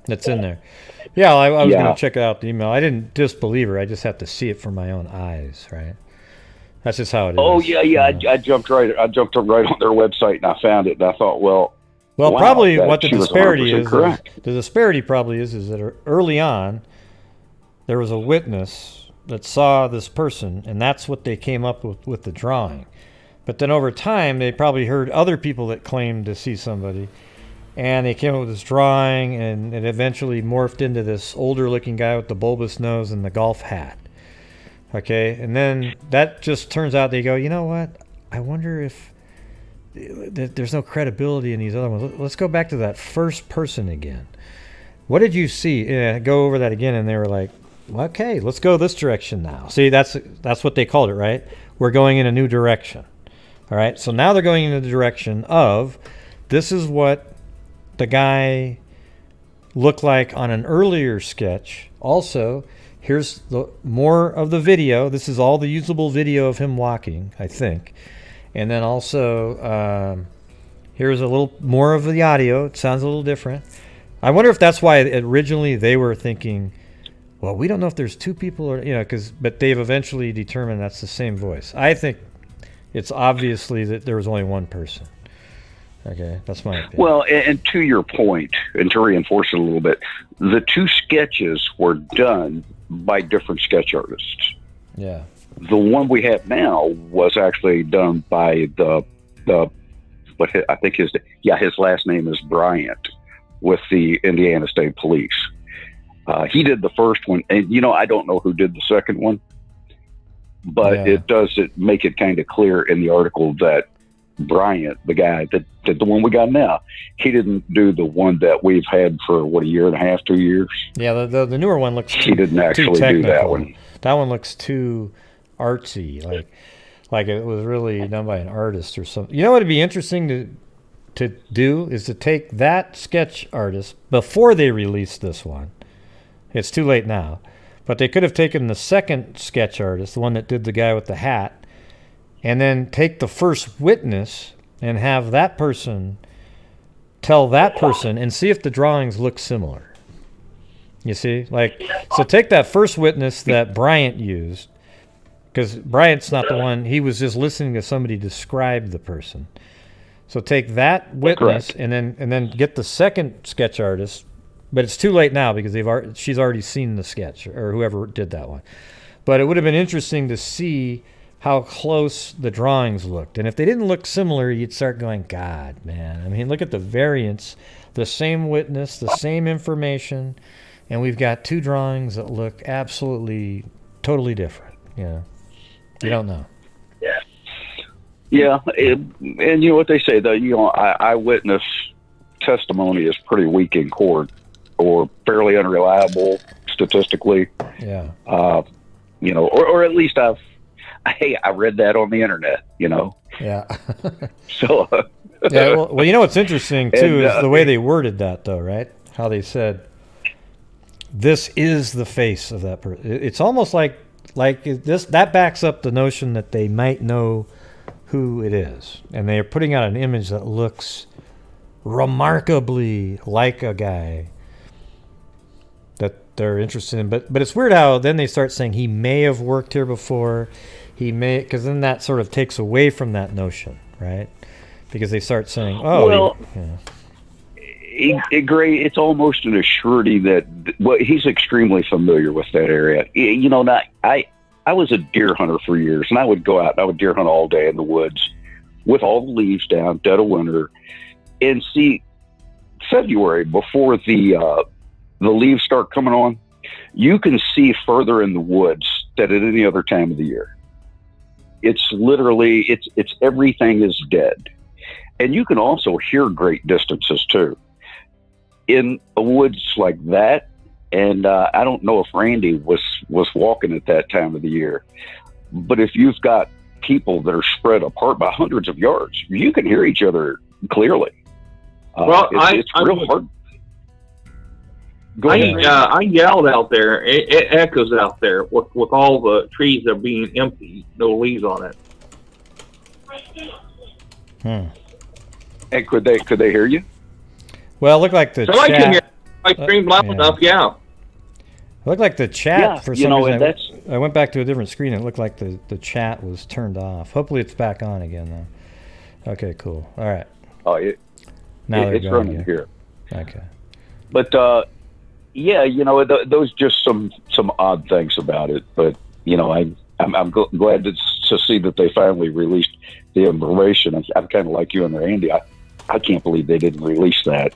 that's in there. Yeah, I was going to check out the email. I didn't disbelieve her. I just have to see it for my own eyes, right? That's just how it is. Oh, yeah. I jumped right on their website and I found it, and I thought, wow, probably what the disparity is, the disparity probably is that early on, there was a witness that saw this person, and that's what they came up with the drawing. But then over time, they probably heard other people that claimed to see somebody, and they came up with this drawing, and it eventually morphed into this older-looking guy with the bulbous nose and the golf hat. Okay, and then that just turns out they go, you know what? I wonder if there's no credibility in these other ones. Let's go back to that first person again. What did you see? Go over that again, and they were like, okay, let's go this direction now. See, that's what they called it, right? We're going in a new direction. All right, so now they're going in the direction of, this is what the guy looked like on an earlier sketch. Also, here's the more of the video. This is all the usable video of him walking, I think. And then also, here's a little more of the audio. It sounds a little different. I wonder if that's why originally they were thinking, well, we don't know if there's two people or, but they've eventually determined that's the same voice. I think it's obviously that there was only one person. Okay, that's my opinion. Well, and to your point, and to reinforce it a little bit, the two sketches were done by different sketch artists. Yeah. The one we have now was actually done by what I think his last name is Bryant, with the Indiana State Police. He did the first one, and I don't know who did the second one, but it does make it kind of clear in the article that Bryant, the guy that did the one we got now, he didn't do the one that we've had for a year and a half, 2 years. Yeah, the newer one looks he didn't actually do that one. That one looks too artsy, like it was really done by an artist or something. You know what would be interesting to do is to take that sketch artist before they released this one. It's too late now, but they could have taken the second sketch artist, the one that did the guy with the hat, and then take the first witness and have that person tell that person and see if the drawings look similar. You see? So take that first witness that Bryant used, because Bryant's not the one, he was just listening to somebody describe the person. So take that witness and then get the second sketch artist, but it's too late now because she's already seen the sketch, or whoever did that one. But it would have been interesting to see how close the drawings looked. And if they didn't look similar, you'd start going, God, man. I mean, look at the variance. The same witness, the same information, and we've got two drawings that look absolutely, totally different. You don't know. Yeah, and you know what they say, though, eyewitness testimony is pretty weak in court, or fairly unreliable statistically. Yeah. Or at least I read that on the internet, Yeah. So. Yeah, well, what's interesting, too, is the way they worded that, though, right? How they said, this is the face of that person. It's almost like this, that backs up the notion that they might know who it is. And they are putting out an image that looks remarkably like a guy that they're interested in. But it's weird how then they start saying he may have worked here before. He may, because then that sort of takes away from that notion, right? Because they start saying, it's almost an assurity that he's extremely familiar with that area. I was a deer hunter for years, and I would go out and I would deer hunt all day in the woods with all the leaves down, dead of winter, and see February before the leaves start coming on. You can see further in the woods than at any other time of the year. It's literally, it's everything is dead. And you can also hear great distances too. In a woods like that, and I don't know if Randy was walking at that time of the year, but if you've got people that are spread apart by hundreds of yards, you can hear each other clearly. It's real hard. I yelled out there. It echoes out there with all the trees that are being empty, no leaves on it. And could they hear you? Well, it looked like the chat. I can hear. I screamed loud enough. Yeah. It looked like the chat for some reason. I went back to a different screen. And it looked like the chat was turned off. Hopefully, it's back on again though. Okay, cool. All right. Oh, it's running here. Okay. But those just some odd things about it. But I'm glad to see that they finally released the information. I'm kind of like you and Andy. I can't believe they didn't release that,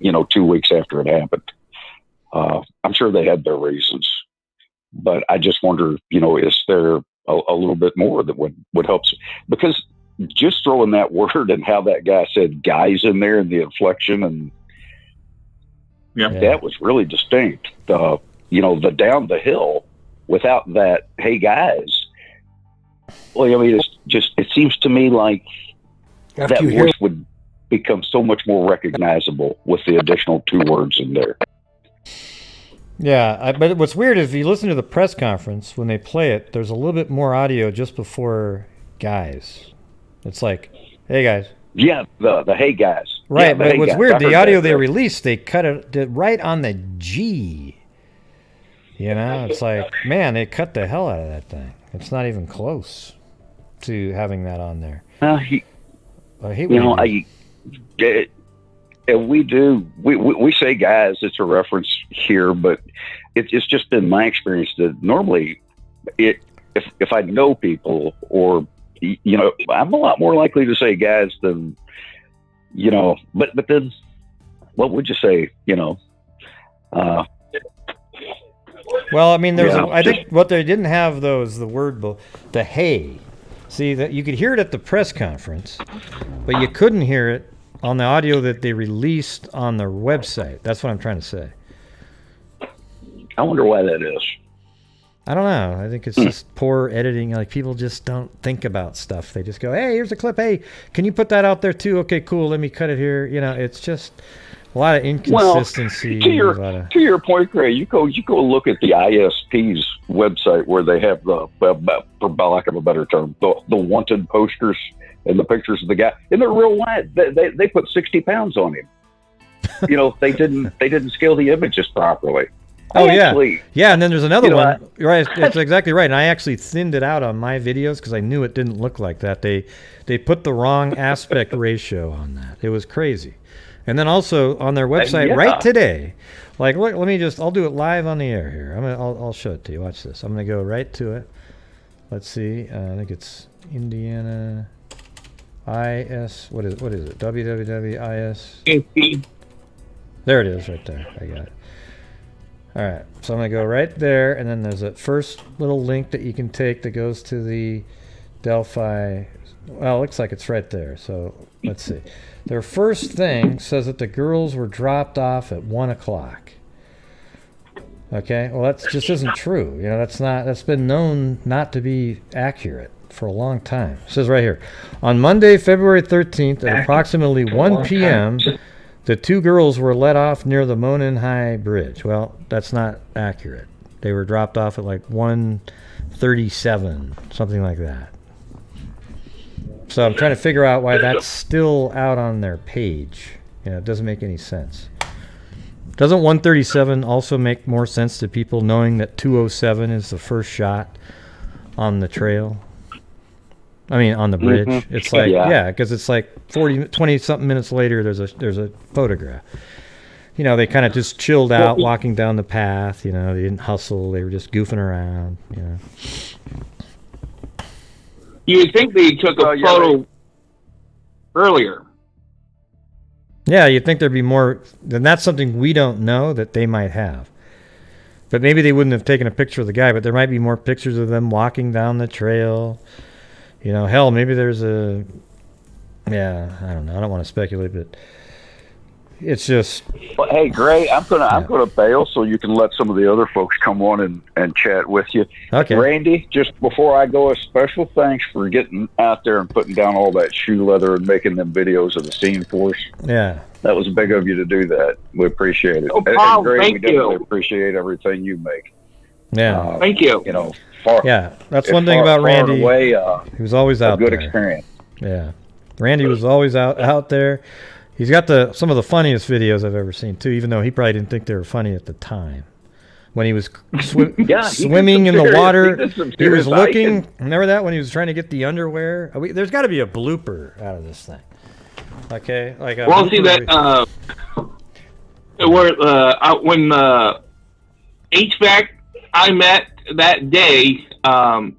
2 weeks after it happened. I'm sure they had their reasons, but I just wonder, is there a little bit more that would help? Because just throwing that word and how that guy said guys in there and the inflection, and that was really distinct. The down the hill without that, hey guys. Well, I mean, it seems to me like After that you hear- voice would become so much more recognizable with the additional 2 words in there. Yeah, but what's weird is if you listen to the press conference, when they play it, there's a little bit more audio just before guys. It's like, hey guys. Yeah, the hey guys. Right, Yeah, but hey what's guys. weird, I the heard audio that, they yeah. released, they cut it right on the G. You know, it's like, man, they cut the hell out of that thing. It's not even close to having that on there. I hate and we say guys, it's a reference here, but it's just been my experience that normally if I know people, or I'm a lot more likely to say guys than but then what would you say, Well, I mean, I think what they didn't have though is the word, the hey. See, that you could hear it at the press conference, but you couldn't hear it on the audio that they released on their website. That's what I'm trying to say. I wonder why that is. I don't know. I think it's just poor editing. Like, people just don't think about stuff. They just go, hey, here's a clip. Hey, can you put that out there too? Okay, cool. Let me cut it here. It's just a lot of inconsistency. Well, to your point, Gray, you go look at the ISP's website where they have for lack of a better term, the wanted posters and the pictures of the guy, and they're real wide. They put 60 pounds on him. They didn't scale the images properly. Yeah, and then there's another one. Right, that's exactly right. And I actually thinned it out on my videos because I knew it didn't look like that. They put the wrong aspect ratio on that. It was crazy. And then also on their website right today, like, look, I'll do it live on the air here. I'll show it to you. Watch this. I'm gonna go right to it. Let's see. I think it's Indiana IS. What is it? www.is. There it is, right there. I got it. All right. So I'm gonna go right there, and then there's a first little link that you can take that goes to the Delphi. Well, it looks like it's right there. So let's see. Their first thing says that the girls were dropped off at 1:00. Okay, well, that just isn't true. That's been known not to be accurate for a long time. It says right here, on Monday, February 13th at approximately 1 p.m., the 2 girls were let off near the Monon High Bridge. Well, that's not accurate. They were dropped off at like 1:37, something like that. So I'm trying to figure out why that's still out on their page. It doesn't make any sense. Doesn't 137 also make more sense to people knowing that 207 is the first shot on the trail? I mean, on the bridge. Mm-hmm. It's like, because it's like 20-something minutes later, there's a photograph. They kind of just chilled out walking down the path. They didn't hustle. They were just goofing around, You think they took a photo earlier? Yeah, you'd think there'd be more. Then that's something we don't know that they might have. But maybe they wouldn't have taken a picture of the guy, but there might be more pictures of them walking down the trail. Hell, maybe there's I don't know. I don't want to speculate, but it's just. Well, hey, Gray, I'm gonna bail so you can let some of the other folks come on and chat with you. Okay. Randy, just before I go, a special thanks for getting out there and putting down all that shoe leather and making them videos of the scene for us. Yeah. That was big of you to do that. We appreciate it. No problem. And Gray, we Thank definitely you. appreciate everything you make. Yeah. Thank you. That's one thing about Randy. Away, he was always out good there. Experience. Yeah. Randy was always out there. He's got some of the funniest videos I've ever seen too, even though he probably didn't think they were funny at the time. When he was swimming in the water, he was looking. Remember that when he was trying to get the underwear? There's got to be a blooper out of this thing. Okay, like a see that when HVAC I met that day and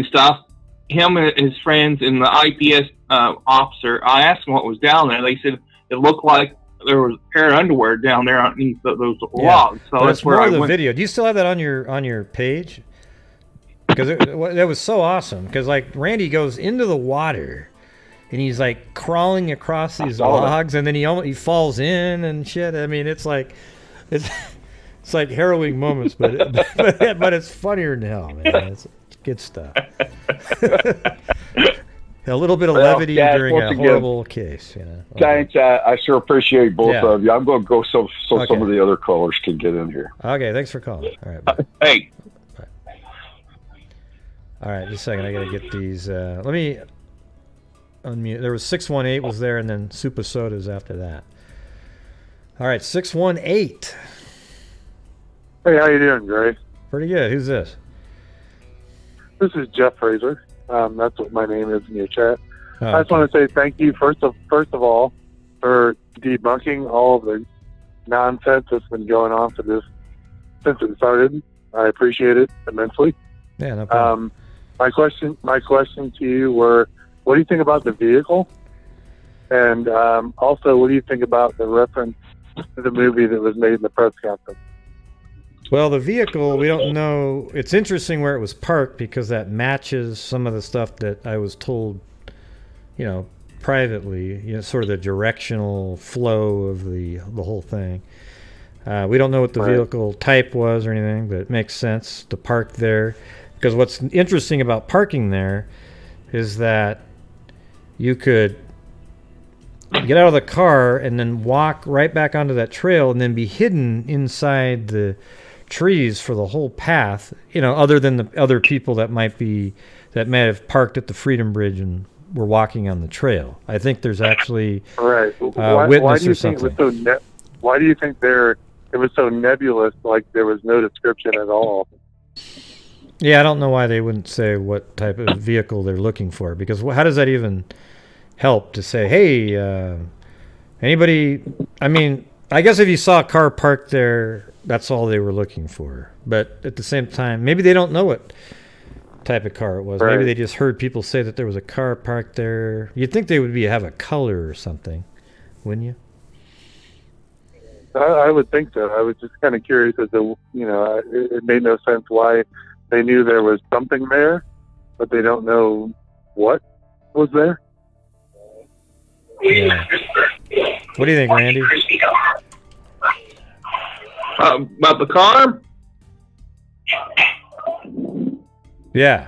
stuff. Him and his friends and the IPS officer. I asked them what was down there. They said it looked like there was a pair of underwear down there underneath those logs. So that's where I went. Video. Do you still have that on your page? Because it was so awesome. Because like Randy goes into the water and he's like crawling across these logs, and then he falls in and shit. I mean, it's like harrowing moments, but it's funnier than hell, man. It's good stuff. A little bit of levity during a horrible case, you know. Thanks. I sure appreciate both of you. I'm going to go so some of the other callers can get in here. Okay, thanks for calling. All right. Bye. Hey. Bye. All right, just a second. I got to get these. Let me unmute. There was 618 was there, and then Super Soda's after that. All right, 618. Hey, how you doing, Gray? Pretty good. Who's this? This is Jeff Fraser. That's what my name is in your chat. Oh, I just want to say thank you, first of all, for debunking all of the nonsense that's been going on for this since it started. I appreciate it immensely. Yeah, no problem. My question to you were, what do you think about the vehicle? And also, what do you think about the reference to the movie that was made in the press conference? Well, the vehicle, we don't know. It's interesting where it was parked because that matches some of the stuff that I was told, you know, privately, you know, sort of the directional flow of the whole thing. We don't know what the vehicle type was or anything, but it makes sense to park there. Because what's interesting about parking there is that you could get out of the car and then walk right back onto that trail and then be hidden inside the trees for the whole path, you know, other than the other people that might have parked at the Freedom Bridge and were walking on the trail. I think there's actually witness or something. Why do you think it was so nebulous, like there was no description at all? Yeah, I don't know why they wouldn't say what type of vehicle they're looking for, because how does that even help to say, hey, anybody, I mean, I guess if you saw a car parked there, that's all they were looking for. But at the same time, maybe they don't know what type of car it was. Maybe they just heard people say that there was a car parked there. You'd think they would have a color or something, wouldn't you? I would think so. I was just kind of curious as to, you know, it made no sense why they knew there was something there, but they don't know what was there. Yeah. What do you think, Randy? About the car? Yeah.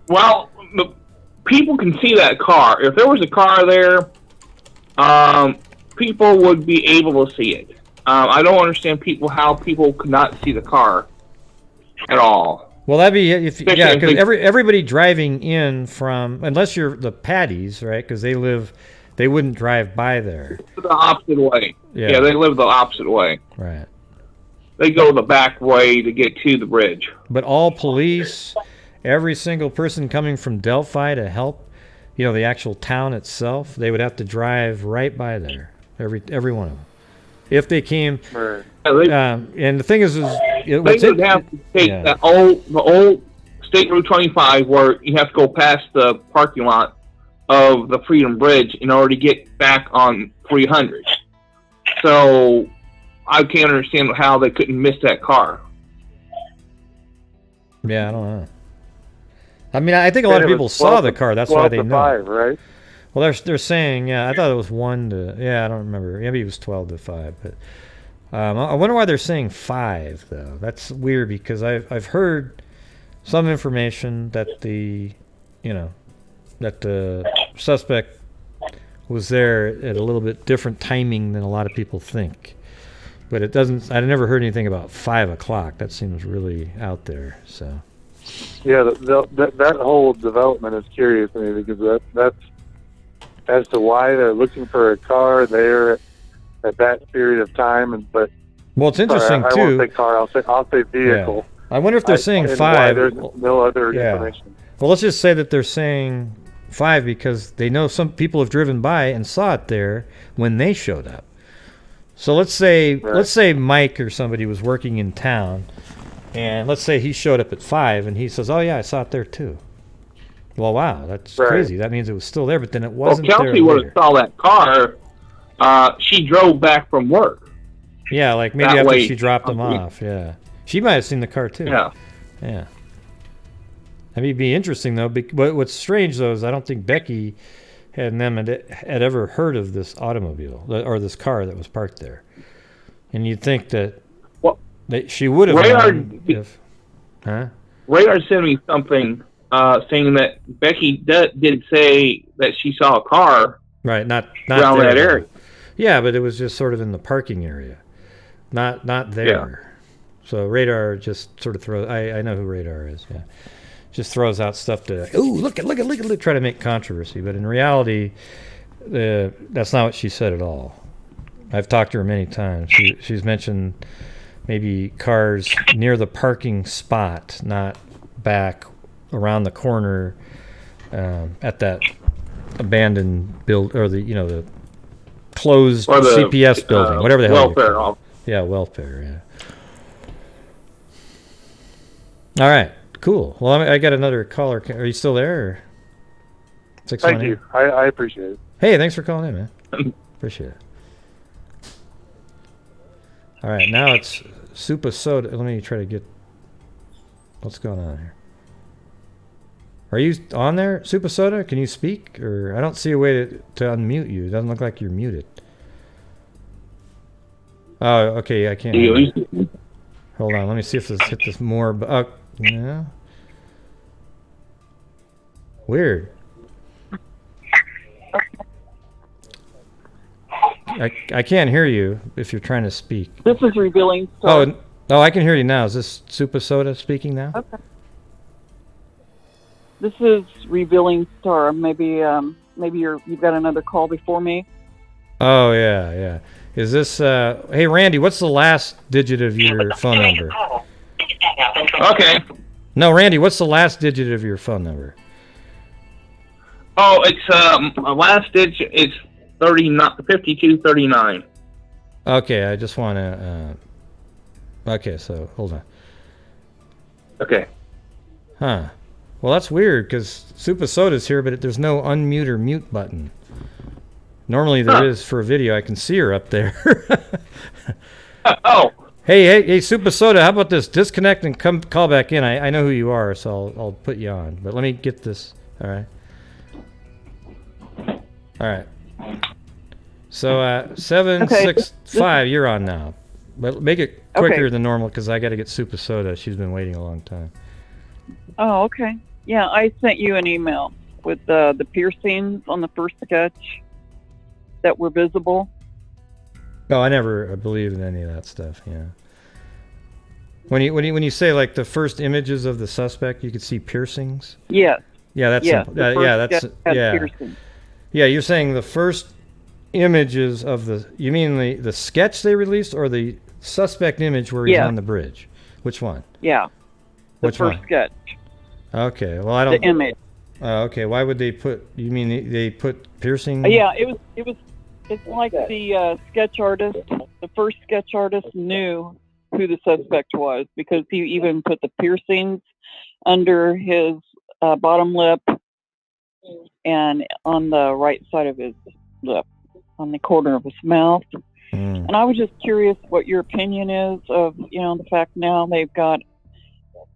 Well, the people can see that car. If there was a car there, people would be able to see it. I don't understand how people could not see the car at all. Well, that'd be because everybody driving in from, unless you're the Patties, right? Because they wouldn't drive by there. The opposite way. Yeah, they live the opposite way. Right. They go the back way to get to the bridge. But all police, every single person coming from Delphi to help, you know, the actual town itself, they would have to drive right by there. Every one of them. If they came, and the thing is they would have to take the old State Route 25 where you have to go past the parking lot of the Freedom Bridge in order to get back on 300. So I can't understand how they couldn't miss that car. Yeah, I don't know. I mean, I think a lot of people saw the car. That's why they know. 5, right? Well, they're saying, I thought it was 1 to, I don't remember. Maybe it was 12 to 5. But I wonder why they're saying 5, though. That's weird because I've heard some information that the suspect was there at a little bit different timing than a lot of people think. But it doesn't. I never heard anything about 5 o'clock. That seems really out there. So. Yeah, that whole development is curious to me because that's as to why they're looking for a car there at that period of time. But well, it's interesting too. I won't say car. I'll say vehicle. Yeah. I wonder if they're saying 5. There's no other information. Well, let's just say that they're saying 5 because they know some people have driven by and saw it there when they showed up. So let's say Mike or somebody was working in town, and let's say he showed up at 5 and he says, "Oh yeah, I saw it there too." Well, wow, that's crazy. That means it was still there, but then it wasn't there. Well, Kelsey would have saw that car. She drove back from work. Yeah, like maybe after she dropped them off. Yeah, she might have seen the car too. Yeah. Yeah. I mean, it'd be interesting though. What's strange though is I don't think Becky and them had ever heard of this automobile or this car that was parked there. And you'd think that she would have known if... Huh? Radar sent me something saying that Becky did say that she saw a car not around there, that area. Yeah, but it was just sort of in the parking area. Not there. Yeah. So Radar just sort of throws... I know who Radar is, yeah. Just throws out stuff to... Ooh, look, try to make controversy. But in reality, that's not what she said at all. I've talked to her many times. She's mentioned maybe cars near the parking spot, not back around the corner at that abandoned build or the closed or the, CPS building, whatever the hell. Welfare. Yeah, welfare. Yeah. All right, cool. Well, I got another caller. Are you still there? Or? Thank you. I appreciate it. Hey, thanks for calling in, man. Appreciate it. All right, now it's Super Soda. Let me try to get... What's going on here? Are you on there, Super Soda? Can you speak? Or I don't see a way to unmute you. It doesn't look like you're muted. Oh, okay, I can't. Hold on, let me see if this hit this more. Yeah. Weird. I can't hear you if you're trying to speak. This is Revealing Star. Oh, I can hear you now. Is this Super Soda speaking now? Okay. This is Revealing Star. Maybe you've got another call before me. Oh yeah. Is this hey Randy, what's the last digit of your phone number? Okay. No, Randy, what's the last digit of your phone number? Oh, it's last digit is 5239. Okay, I just want to okay, so hold on. Okay. Huh. Well, that's weird because Super Soda's here, but there's no unmute or mute button. Normally there is for a video. I can see her up there. Oh. Hey, Super Soda, how about this? Disconnect and call back in. I know who you are, so I'll put you on. But let me get this. All right. So 765, you're on now. But make it quicker than normal because I got to get Super Soda. She's been waiting a long time. Oh, okay. Yeah, I sent you an email with the piercings on the first sketch that were visible. Oh, I never believed in any of that stuff. Yeah. When you say like the first images of the suspect, you could see piercings. Yes. Yeah, that's piercings. Yeah, you're saying the first images of the. You mean the sketch they released or the suspect image where he's on the bridge? Which one? Yeah. The Which first one? sketch. Okay. Well, I don't. The image. Okay. Why would they put? You mean they put piercing? Yeah, it was. It's like the sketch artist. The first sketch artist knew who the suspect was because he even put the piercings under his bottom lip and on the right side of his lip, on the corner of his mouth. And I was just curious what your opinion is of, the fact now they've got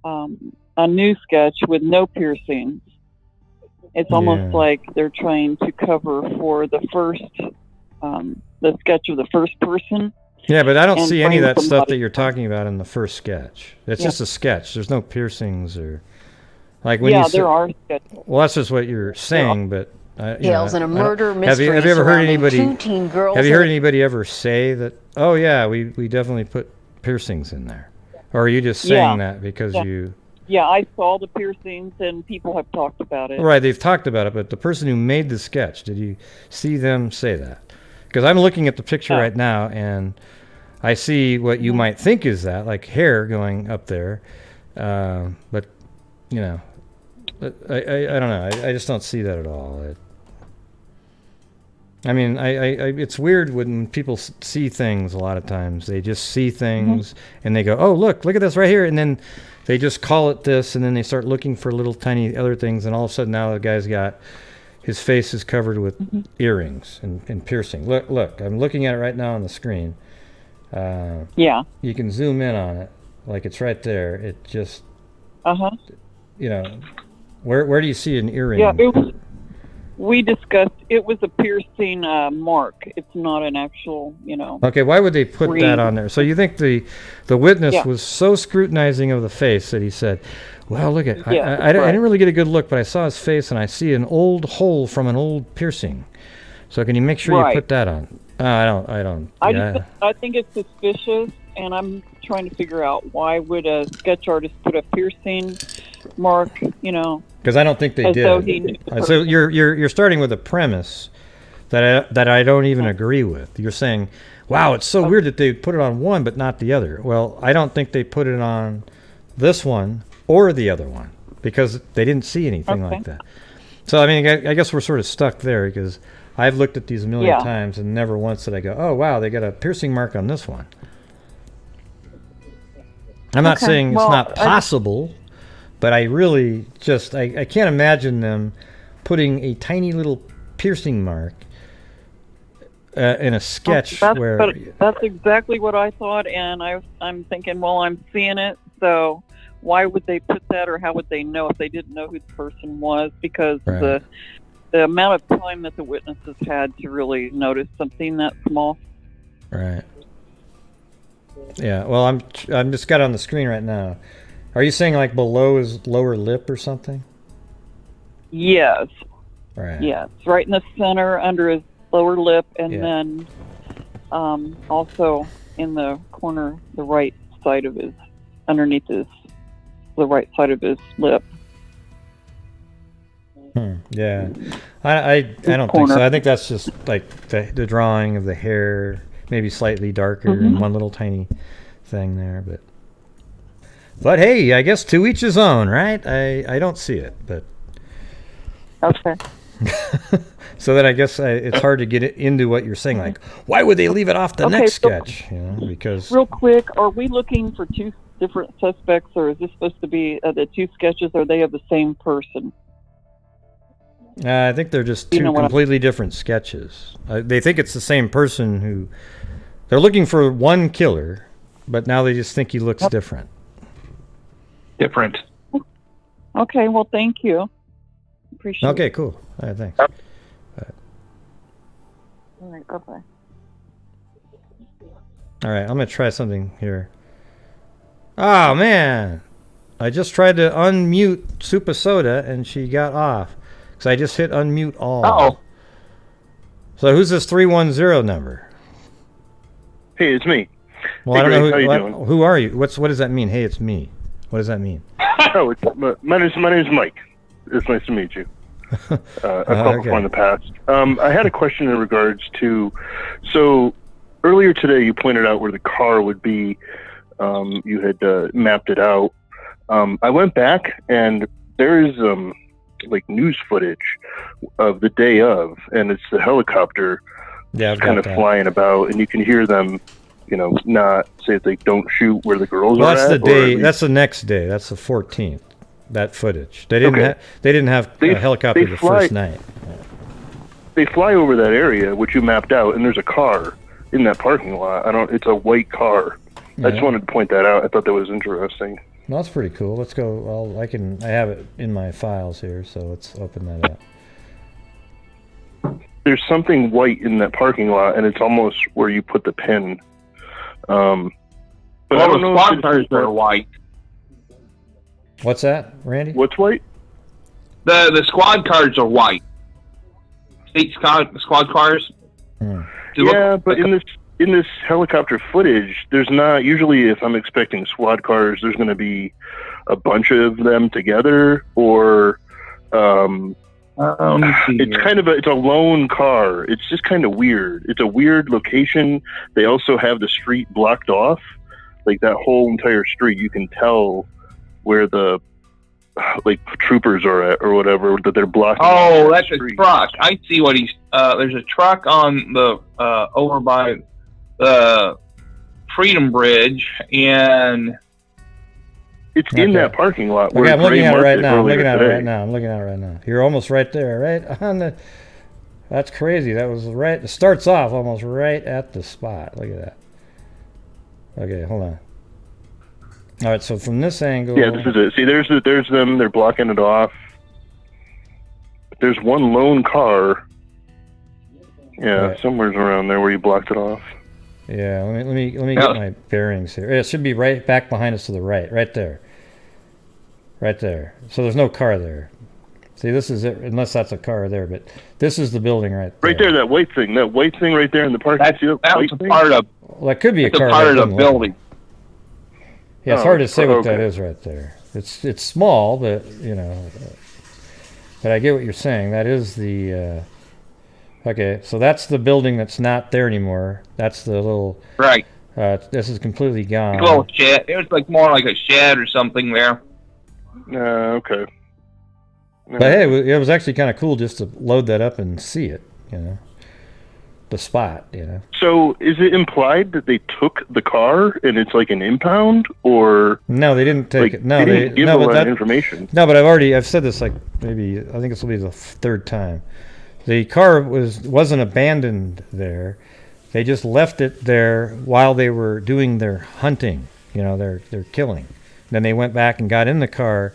a new sketch with no piercings. It's almost like they're trying to cover for the first, the sketch of the first person. Yeah, but I don't see any of that stuff that you're talking about in the first sketch. It's just a sketch. There's no piercings or like when you say, there are sketches. Well, that's just what you're saying, but Tales in a murder mystery. Have you ever heard anybody? Two teen girls Have you heard anybody ever say that? Oh yeah, we definitely put piercings in there, or are you just saying that because you? Yeah, I saw the piercings and people have talked about it. Right, they've talked about it, but the person who made the sketch, did you see them say that? Because I'm looking at the picture right now and I see what you might think is that, like hair going up there, but I don't know. I just don't see that at all. I mean, it's weird when people see things a lot of times. They just see things and they go, oh, look at this right here. And then they just call it this and then they start looking for little tiny other things. And all of a sudden now the guy's got, his face is covered with earrings and piercing. Look, I'm looking at it right now on the screen. You can zoom in on it. Like it's right there. It just, Where do you see an earring? Yeah, we discussed it was a piercing mark. It's not an actual, Okay, why would they put ring. that on there? So you think the witness Yeah. was so scrutinizing of the face that he said, well, look at, Yeah, I didn't really get a good look, but I saw his face and I see an old hole from an old piercing. So can you make sure you put that on? I don't. I think it's suspicious, and I'm trying to figure out why would a sketch artist put a piercing mark, Because I don't think they as though did. he knew the So person. you're starting with a premise that I don't even agree with. You're saying, wow, it's so weird that they put it on one but not the other. Well, I don't think they put it on this one or the other one because they didn't see anything like that. So I mean, I guess we're sort of stuck there because I've looked at these a million times and never once did I go, oh wow, they got a piercing mark on this one. I'm not saying it's not possible, but I really just I can't imagine them putting a tiny little piercing mark in a sketch where. But that's exactly what I thought, and I'm thinking, well, I'm seeing it, so why would they put that, or how would they know if they didn't know who the person was? Because the amount of time that the witnesses had to really notice something that small. Right. Yeah. Well, I'm just got it on the screen right now. Are you saying like below his lower lip or something? Yes. Right. Yes, right in the center under his lower lip, and then also in the corner, the right side of his, underneath the right side of his lip. Yeah. I don't think so. I think that's just like the drawing of the hair, maybe slightly darker and one little tiny thing there, but hey, I guess to each his own, right? I don't see it, but okay. So then I guess it's hard to get into what you're saying. Like, why would they leave it off the next sketch? Because real quick, are we looking for two different suspects, or is this supposed to be the two sketches? Are they of the same person? I think they're just two completely different sketches. They think it's the same person who they're looking for one killer, but now they just think he looks different. Different. Okay. Well, thank you. Appreciate it. Okay, cool. All right, thanks. All right, bye-bye. All right, I'm going to try something here. Oh, man. I just tried to unmute Supa Soda, and she got off. Because I just hit unmute all. Uh-oh. So who's this 310 number? Hey, it's me. Well, hey, I don't know Greg, how you doing? who are you? What does that mean? Hey, it's me. What does that mean? Oh, my name's Mike. It's nice to meet you. I've called before in the past. I had a question in regards to, so earlier today you pointed out where the car would be. You had mapped it out. I went back and there is like news footage of the day of, and it's the helicopter kind of flying about, and you can hear them, not say they don't shoot where the girls are that's at. The day. That's the next day. That's the 14th. That footage. They didn't have a helicopter the first night. They fly over that area which you mapped out, and there's a car in that parking lot. It's a white car. Yeah. I just wanted to point that out. I thought that was interesting. Well, that's pretty cool. Let's go. I have it in my files here, so let's open that up. There's something white in that parking lot, and it's almost where you put the pin. But I don't know squad cars are white. What's that, Randy? What's white? The squad cars are white. State squad cars. Yeah, but in this helicopter footage, there's not usually. If I'm expecting squad cars, there's going to be a bunch of them together, or it's a lone car. It's just kind of weird. It's a weird location. They also have the street blocked off, like that whole entire street. You can tell where the troopers are at or whatever, that they're blocking. Oh, that's a truck. I see what he's. There's a truck on the over by the Freedom Bridge, and it's in that parking lot. Okay, I'm looking at it right now. I'm looking at it right now. You're almost right there, right on the. That's crazy. That was right. It starts off almost right at the spot. Look at that. Okay, hold on. All right, so from this angle. Yeah, this is it. See, there's them. They're blocking it off. there's one lone car. Yeah, Right. somewhere's around there where you blocked it off. Yeah, let me get my bearings here. It should be right back behind us to the right there. Right there. So there's no car there. See, this is it, unless that's a car there, but this is the building right there. Right there, that white thing right there in the park. That's a part of. Well, that could be a That's car. a part that of the doesn't look- building. Yeah, it's Oh, hard to say what that okay. is right there. It's small, but but I get what you're saying. That is the okay. So that's the building that's not there anymore. That's the little Right. This is completely gone. A little shed. It was like more like a shed or something there. Okay. But hey, it was actually kind of cool just to load that up and see it. The spot. So is it implied that they took the car and it's like an impound, or No, they didn't take like, it. No, they didn't give no, a but lot that of information? No, but I've said this like maybe I think this will be the third time. The car wasn't abandoned there. They just left it there while they were doing their hunting. Their killing. Then they went back and got in the car.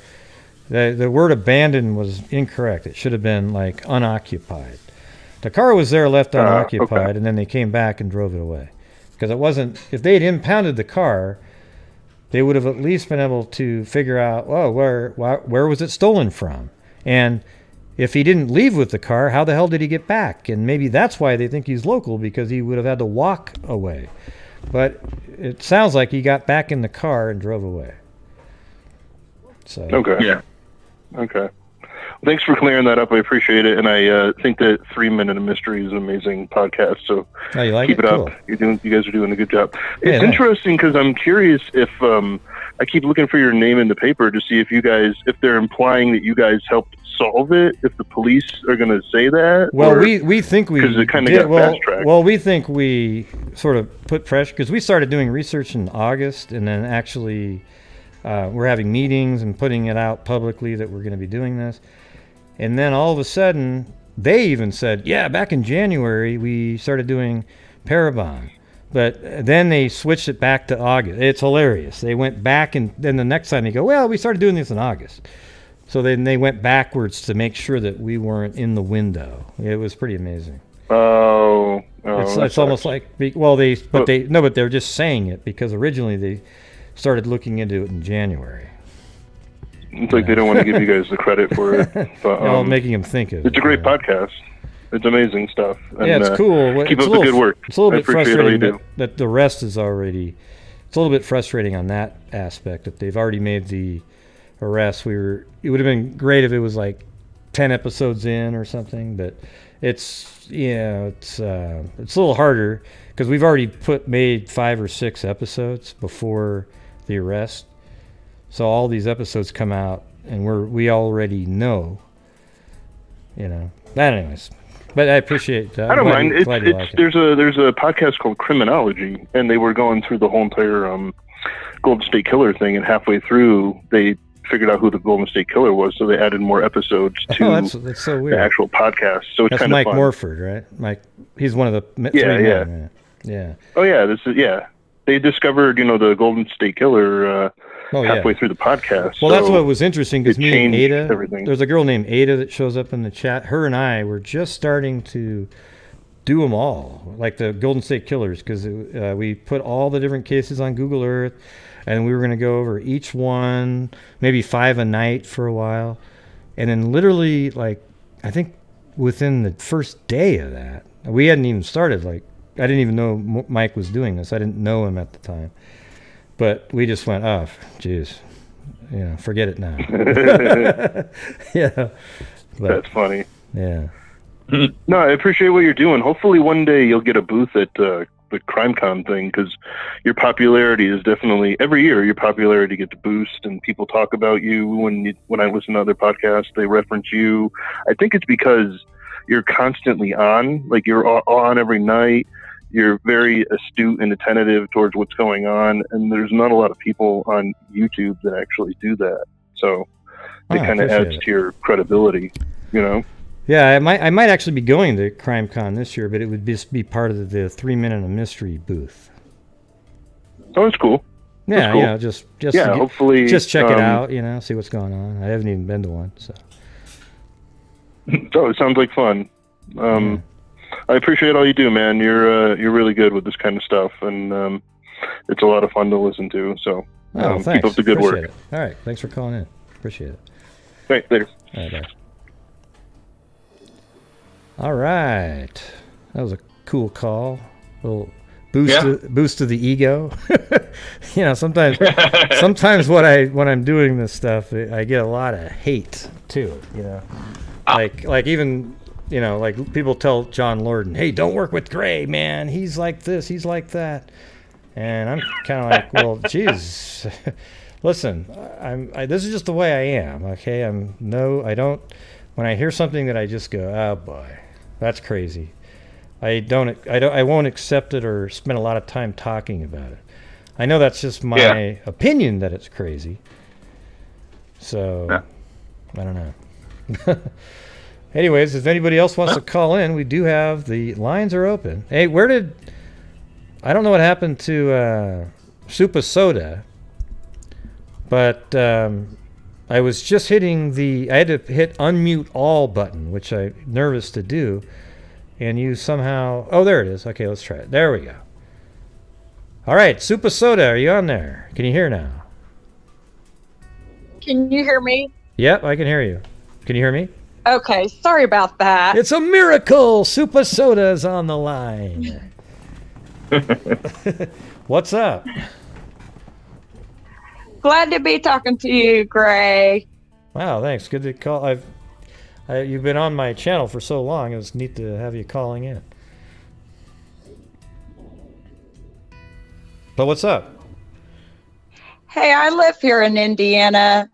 The word abandoned was incorrect. It should have been like unoccupied. The car was there left unoccupied, and then they came back and drove it away. Because it wasn't, if they'd impounded the car, they would have at least been able to figure out, where was it stolen from? And if he didn't leave with the car, how the hell did he get back? And maybe that's why they think he's local, because he would have had to walk away. But it sounds like he got back in the car and drove away. So Okay. Yeah. Okay. Thanks for clearing that up. I appreciate it, and I think that 3 Minute of Mystery is an amazing podcast. So Oh, you like keep it? it Cool. up. You guys are doing a good job. Yeah, It's thanks. interesting because I'm curious if I keep looking for your name in the paper to see if they're implying that you guys helped solve it. If the police are going to say that. Well, or, we think we because it kind of did- got well, fast tracked. Well, we think we sort of put pressure because we started doing research in August, and then actually we're having meetings and putting it out publicly that we're going to be doing this. And then all of a sudden, they even said, yeah, back in January, we started doing Parabon. But then they switched it back to August. It's hilarious. They went back, and then the next time they go, well, we started doing this in August. So then they went backwards to make sure that we weren't in the window. It was pretty amazing. It's almost like, but they're just saying it because originally they started looking into it in January. It's like they don't want to give you guys the credit for it. But, making them think of it. It's a great podcast. It's amazing stuff. And, Yeah, it's cool. Keep It's up the good work. It's a little I bit appreciate all you frustrating do. that the rest is already. It's a little bit frustrating on that aspect that they've already made the arrest. It would have been great if it was like 10 episodes in or something, but it's it's a little harder because we've already made 5 or 6 episodes before the arrest. So all these episodes come out, and we already know, But anyways, but I appreciate. I don't mind. Glad you like it. There's a podcast called Criminology, and they were going through the whole entire Golden State Killer thing, and halfway through they figured out who the Golden State Killer was, so they added more episodes to that's so weird. the actual podcast. So it's That's kind of Mike fun. Morford, right? Mike, he's one of the three Yeah, yeah. men. Yeah. Oh yeah, They discovered the Golden State Killer halfway through the podcast. Well, that's so what was interesting because it me and changed Ada, everything. there's a girl named Ada that shows up in the chat. Her and I were just starting to do them all, like the Golden State Killers, because we put all the different cases on Google Earth, and we were going to go over each one, maybe 5 a night for a while, and then literally, I think within the first day of that, we hadn't even started. I didn't even know Mike was doing this. I didn't know him at the time. But we just went, oh, geez, forget it now. Yeah. But, That's funny. Yeah. No, I appreciate what you're doing. Hopefully one day you'll get a booth at the CrimeCon thing, because your popularity is definitely, every year your popularity gets a boost and people talk about you. When I listen to other podcasts, they reference you. I think it's because you're constantly on, you're on every night. You're very astute and attentive towards what's going on, and there's not a lot of people on YouTube that actually do that. So it kind of adds to your credibility, Yeah, I might actually be going to CrimeCon this year, but it would just be part of the 3 Minute of Mystery booth. Oh, that's cool. Yeah, That's cool. just Yeah, hopefully, just check it out, see what's going on. I haven't even been to one, so. So it sounds like fun. I appreciate all you do, man. You're really good with this kind of stuff, and it's a lot of fun to listen to. So thanks. keep up the good Appreciate work. it. All right, thanks for calling in. Appreciate it. Right, later. All right, bye. All right, that was a cool call. A little boost to the ego. You know, sometimes when I'm doing this stuff, I get a lot of hate too. You know, like even, you know, like people tell John Lorden, "Hey, don't work with Gray, man. He's like this, he's like that," and I'm kind of like, well, geez, listen, this is just the way I am. Okay, I don't. When I hear something that I just go, oh boy, that's crazy. I won't accept it or spend a lot of time talking about it. I know that's just my opinion that it's crazy. So, I don't know. Anyways, if anybody else wants to call in, we do have the lines are open. Hey, I don't know what happened to Supa Soda, but I was just hitting I had to hit unmute all button, which I'm nervous to do. And you somehow... Oh, there it is. Okay, let's try it. There we go. All right, Supa Soda, are you on there? Can you hear now? Can you hear me? Yep, I can hear you. Can you hear me? Okay, sorry about that. It's a miracle! Supa Soda's on the line. What's up? Glad to be talking to you, Gray. Wow, thanks. Good to call. You've been on my channel for so long. It was neat to have you calling in. But what's up? Hey, I live here in Indiana.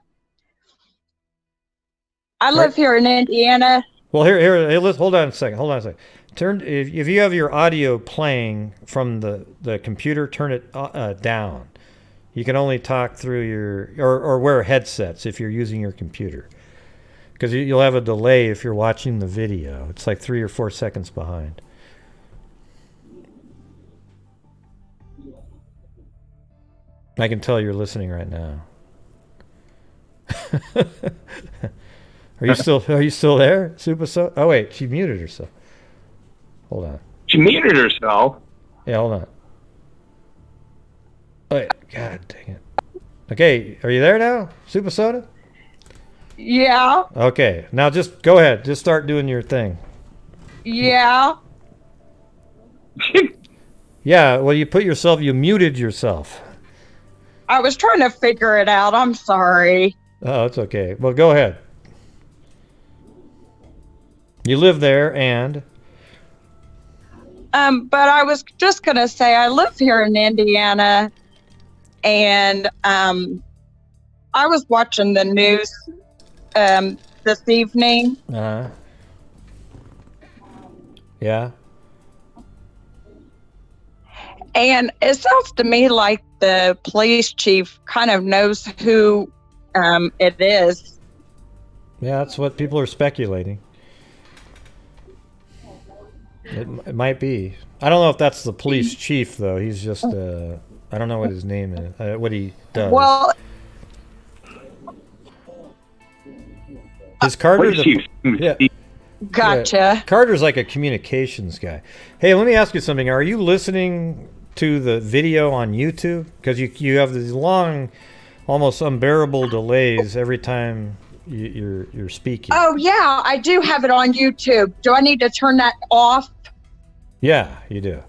Well, here. Hold on a second. If you have your audio playing from the computer, turn it down. You can only talk through or wear headsets if you're using your computer. Because you'll have a delay if you're watching the video. It's like 3 or 4 seconds behind. I can tell you're listening right now. Are you still there, Supa Soda? Oh wait, she muted herself. Hold on. She muted herself? Yeah, hold on. Wait, God dang it. Okay, are you there now, Supa Soda? Yeah. Okay, now just go ahead. Just start doing your thing. Yeah. Yeah, well, you muted yourself. I was trying to figure it out. I'm sorry. Oh, it's okay. Well, go ahead. You live there and... But I was just going to say I live here in Indiana, and I was watching the news this evening. Yeah. And it sounds to me like the police chief kind of knows who it is. Yeah, that's what people are speculating. It might be. I don't know if that's the police chief, though. He's just, I don't know what his name is, what he does. Well, is Carter Gotcha. Yeah, Carter's like a communications guy. Hey, let me ask you something. Are you listening to the video on YouTube? Because you have these long, almost unbearable delays every time you're speaking. Oh, yeah, I do have it on YouTube. Do I need to turn that off? Yeah, you do.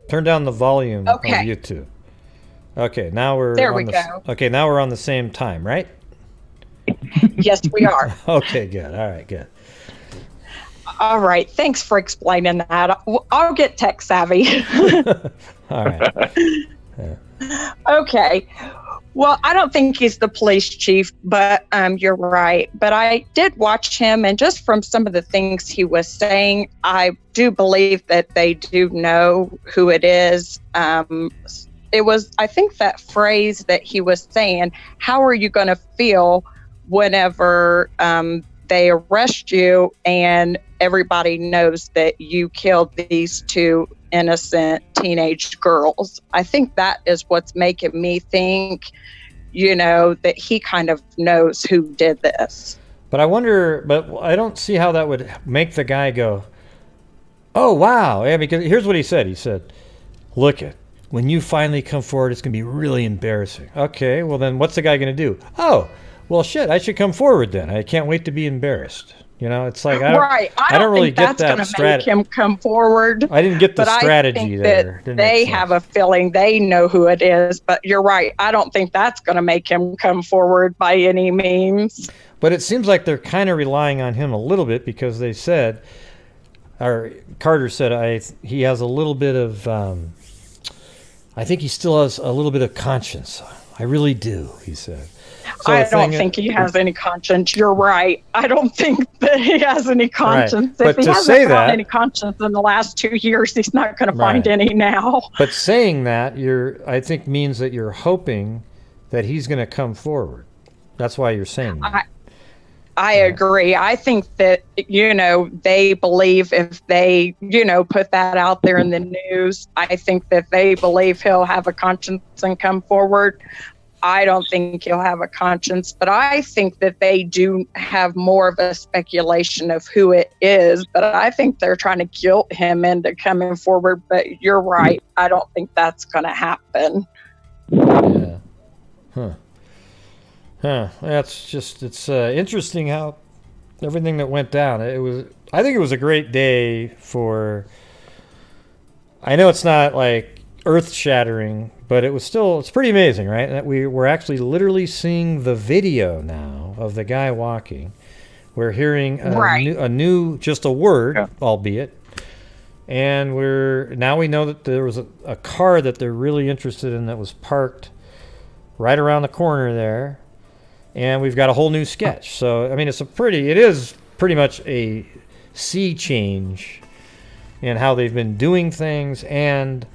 Turn down the volume on YouTube. Okay, now we're Okay, now we're on the same time, right? Yes, we are. Okay, good. All right, good. All right. Thanks for explaining that. I'll get tech savvy. All right. Yeah. Okay. Well, I don't think he's the police chief, but you're right. But I did watch him, and just from some of the things he was saying, I do believe that they do know who it is. It was, I think, that phrase that he was saying, how are you going to feel whenever they arrest you and everybody knows that you killed these two innocent teenage girls? I think that is what's making me think that he kind of knows who did this. But I wonder, but I don't see how that would make the guy go, oh, wow. Yeah, because here's what he said. He said, look it, when you finally come forward, it's going to be really embarrassing. Okay, well then what's the guy going to do? Oh, well, shit, I should come forward then. I can't wait to be embarrassed. It's like, I don't really get that strategy. Make him come forward. I didn't get the strategy I think there. That they have a feeling they know who it is, but you're right. I don't think that's going to make him come forward by any means. But it seems like they're kind of relying on him a little bit because they said, or Carter said, he has a little bit of, I think he still has a little bit of conscience. I really do, he said. So I don't think he has any conscience. You're right. I don't think that he has any conscience. Right. If But he to hasn't say found that, any conscience in the last 2 years, he's not going to find Right. any now. But saying that, I think means that you're hoping that he's going to come forward. That's why you're saying that. I agree. I think that, they believe if they, put that out there in the news, I think that they believe he'll have a conscience and come forward. I don't think he'll have a conscience, but I think that they do have more of a speculation of who it is. But I think they're trying to guilt him into coming forward. But you're right. I don't think that's going to happen. Yeah. Huh. It's interesting how everything that went down. I think it was a great day for, I know it's not like earth shattering, but it's pretty amazing, right? That we're actually literally seeing the video now of the guy walking. We're hearing a new, just a word, albeit. And now we know that there was a car that they're really interested in that was parked right around the corner there. And we've got a whole new sketch. So, I mean, it is pretty much a sea change in how they've been doing things and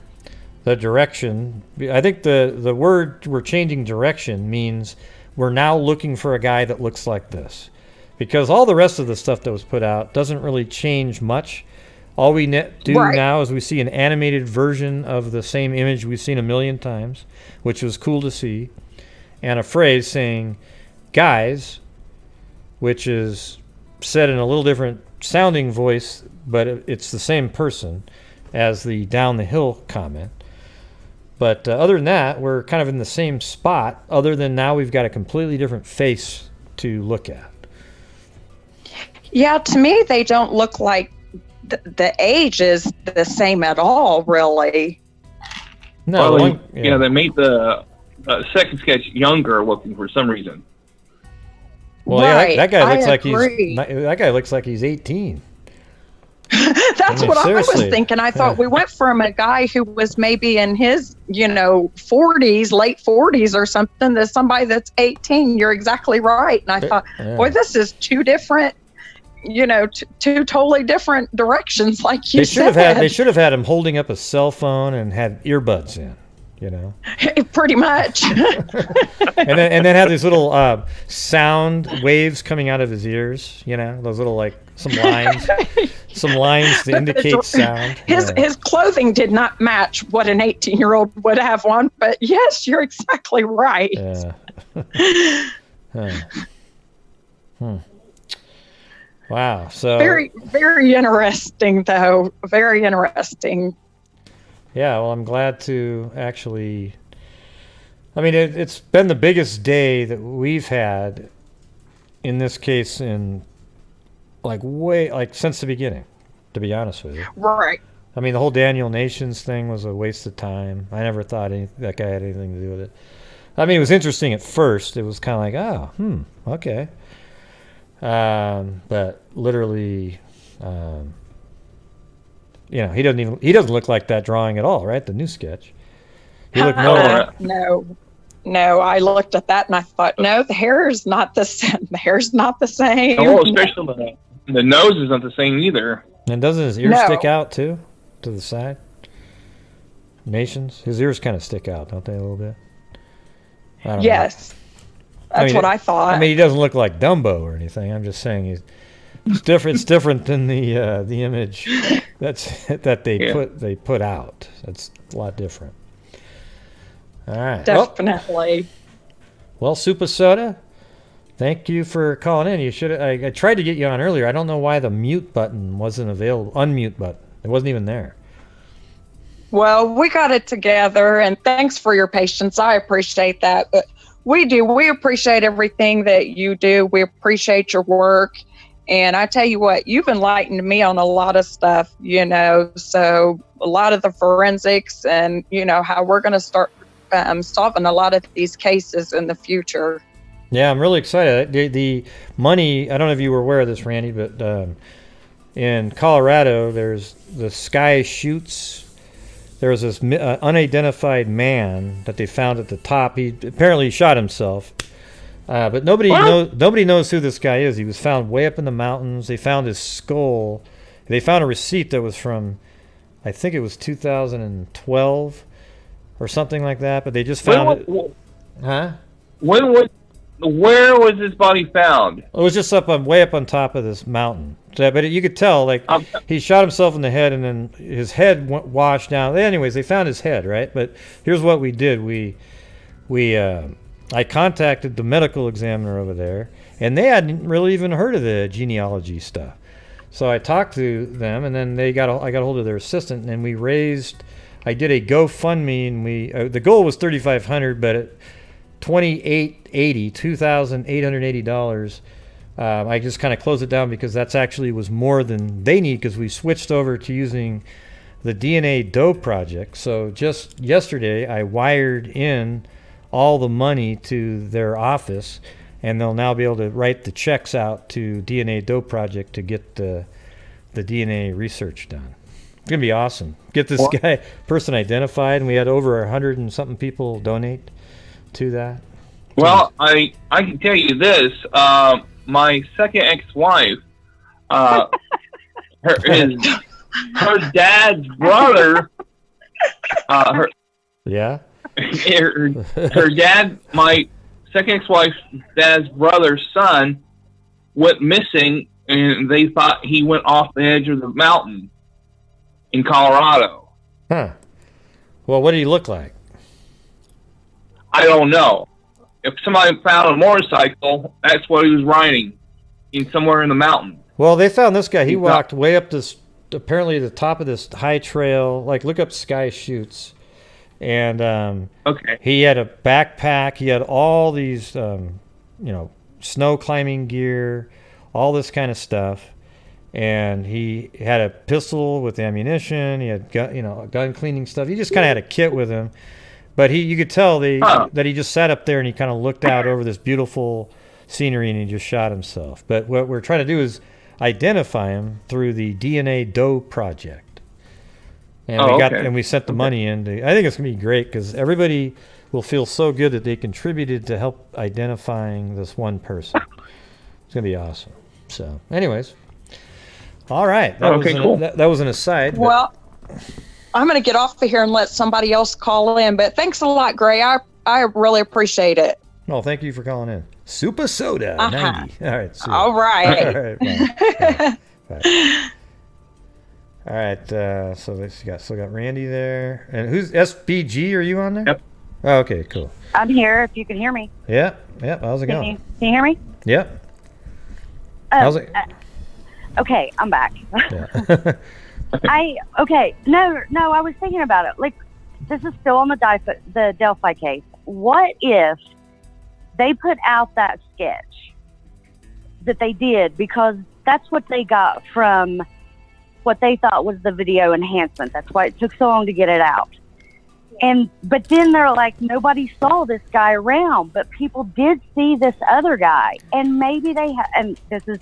the direction. I think the word we're changing direction means we're now looking for a guy that looks like this. Because all the rest of the stuff that was put out doesn't really change much. All we do now is we see an animated version of the same image we've seen a million times, which was cool to see, and a phrase saying, guys, which is said in a little different sounding voice, but it's the same person as the down the hill comment. But other than that, we're kind of in the same spot, other than now we've got a completely different face to look at. Yeah, to me, they don't look like the age is the same at all, really. No, they made the second sketch younger looking for some reason. Well, yeah, that guy looks like he's 18. That's what I was thinking. I thought we went from a guy who was maybe in his, 40s, late 40s or something, to somebody that's 18. You're exactly right. And I thought, boy, this is two different, two totally different directions, like you said. They should have had him holding up a cell phone and had earbuds in. Pretty much. and then have these little sound waves coming out of his ears, those little some lines to indicate sound. His clothing did not match what an 18-year-old would have on, but yes, you're exactly right. Wow. So very, very interesting, though. Very interesting. Yeah, well, I'm glad to actually. I mean, it's been the biggest day that we've had in this case in since the beginning, to be honest with you. Right. I mean, the whole Daniel Nations thing was a waste of time. I never thought that guy had anything to do with it. I mean, it was interesting at first. It was kind of like, okay. But literally, he doesn't look like that drawing at all, right? The new sketch. He looked No, I looked at that and I thought, no, the hair is not the same. The hair's not the same. Oh, especially the nose is not the same either. And doesn't his ears stick out too, to the side? Nations, his ears kind of stick out, don't they, a little bit? I don't know. That's what I thought. I mean, he doesn't look like Dumbo or anything. I'm just saying it's different. It's different than the image that they put out. It's a lot different. All right. Definitely. Well, Super Soda, thank you for calling in. You should. I tried to get you on earlier. I don't know why the mute button wasn't available. Unmute button. It wasn't even there. Well, we got it together, and thanks for your patience. I appreciate that. But we do. We appreciate everything that you do. We appreciate your work. And I tell you what, you've enlightened me on a lot of stuff, so a lot of the forensics and, how we're going to start solving a lot of these cases in the future. Yeah, I'm really excited. The money, I don't know if you were aware of this, Randy, but in Colorado, there's the Sky Chutes. There was this unidentified man that they found at the top. He apparently shot himself. But nobody knows who this guy is. He was found way up in the mountains. They found his skull. They found a receipt that was from, I think it was 2012 or something like that. But they just found it. Huh? Where was his body found? It was just way up on top of this mountain. But you could tell, he shot himself in the head, and then his head washed down. Anyways, they found his head, right? But here's what we did. I contacted the medical examiner over there, and they hadn't really even heard of the genealogy stuff. So I talked to them, and then I got a hold of their assistant, and I did a GoFundMe, and the goal was $3,500, but at $2,880, I just kind of closed it down because that's actually was more than they need, because we switched over to using the DNA Doe project. So just yesterday, I wired in all the money to their office, and they'll now be able to write the checks out to DNA Doe Project to get the DNA research done. It's gonna be awesome. Get this person identified, and we had over 100 and something people donate to that. Well, I can tell you this: my second ex-wife, her dad's brother, her dad, my second ex-wife's dad's brother's son, went missing, and they thought he went off the edge of the mountain in Colorado. Huh. Well, what did he look like? I don't know. If somebody found a motorcycle, that's what he was riding, somewhere in the mountain. Well, they found this guy. He walked way up apparently the top of this high trail. Look up Sky Chutes. And he had a backpack. He had all these, snow climbing gear, all this kind of stuff. And he had a pistol with ammunition. He had gun cleaning stuff. He just kind of had a kit with him. But you could tell that he just sat up there and he kind of looked out over this beautiful scenery, and he just shot himself. But what we're trying to do is identify him through the DNA Doe project. And we sent the money in. I think it's going to be great because everybody will feel so good that they contributed to help identifying this one person. It's going to be awesome. So, anyways. All right. Cool. That was an aside. Well, I'm going to get off of here and let somebody else call in. But thanks a lot, Gray. I really appreciate it. Well, thank you for calling in. Super Soda 90. All right. All right. All right. Bye. All right, so they still got Randy there. And who's SBG? Are you on there? Yep. Oh, okay, cool. I'm here if you can hear me. Yeah. How's it going? Can you hear me? Yep. How's it? Okay, I'm back. Yeah. No, I was thinking about it. This is still on the Delphi case. What if they put out that sketch that they did, because that's what they got from what they thought was the video enhancement. That's why it took so long to get it out. But then they're like, nobody saw this guy around, but people did see this other guy. And maybe they and this is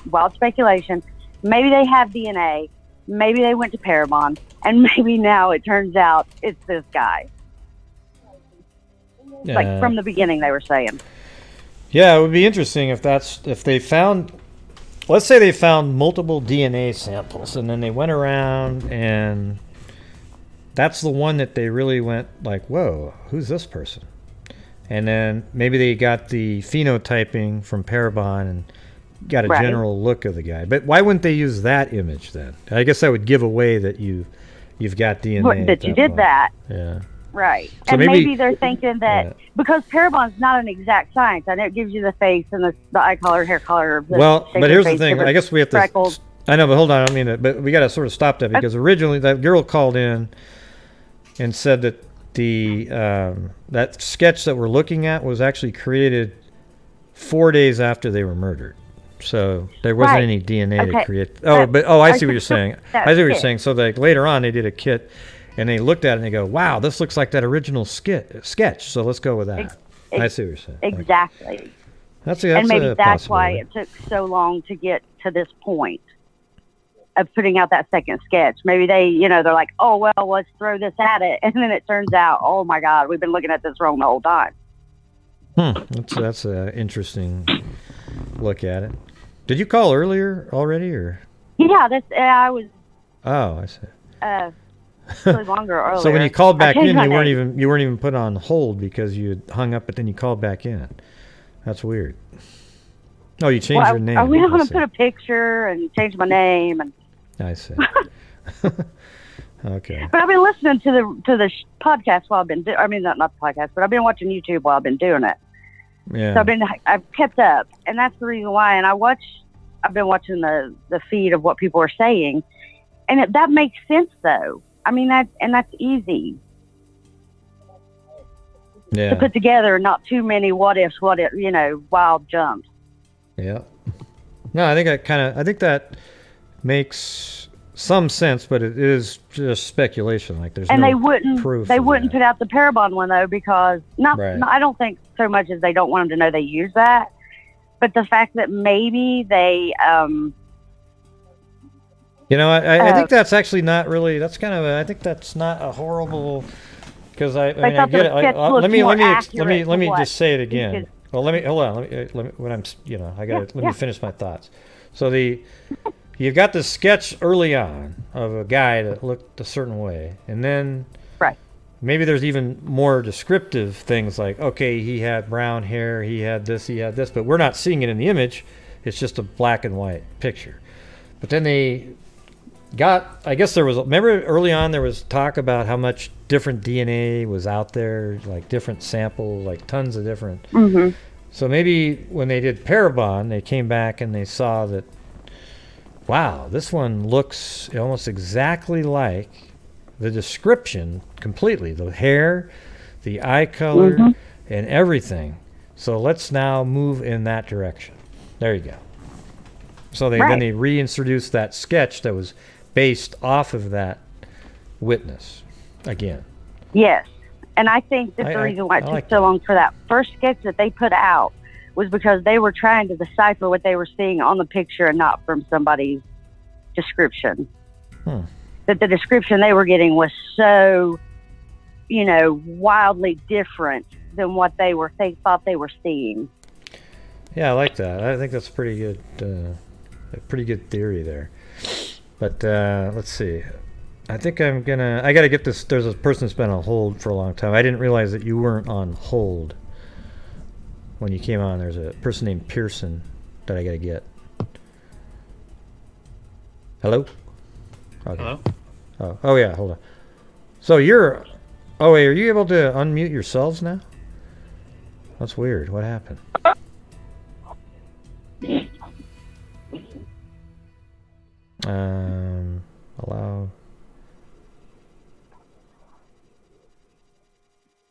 wild speculation, maybe they have DNA, maybe they went to Paranormal, and maybe now it turns out it's this guy. From the beginning they were saying. Yeah, it would be interesting if they found, let's say they found multiple DNA samples, and then they went around and that's the one that they really went like, whoa, who's this person? And then maybe they got the phenotyping from Paranormal and got a general look of the guy. But why wouldn't they use that image then? I guess that would give away that you've got DNA. That you did that. Yeah. Right. So And maybe- maybe they're thinking that because Parabon's not an exact science, and it gives you the face and the eye color, hair color. Well, shape but of here's the face, thing. different I guess we have to. freckles. I know, but hold on. I mean, but we got to sort of stop that because originally that girl called in and said that the that sketch that we're looking at was actually created 4 days after they were murdered. So there wasn't Right. any DNA to Okay. create. I see what you're saying. That's I see what you're it. saying. So like later on, they did a kit, and they looked at it and they go, "Wow, this looks like that original sketch." So let's go with that. I see what you're saying. Exactly. That's and maybe a that's why possibility. it took so long to get to this point of putting out that second sketch. Maybe they, they're like, oh, well, let's throw this at it. And then it turns out, oh, my God, we've been looking at this wrong the whole time. That's an interesting look at it. Did you call earlier already, or? Yeah, I was Oh, I see. really longer earlier. So when you called back I in, changed my you name. weren't even put on hold because you had hung up, but then you called back in. That's weird. Oh, you changed Well, your name. I went on I and see. put a picture and changed my name, and I see. Okay. but I've been listening to the podcast while I've been. I mean, not the podcast, but I've been watching YouTube while I've been doing it. Yeah. So I've kept up, and that's the reason why. And I've been watching the feed of what people are saying, and that makes sense though. I mean that's easy Yeah. to put together. Not too many what ifs, wild jumps. Yeah. No, I think that makes some sense, but it is just speculation. Like there's And no they wouldn't proof. they of wouldn't put out the Parabon one though because Right. I don't think so much as they don't want them to know they use that, but the fact that maybe they I think that's actually not really. That's kind of. I think that's not a horrible. Because I They mean, I thought get the it. sketch looked Let me more let me accurate let me to just say it what again. you could- Well, hold on. Let me when I'm I got to let me finish my thoughts. So you've got the sketch early on of a guy that looked a certain way, and then maybe there's even more descriptive things like, okay, he had brown hair, he had this, but we're not seeing it in the image. It's just a black and white picture. But then I guess remember early on there was talk about how much different DNA was out there, like different samples, like tons of different. Mm-hmm. So maybe when they did Parabon, they came back and they saw that, wow, this one looks almost exactly like the description completely. The hair, the eye color, and everything. So let's now move in that direction. There you go. So then they reintroduced that sketch that was based off of that witness again. Yes. And I think that the reason why it took so long for that first sketch that they put out was because they were trying to decipher what they were seeing on the picture and not from somebody's description. That the description they were getting was so, wildly different than what they thought they were seeing. Yeah, I like that. I think that's a pretty good theory there. But let's see. I think I got to get this. There's a person that's been on hold for a long time. I didn't realize that you weren't on hold when you came on. There's a person named Pearson that I got to get. Hello? Okay. Hello? Oh yeah, hold on. So are you able to unmute yourselves now? That's weird. What happened? Allow.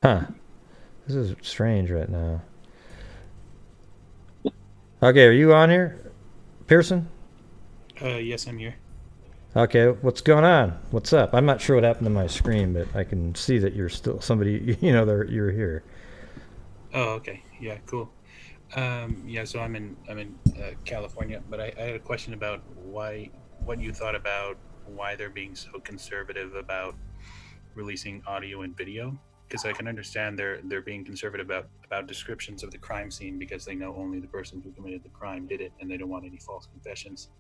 Huh. This is strange right now. Okay, are you on here, Pearson? Yes, I'm here. Okay, what's going on? What's up? I'm not sure what happened to my screen, but I can see that you're still somebody, you're here. Oh, okay. Yeah, cool. Yeah, so I'm in California, but I had a question about what you thought about why they're being so conservative about releasing audio and video. Because I can understand they're being conservative about descriptions of the crime scene because they know only the person who committed the crime did it, and they don't want any false confessions.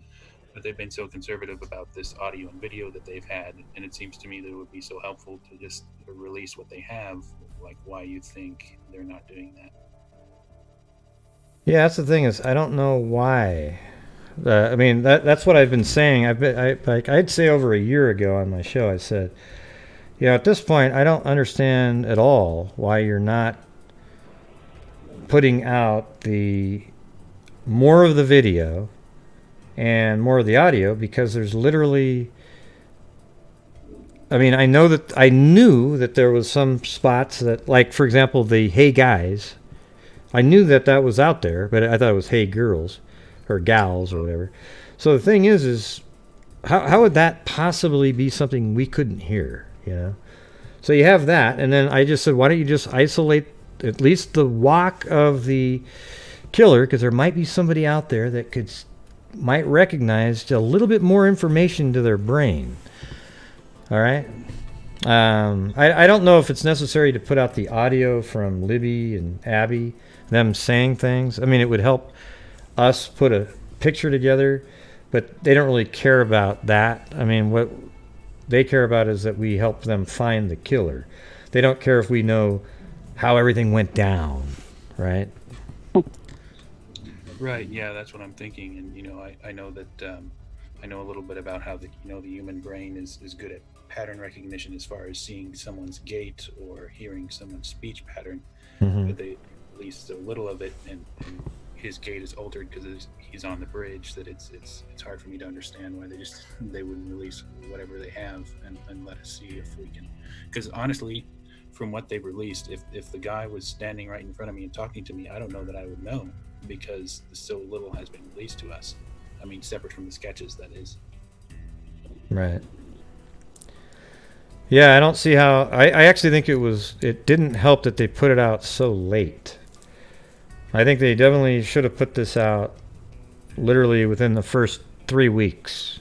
But they've been so conservative about this audio and video that they've had, and it seems to me that it would be so helpful to just release what they have. Like, why you think they're not doing that? Yeah, that's the thing is I don't know why. I mean that's what I've been saying. I'd say over a year ago on my show I said, at this point, I don't understand at all why you're not putting out the more of the video and more of the audio, because there's literally, I mean, I knew that there was some spots that, like, for example, the Hey Guys, I knew that was out there, but I thought it was Hey Girls or Gals or whatever. So the thing is how would that possibly be something we couldn't hear, So you have that, and then I just said, why don't you just isolate at least the walk of the killer, because there might be somebody out there that might recognize a little bit more information to their brain. All right? I don't know if it's necessary to put out the audio from Libby and Abby, them saying things. I mean, it would help us put a picture together, but they don't really care about that. I mean, what they care about is that we help them find the killer. They don't care if we know how everything went down, right? Right. Yeah, that's what I'm thinking. And I know that I know a little bit about how the human brain is good at pattern recognition as far as seeing someone's gait or hearing someone's speech pattern. But they released a little of it, and his gait is altered because he's on the bridge. That it's hard for me to understand why they wouldn't release whatever they have and let us see if we can. Because honestly, from what they've released, if the guy was standing right in front of me and talking to me, I don't know that I would know, because so little has been released to us. I mean, separate from the sketches, that is. Right. Yeah, I don't see how. I actually think it didn't help that they put it out so late. I think they definitely should have put this out literally within the first 3 weeks.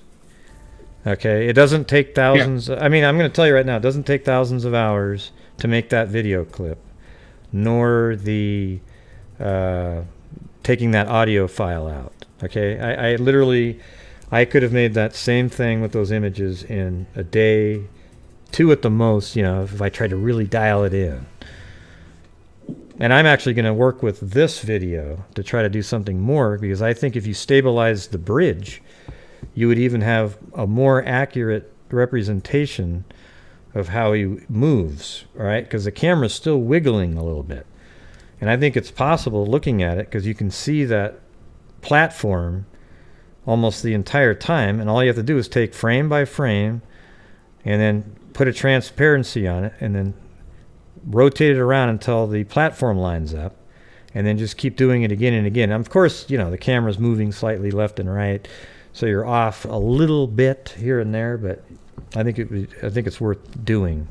Okay, it doesn't take thousands. I mean, I'm going to tell you right now, it doesn't take thousands of hours to make that video clip, nor the taking that audio file out. Okay, I could have made that same thing with those images in a day, 2 at the most, if I tried to really dial it in. And I'm actually going to work with this video to try to do something more, because I think if you stabilize the bridge, you would even have a more accurate representation of how he moves, all right? Because the camera's still wiggling a little bit. And I think it's possible looking at it, because you can see that platform almost the entire time, and all you have to do is take frame by frame and then put a transparency on it and then rotate it around until the platform lines up, and then just keep doing it again and again. And of course, the camera's moving slightly left and right, so you're off a little bit here and there, but I think it's worth doing.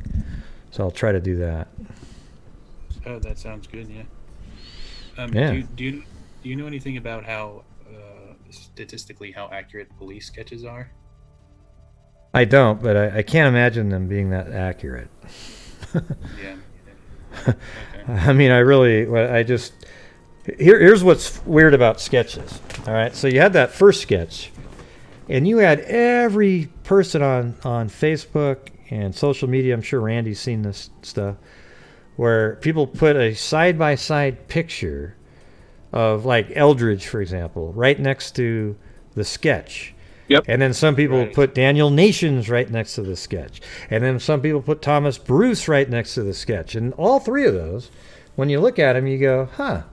So I'll try to do that. Oh, that sounds good. Yeah. Yeah. Do you know anything about how statistically how accurate police sketches are? I don't, but I can't imagine them being that accurate. Yeah. Okay. I mean, here's what's weird about sketches. All right, so you had that first sketch, and you had every person on Facebook and social media. I'm sure Randy's seen this stuff, where people put a side-by-side picture of, like, Eldridge, for example, right next to the sketch. Yep. And then some people put Daniel Nations right next to the sketch. And then some people put Thomas Bruce right next to the sketch. And all three of those, when you look at them, you go, huh,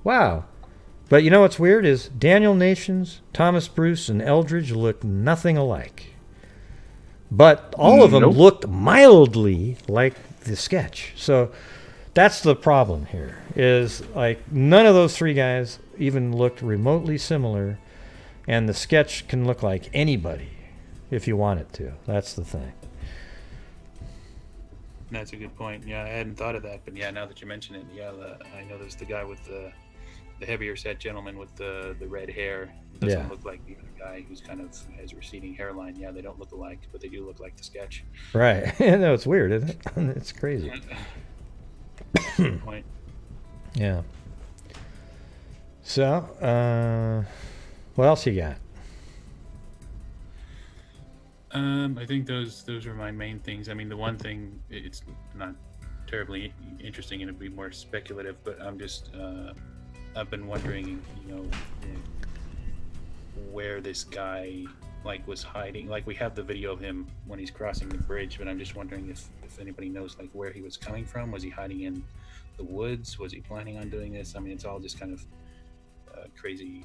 wow. But you know what's weird is Daniel Nations, Thomas Bruce, and Eldridge look nothing alike. But all of them looked mildly like the sketch. So that's the problem here, is like none of those three guys even looked remotely similar. And the sketch can look like anybody if you want it to. That's the thing. That's a good point. Yeah, I hadn't thought of that, but yeah, now that you mention it, yeah, I know there's the guy with the heavier set gentleman with the red hair. Doesn't look like the other guy who's kind of has receding hairline. Yeah, they don't look alike, but they do look like the sketch. Right. No, it's weird, isn't it? It's crazy. Good point. Yeah. So, what else you got? I think those are my main things. I mean, the one thing, it's not terribly interesting and it'd be more speculative, but I'm just I've been wondering, where this guy like was hiding. Like we have the video of him when he's crossing the bridge, but I'm just wondering if anybody knows like where he was coming from. Was he hiding in the woods? Was he planning on doing this? I mean, it's all just kind of crazy,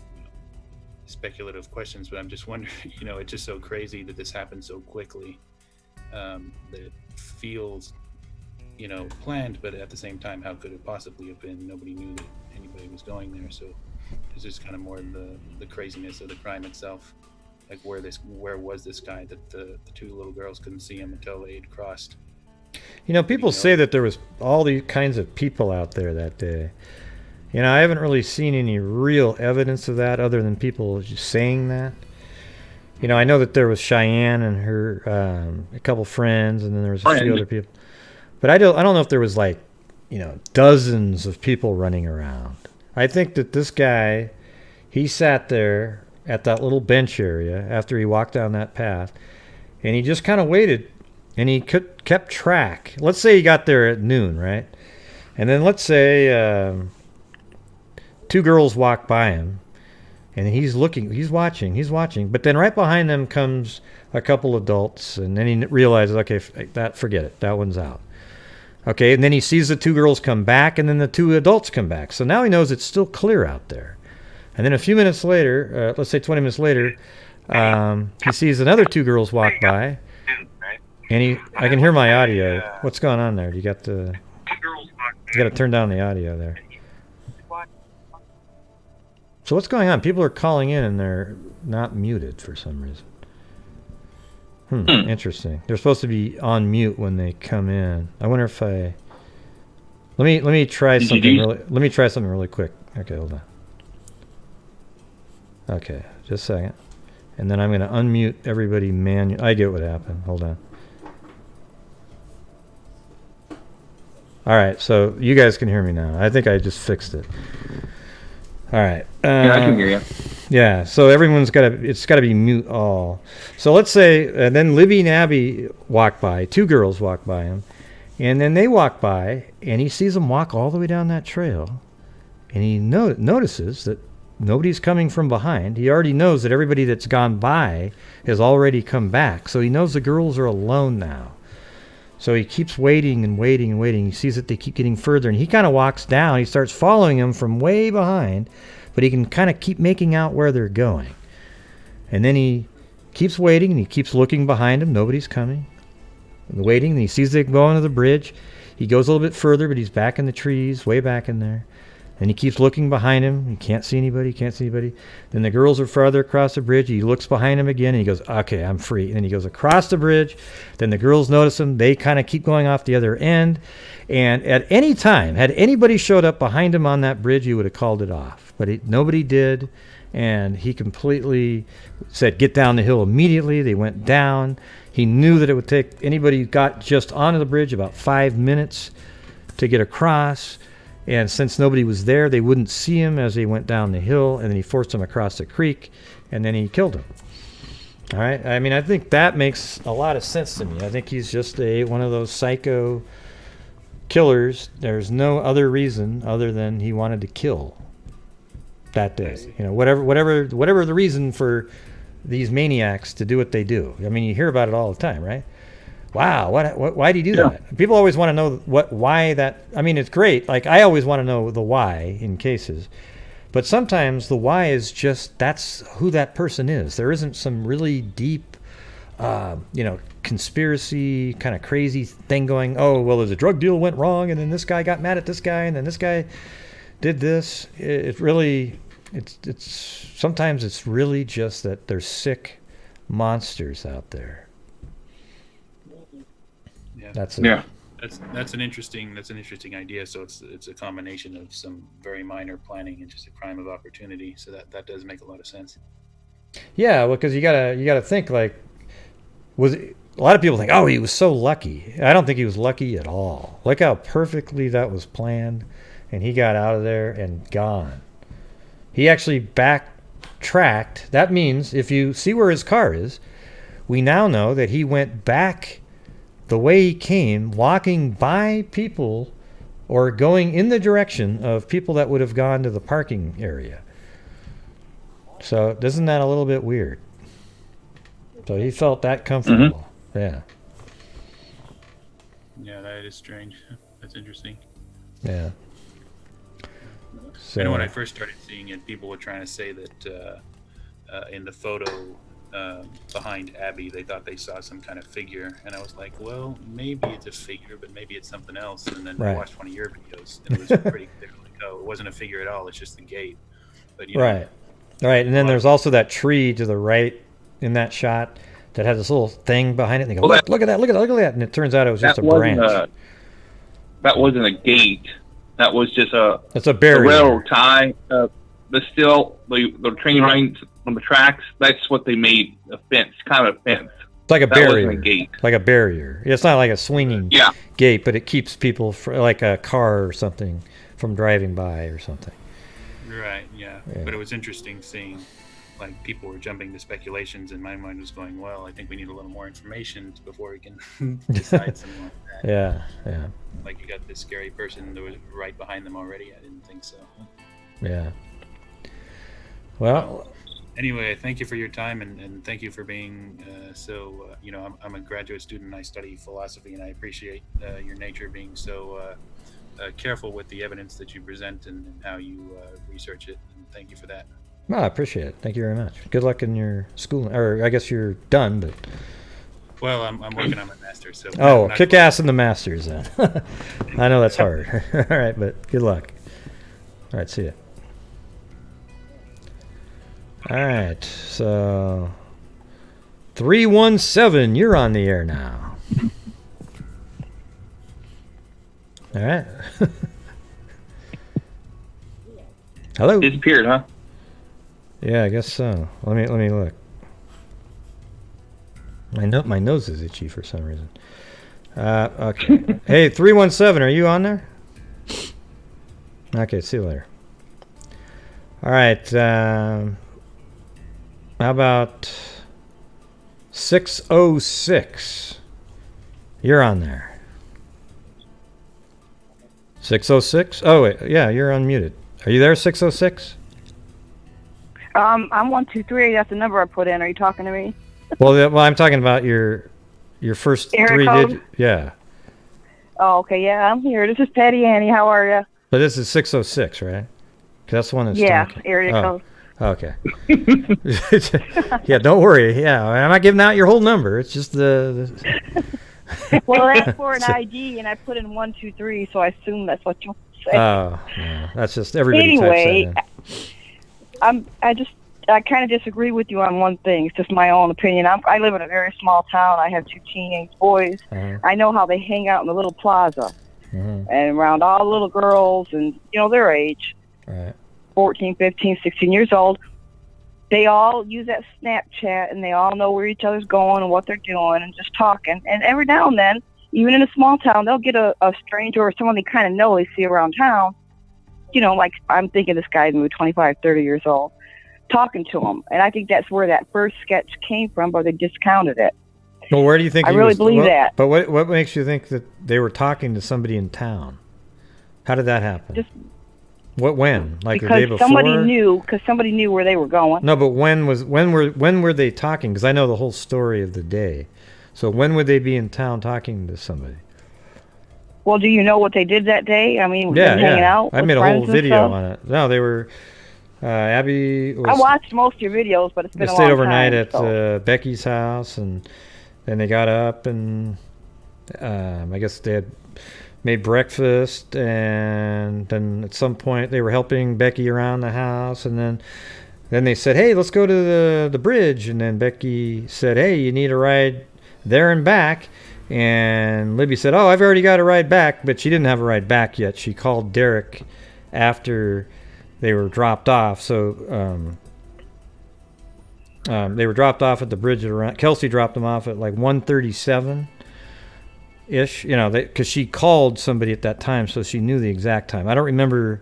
speculative questions. But I'm just wondering, it's just so crazy that this happened so quickly, that it feels, planned. But at the same time, how could it possibly have been? Nobody knew that anybody was going there. So it's just kind of more the craziness of the crime itself. Like where was this guy that the two little girls couldn't see him until they had crossed? People say that there was all these kinds of people out there that day. I haven't really seen any real evidence of that other than people just saying that. I know that there was Cheyenne and her a couple friends, and then there was a few other people. But I don't know if there was like, dozens of people running around. I think that this guy, he sat there at that little bench area after he walked down that path, and he just kind of waited, and he kept track. Let's say he got there at noon, right? And then let's say two girls walk by him, and he's watching, but then right behind them comes a couple adults, and then he realizes, okay, forget it, that one's out. Okay, and then he sees the two girls come back, and then the two adults come back. So now he knows it's still clear out there. And then a few minutes later, let's say 20 minutes later, he sees another two girls walk by, and I can hear my audio. What's going on there? You got to turn down the audio there. So what's going on? People are calling in, and they're not muted for some reason. Interesting. They're supposed to be on mute when they come in. I wonder if let me try something. Let me try something really quick. Okay, hold on. Okay, just a second. And then I'm going to unmute everybody manually. I get what happened. Hold on. All right, so you guys can hear me now. I think I just fixed it. All right. Yeah, I can hear you. Yeah, so it's got to be mute all. So let's say, then Libby and Abby walk by. Two girls walk by him. And then they walk by, and he sees them walk all the way down that trail. And he notices that nobody's coming from behind. He already knows that everybody that's gone by has already come back. So he knows the girls are alone now. So he keeps waiting and waiting and waiting. He sees that they keep getting further, and he kind of walks down. He starts following them from way behind, but he can kind of keep making out where they're going. And then he keeps waiting, and he keeps looking behind him. Nobody's coming. Waiting, and he sees them go onto the bridge. He goes a little bit further, but he's back in the trees, way back in there. And he keeps looking behind him. He can't see anybody, Then the girls are farther across the bridge. He looks behind him again, and he goes, okay, I'm free. And then he goes across the bridge. Then the girls notice him. They kind of keep going off the other end. And at any time, had anybody showed up behind him on that bridge, he would have called it off. But nobody did. And he completely said, get down the hill immediately. They went down. He knew that it would take anybody who got just onto the bridge about 5 minutes to get across. And since nobody was there, they wouldn't see him as he went down the hill, and then he forced him across the creek, and then he killed him. All right? I mean, I think that makes a lot of sense to me. I think he's just one of those psycho killers. There's no other reason other than he wanted to kill that day. Whatever the reason for these maniacs to do what they do. I mean, you hear about it all the time, right? Wow, why do you do that? People always want to know why that. I mean, it's great. Like, I always want to know the why in cases. But sometimes the why is just that's who that person is. There isn't some really deep, conspiracy kind of crazy thing going, oh, well, there's a drug deal went wrong, and then this guy got mad at this guy, and then this guy did this. Sometimes it's really just that there's sick monsters out there. That's an interesting idea. So it's a combination of some very minor planning and just a crime of opportunity. So that does make a lot of sense. Yeah, well, because you gotta think, like, a lot of people think, oh, he was so lucky. I don't think he was lucky at all. Look how perfectly that was planned, and he got out of there and gone. He actually backtracked. That means if you see where his car is, we now know that he went back the way he came, walking by people or going in the direction of people that would have gone to the parking area. So isn't that a little bit weird? So he felt that comfortable. Yeah. Yeah, that is strange. That's interesting. Yeah. I know when I first started seeing it, people were trying to say that in the photo behind Abby, they thought they saw some kind of figure, and I was like, well, maybe it's a figure, but maybe it's something else. And then I Right. watched one of your videos, and it was pretty clear, like, oh, it wasn't a figure at all. It's just the gate. But you know, Right. Right. And then there's also that tree to the right in that shot that has this little thing behind it. And they go, Well, look at that, look at that, look at that. And it turns out it was just a wasn't branch. that wasn't a gate. That was just It's a barrier. railroad tie. The train lines on the tracks. That's what they made a fence, kind of a fence. It's like a That barrier. wasn't a gate. Like a barrier. It's not like a swinging gate, but it keeps people, like a car or something, from driving by or something. right, yeah. But it was interesting seeing, like, people were jumping to speculations, and my mind was going, well, I think we need a little more information before we can decide something like that. Yeah, yeah. Like, you got this scary person that was right behind them already. I didn't think so. Yeah. Well, anyway, thank you for your time, and thank you for being you know, I'm a graduate student, and I study philosophy, and I appreciate your nature being so careful with the evidence that you present and how you research it, and thank you for that. no, I appreciate it. Thank you very much. Good luck in your school, or I guess you're done, but... Well, I'm working on my master's, so... Oh, not kick ass in the masters, then. I know that's hard. All right, but good luck. All right, see ya. All right, so 317, you're on the air now. All right. Hello. Disappeared, huh? Yeah, I guess so. Let me look. My nose is itchy for some reason. Okay. Hey, 317, are you on there? Okay, see you later. All right. How about 606? You're on there. 606? Oh, wait. Yeah, you're unmuted. Are you there, 606? I'm 123. That's the number I put in. Are you talking to me? Well, I'm talking about your first Area three code? digits. Yeah. Oh, okay. Yeah, I'm here. This is Patty Annie. How are you? But this is 606, right? 'Cause that's the one that's Yeah, talking. area code. Okay. Yeah, don't worry. Yeah, I'm not giving out your whole number. It's just the Well, that's for an ID, and I put in 123, so I assume that's what you'll say. Oh, no, that's just everybody Anyway, types that in. I kind of disagree with you on one thing. It's just my own opinion. I live in a very small town. I have 2 teenage boys. Uh-huh. I know how they hang out in the little plaza Mhm. and around all the little girls and, their age, Right. 14, 15, 16 years old. They all use that Snapchat, and they all know where each other's going and what they're doing and just talking. And every now and then, even in a small town, they'll get a stranger or someone they kind of know they see around town. Like I'm thinking this guy's maybe 25, 30 years old, talking to them. And I think that's where that first sketch came from, but they discounted it. Well, where do you think I he really was- believe what- that. But what makes you think that they were talking to somebody in town? How did that happen? When? Like the day Because before? somebody knew where they were going. No, but when were they talking? Because I know the whole story of the day. So when would they be in town talking to somebody? Well, do you know what they did that day? I mean, Yeah, hanging yeah. out I with made a whole friends and video stuff? on it. No, they were. Abby was. I watched most of your videos, but it's been They a stayed long overnight time. at so. Becky's house, and then they got up and I guess they had made breakfast, and then at some point they were helping Becky around the house, and then they said, "Hey, let's go to the bridge," and then Becky said, "Hey, you need a ride there and back." And Libby said, "Oh, I've already got a ride back," but she didn't have a ride back yet. She called Derek after they were dropped off. So they were dropped off at the bridge at around. Kelsey dropped them off at like 1:37 ish. Because she called somebody at that time, so she knew the exact time. I don't remember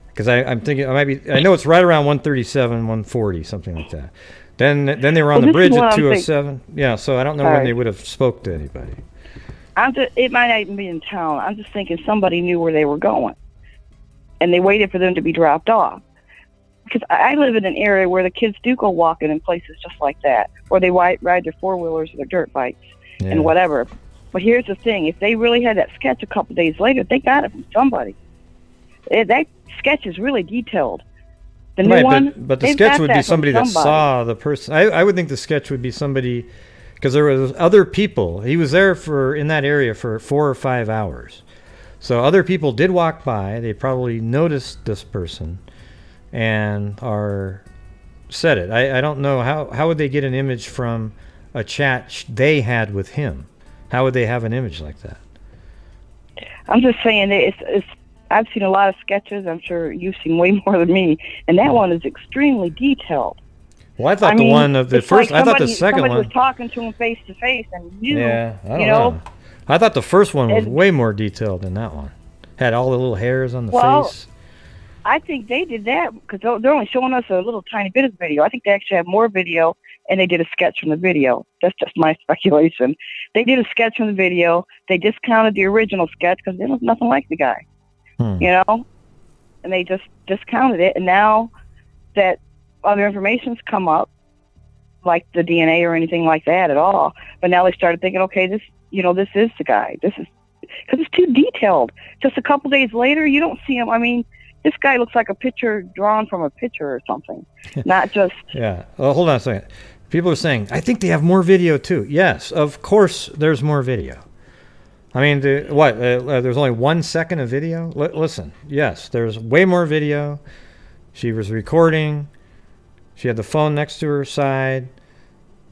because I'm thinking I know it's right around 1:37, 1:40, something like that. Then they were on the bridge at 2:07. Yeah, so I don't know when they would have spoke to anybody. It might not even be in town. I'm just thinking somebody knew where they were going, and they waited for them to be dropped off. because I live in an area where the kids do go walking in places just like that, or they ride their 4-wheelers or their dirt bikes and whatever. But here's the thing: if they really had that sketch a couple days later, they got it from somebody. That sketch is really detailed. The new one, but the sketch would be somebody that saw the person. I would think the sketch would be somebody, because there was other people. He was there in that area for 4 or 5 hours. So other people did walk by. They probably noticed this person and said it. I don't know how would they get an image from a chat they had with him. How would they have an image like that? I'm just saying I've seen a lot of sketches. I'm sure you've seen way more than me, and that one is extremely detailed. Well, I thought the one of the first. I thought the second one. Somebody was talking to him face to face and knew. Yeah, I don't know. I thought the first one was way more detailed than that one. Had all the little hairs on the face. I think they did that because they're only showing us a little tiny bit of video. I think they actually have more video, and they did a sketch from the video. That's just my speculation. They did a sketch from the video. They discounted the original sketch because there was nothing like the guy. You know, and they just discounted it. And now that other information's come up, like the DNA or anything like that at all, but now they started thinking, okay, this is the guy. This is because it's too detailed. Just a couple days later, you don't see him. I mean, this guy looks like a picture drawn from a picture or something, not just. Yeah. Well, hold on a second. People are saying, I think they have more video too. Yes, of course, there's more video. I mean, there's only 1 second of video? Listen, yes, there's way more video. She was recording. She had the phone next to her side.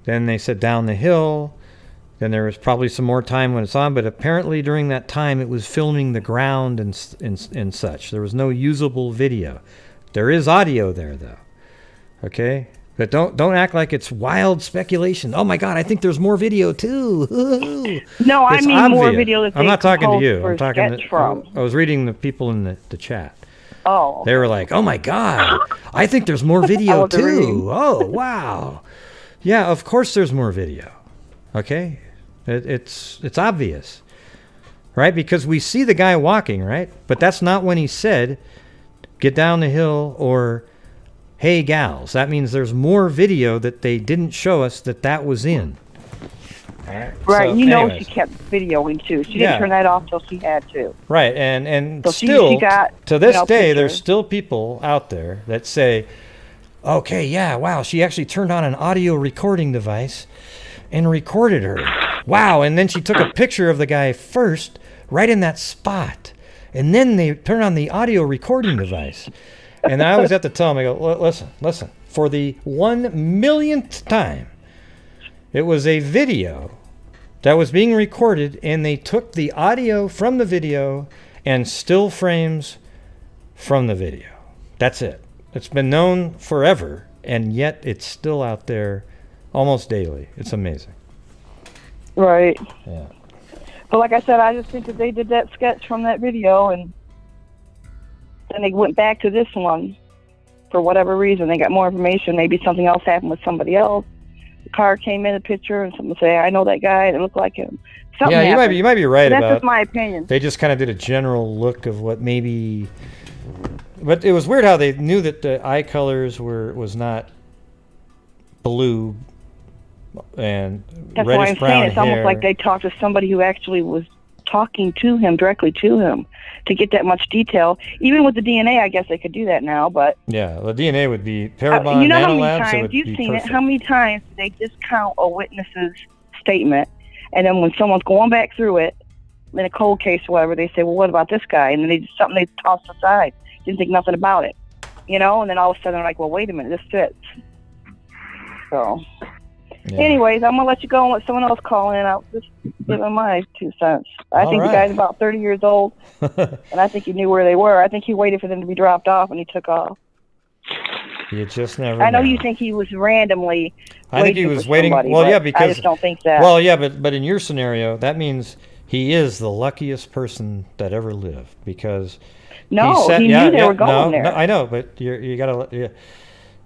Then they said down the hill. Then there was probably some more time when it's on, but apparently during that time it was filming the ground and such. There was no usable video. There is audio there, though. Okay? But don't act like it's wild speculation. Oh my God, I think there's more video too. No, I mean obvious. More video that I'm not talking to you. I'm talking I was reading the people in the chat. Oh. They were like, "Oh my God, I think there's more video too." Oh wow. Yeah, of course there's more video. Okay, it's obvious, right? Because we see the guy walking, right? But that's not when he said, "Get down the hill" or "Hey gals." That means there's more video that they didn't show us that was in. Right. So, anyways. She kept videoing too. She didn't turn that off till she had to. Right, and so still, she got, to this day, there's still people out there that say, okay, yeah, wow, she actually turned on an audio recording device and recorded her. Wow, and then she took a picture of the guy first, right in that spot. And then they turn on the audio recording device. And I always have to tell them, I go, listen, for the 1 millionth time, it was a video that was being recorded, and they took the audio from the video and still frames from the video. That's it. It's been known forever, and yet it's still out there almost daily. It's amazing. Right. Yeah. But like I said, I just think that they did that sketch from that video, and then they went back to this one for whatever reason. They got more information. Maybe something else happened with somebody else. The car came in the picture, and someone say, "I know that guy. It looked like him." Something happened. You might be right about. That's just my opinion. They just kind of did a general look of what maybe. But it was weird how they knew that the eye colors was not blue and that's reddish why I'm brown saying it's hair. almost like they talked to somebody who actually was talking to him, directly to him, to get that much detail. Even with the DNA, I guess they could do that now, but... Yeah, the DNA would be Parabon you know how many nanolabs, times you've seen it? How many times do they discount a witness's statement, and then when someone's going back through it, in a cold case or whatever, they say, well, what about this guy? And then they just something they tossed aside. Didn't think nothing about it. You know? And then all of a sudden they're like, well, wait a minute, this fits. So... Yeah. Anyways, I'm gonna let you go and let someone else call in. I'll just give them my 2 cents. I think the guy's about 30 years old, and I think he knew where they were. I think he waited for them to be dropped off, and he took off. You just never. I know you think he was randomly. I think he was waiting. Somebody, well, yeah, because I just don't think that. Well, yeah, but in your scenario, that means he is the luckiest person that ever lived because. No, he knew they were going there. No, I know, but you gotta. Yeah.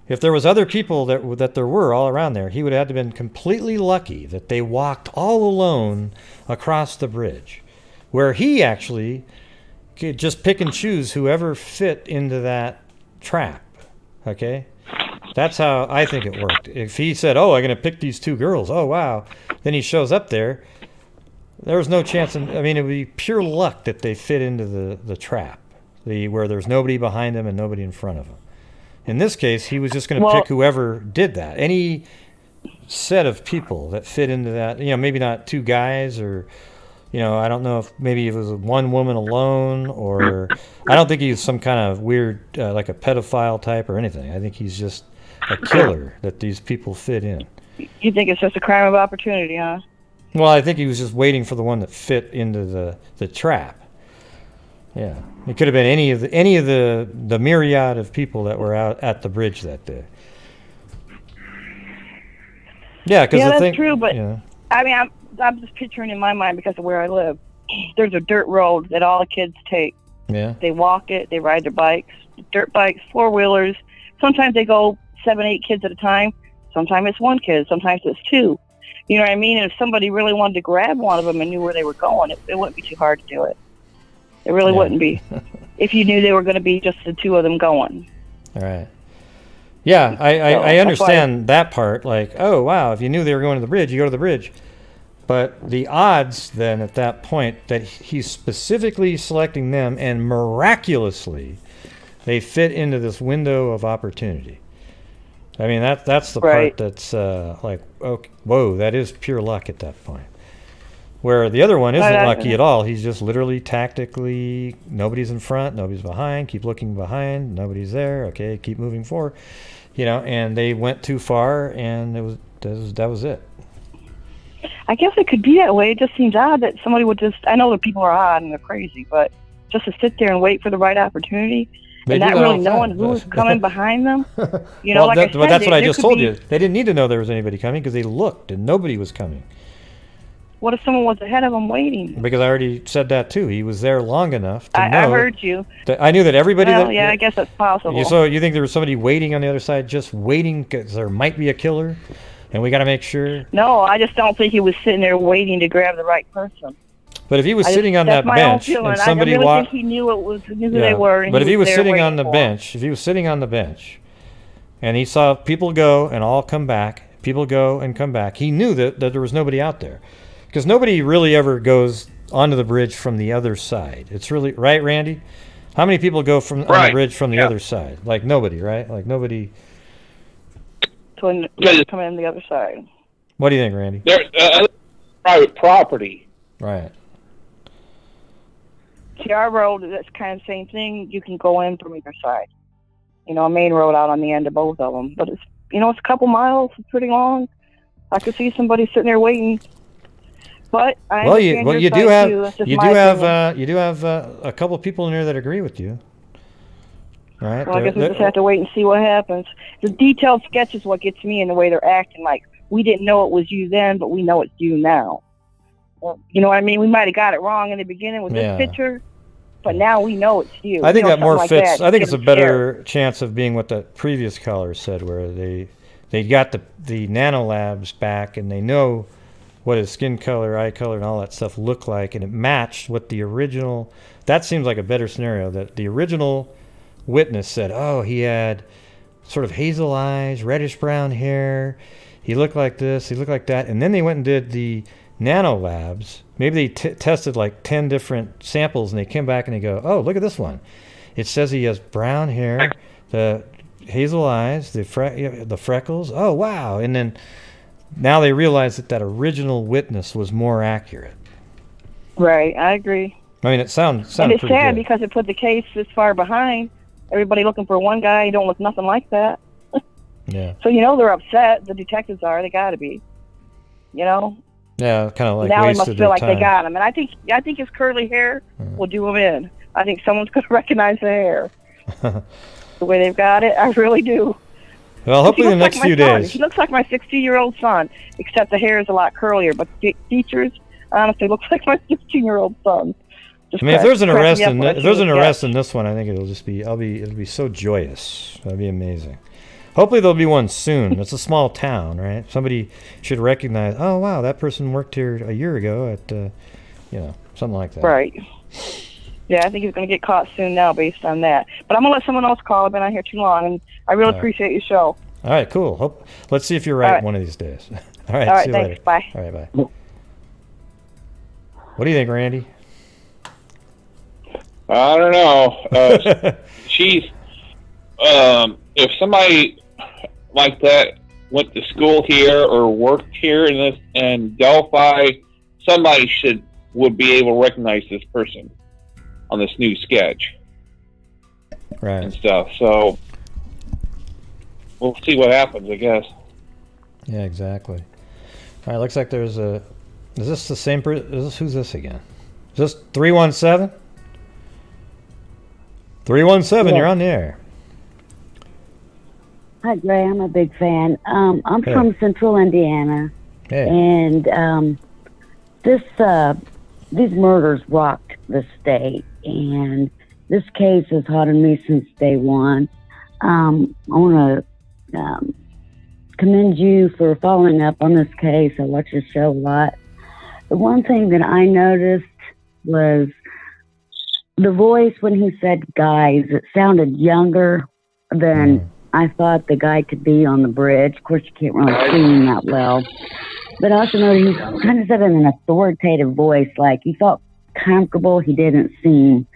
If there was other people that there were all around there, he would have had to been completely lucky that they walked all alone across the bridge, where he actually could just pick and choose whoever fit into that trap. Okay? That's how I think it worked. If he said, oh, I'm going to pick these two girls, oh, wow, then he shows up there, there was no chance. It would be pure luck that they fit into the trap, where there's nobody behind them and nobody in front of them. In this case, he was just going to pick whoever did that. Any set of people that fit into that, maybe not two guys or, I don't know if maybe it was one woman alone, or I don't think he's some kind of weird, like a pedophile type or anything. I think he's just a killer that these people fit in. You think it's just a crime of opportunity, huh? Well, I think he was just waiting for the one that fit into the trap. Yeah, it could have been any of the myriad of people that were out at the bridge that day. Yeah, because that's true. But I'm just picturing in my mind because of where I live. There's a dirt road that all the kids take. Yeah. They walk it. They ride their bikes, dirt bikes, 4-wheelers. Sometimes they go 7, 8 kids at a time. Sometimes it's one kid. Sometimes it's two. You know what I mean? And if somebody really wanted to grab one of them and knew where they were going, it wouldn't be too hard to do it. It really wouldn't be. If you knew they were going to be just the two of them going. All right. Yeah, I understand that part. Like, oh, wow, if you knew they were going to the bridge, you go to the bridge. But the odds then at that point that he's specifically selecting them and miraculously they fit into this window of opportunity. I mean, that's the part that's like, okay, whoa, that is pure luck at that point. Where the other one isn't lucky at all. He's just literally tactically, nobody's in front, nobody's behind, keep looking behind, nobody's there, okay, keep moving forward. And they went too far, and that was it. I guess it could be that way. It just seems odd that somebody would just, I know that people are odd and they're crazy, but just to sit there and wait for the right opportunity and not really knowing who was coming behind them. But that's what I just told you. They didn't need to know there was anybody coming because they looked and nobody was coming. What if someone was ahead of them waiting? Because I already said that too. He was there long enough to know. I heard you. I knew that everybody. Well, I guess that's possible. So you think there was somebody waiting on the other side, just waiting because there might be a killer, and we got to make sure? No, I just don't think he was sitting there waiting to grab the right person. But if he was sitting on that bench and somebody walked, I really think he knew who they were. And but if he was sitting on the bench, and he saw people go and all come back, people go and come back, he knew that there was nobody out there. Because nobody really ever goes onto the bridge from the other side. It's really, right, Randy? How many people go on the bridge from the other side? Like nobody, right? Like nobody. Coming in the other side. What do you think, Randy? They're private property. Right. See, our road, that's kind of the same thing. You can go in from either side. A main road out on the end of both of them. But it's, it's a couple miles. It's pretty long. I could see somebody sitting there waiting. But you do have a couple people in there that agree with you, right? Well, I guess we just have to wait and see what happens. The detailed sketch is what gets me in the way they're acting. Like we didn't know it was you then, but we know it's you now. You know what I mean? We might have got it wrong in the beginning with this picture, but now we know it's you. I think that more fits. I think it's a better chance of being what the previous caller said, where they got the nanolabs back and they know what his skin color, eye color, and all that stuff look like, and it matched what the original. That seems like a better scenario. That the original witness said, "Oh, he had sort of hazel eyes, reddish brown hair. He looked like this. He looked like that." And then they went and did the nano labs. Maybe they tested like 10 different samples, and they came back and they go, "Oh, look at this one. It says he has brown hair, the hazel eyes, the freckles. Oh, wow!" And then. Now they realize that original witness was more accurate. Right, I agree. I mean, it sounds and it's pretty sad good. Because it put the case this far behind. Everybody looking for one guy, he don't look nothing like that. Yeah. So they're upset. The detectives are. They got to be. Yeah, kind of like now they wasted must feel their like time. they got him. And I think his curly hair will do him in. I think someone's going to recognize the hair. The way they've got it, I really do. Well, hopefully the next few days. He looks like my 16-year-old son, except the hair is a lot curlier. But features, honestly, looks like my 16-year-old son. If there's an arrest in this one, I think it'll be so joyous. That'll be amazing. Hopefully there'll be one soon. It's a small town, right? Somebody should recognize. Oh wow, that person worked here a year ago at, something like that. Right. Yeah, I think he's going to get caught soon now based on that. But I'm going to let someone else call. I've been on here too long, and I really appreciate your show. All right, cool. Let's see if you're right one of these days. All right, see you thanks. later. Bye. All right, bye. What do you think, Randy? I don't know. If somebody like that went to school here or worked here in Delphi, somebody would be able to recognize this person on this new sketch, right? And stuff. So we'll see what happens, I guess. Yeah, exactly. All right, looks like there's a. Is this the same person? Who's this again? Is this 317? 317, you're on the air. Hi, Gray. I'm a big fan. I'm Hey. from Central Indiana, Hey. and these murders rocked the state, and this case has haunted me since day one. I want to commend you for following up on this case. I watch your show a lot. The one thing that I noticed was the voice when he said guys. It sounded younger than I thought the guy could be on the bridge. Of course, you can't really see him that well. But I also noticed he kind of said in an authoritative voice, like he felt comfortable. He didn't seem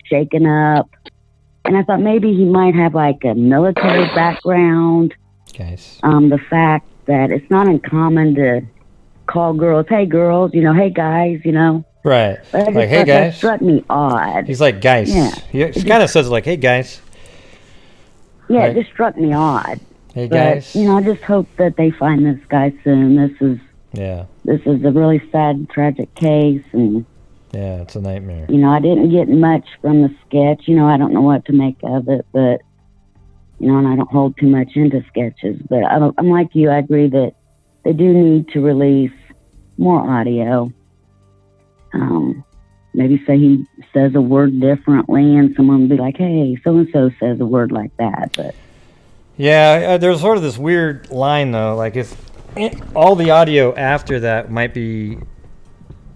shaken up. And I thought maybe he might have like a military background. Guys. The fact that it's not uncommon to call girls, hey girls, hey guys, Right. But I just Like, hey thought that guys. struck me odd. He's like, guys. Yeah. He kind of says it like, hey guys. Yeah, Right. it just struck me odd. Hey But, guys. I just hope that they find this guy soon. Yeah. This is a really sad, tragic case, and Yeah, it's a nightmare. I didn't get much from the sketch. I don't know what to make of it, but and I don't hold too much into sketches. But I'm like you. I agree that they do need to release more audio. Maybe say he says a word differently, and someone will be like, "Hey, so and so says a word like that." But Yeah, there's sort of this weird line though. Like if all the audio after that might be,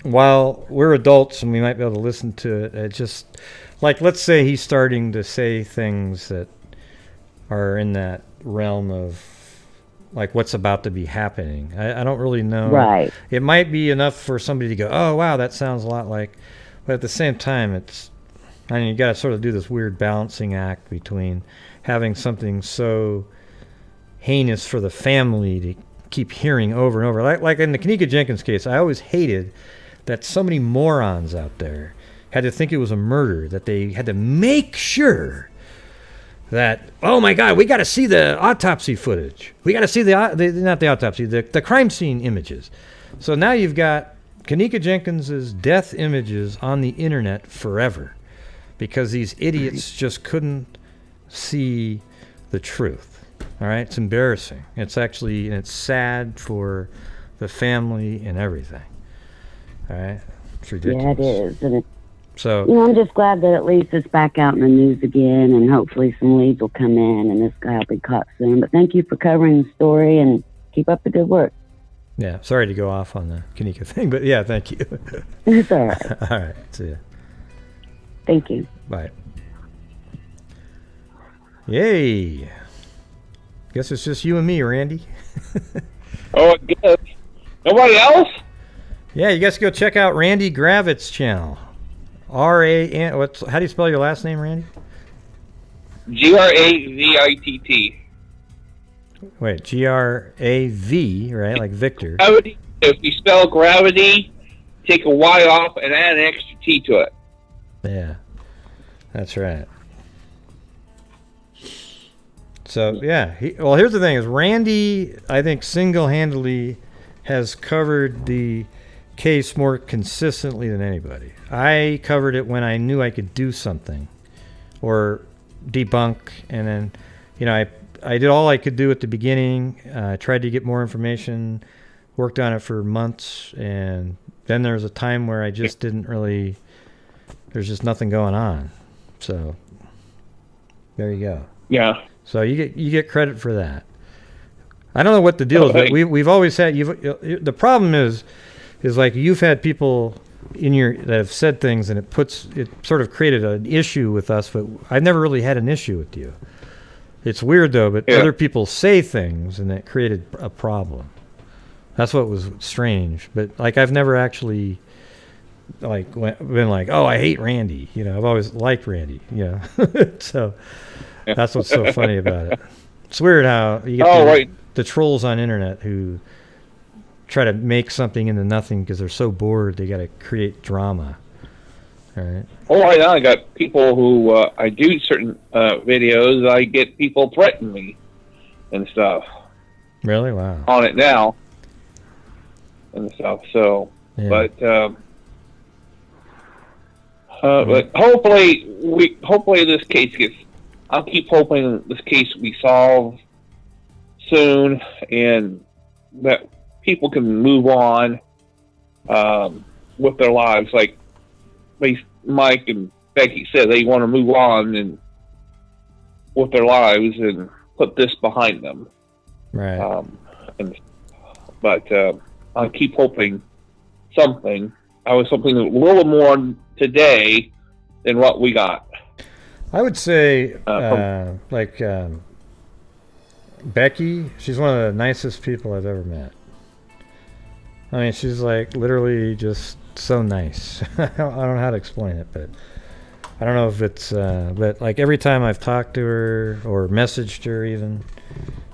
while we're adults and we might be able to listen to it, it just like let's say he's starting to say things that are in that realm of like what's about to be happening. I don't really know. Right. It might be enough for somebody to go, oh wow, that sounds a lot like. But at the same time, you got to sort of do this weird balancing act between having something so heinous for the family to keep hearing over and over. Like in the Kanika Jenkins case, I always hated that so many morons out there had to think it was a murder, that they had to make sure that, oh my God, we got to see the autopsy footage. We got to see the crime scene images. So now you've got Kanika Jenkins's death images on the internet forever because these idiots just couldn't see the truth. All right, it's embarrassing. It's sad for the family and everything. All right, it's ridiculous. yeah, it is. And So I'm just glad that at least it's back out in the news again, and hopefully some leads will come in, and this guy will be caught soon. But thank you for covering the story, and keep up the good work. yeah, sorry to go off on the Kanika thing, but yeah, thank you. It's all right. All right, see ya. Thank you. Bye. Yay. Guess it's just you and me, Randy. Oh, I guess. Nobody else? Yeah, you guys go check out Randy Gravitt's channel. R-A-N... How do you spell your last name, Randy? Gravitt. Wait, G-R-A-V, right? Like Victor. Gravity. If you spell gravity, take a Y off and add an extra T to it. Yeah, that's right. So, yeah. Well, here's the thing is Randy, I think, single-handedly has covered the case more consistently than anybody. I covered it when I knew I could do something or debunk, and then, I did all I could do at the beginning. Tried to get more information, worked on it for months, and then there was a time where I just didn't really, there's just nothing going on. So, there you go. Yeah. So you get credit for that. I don't know what the deal is, but we've always had the problem is like you've had people that have said things, and it sort of created an issue with us, but I've never really had an issue with you. It's weird though, but other people say things, and that created a problem. That's what was strange. But like, I've never actually been like, oh, I hate Randy. I've always liked Randy. So that's what's so funny about it. It's weird how you get the trolls on internet who try to make something into nothing because they're so bored they got to create drama. All right. Oh, right now I got people who I do certain videos. I get people threaten me and stuff. Really? Wow. On it now and stuff. So, but hopefully this case gets. I'll keep hoping this case will be solved soon, and that people can move on with their lives. Like Mike and Becky said, they want to move on and with their lives and put this behind them. Right. But I'll keep hoping something. I was hoping a little more today than what we got. I would say, Becky, she's one of the nicest people I've ever met. I mean, she's like literally just so nice. I don't know how to explain it, but I don't know if it's, but like every time I've talked to her or messaged her even,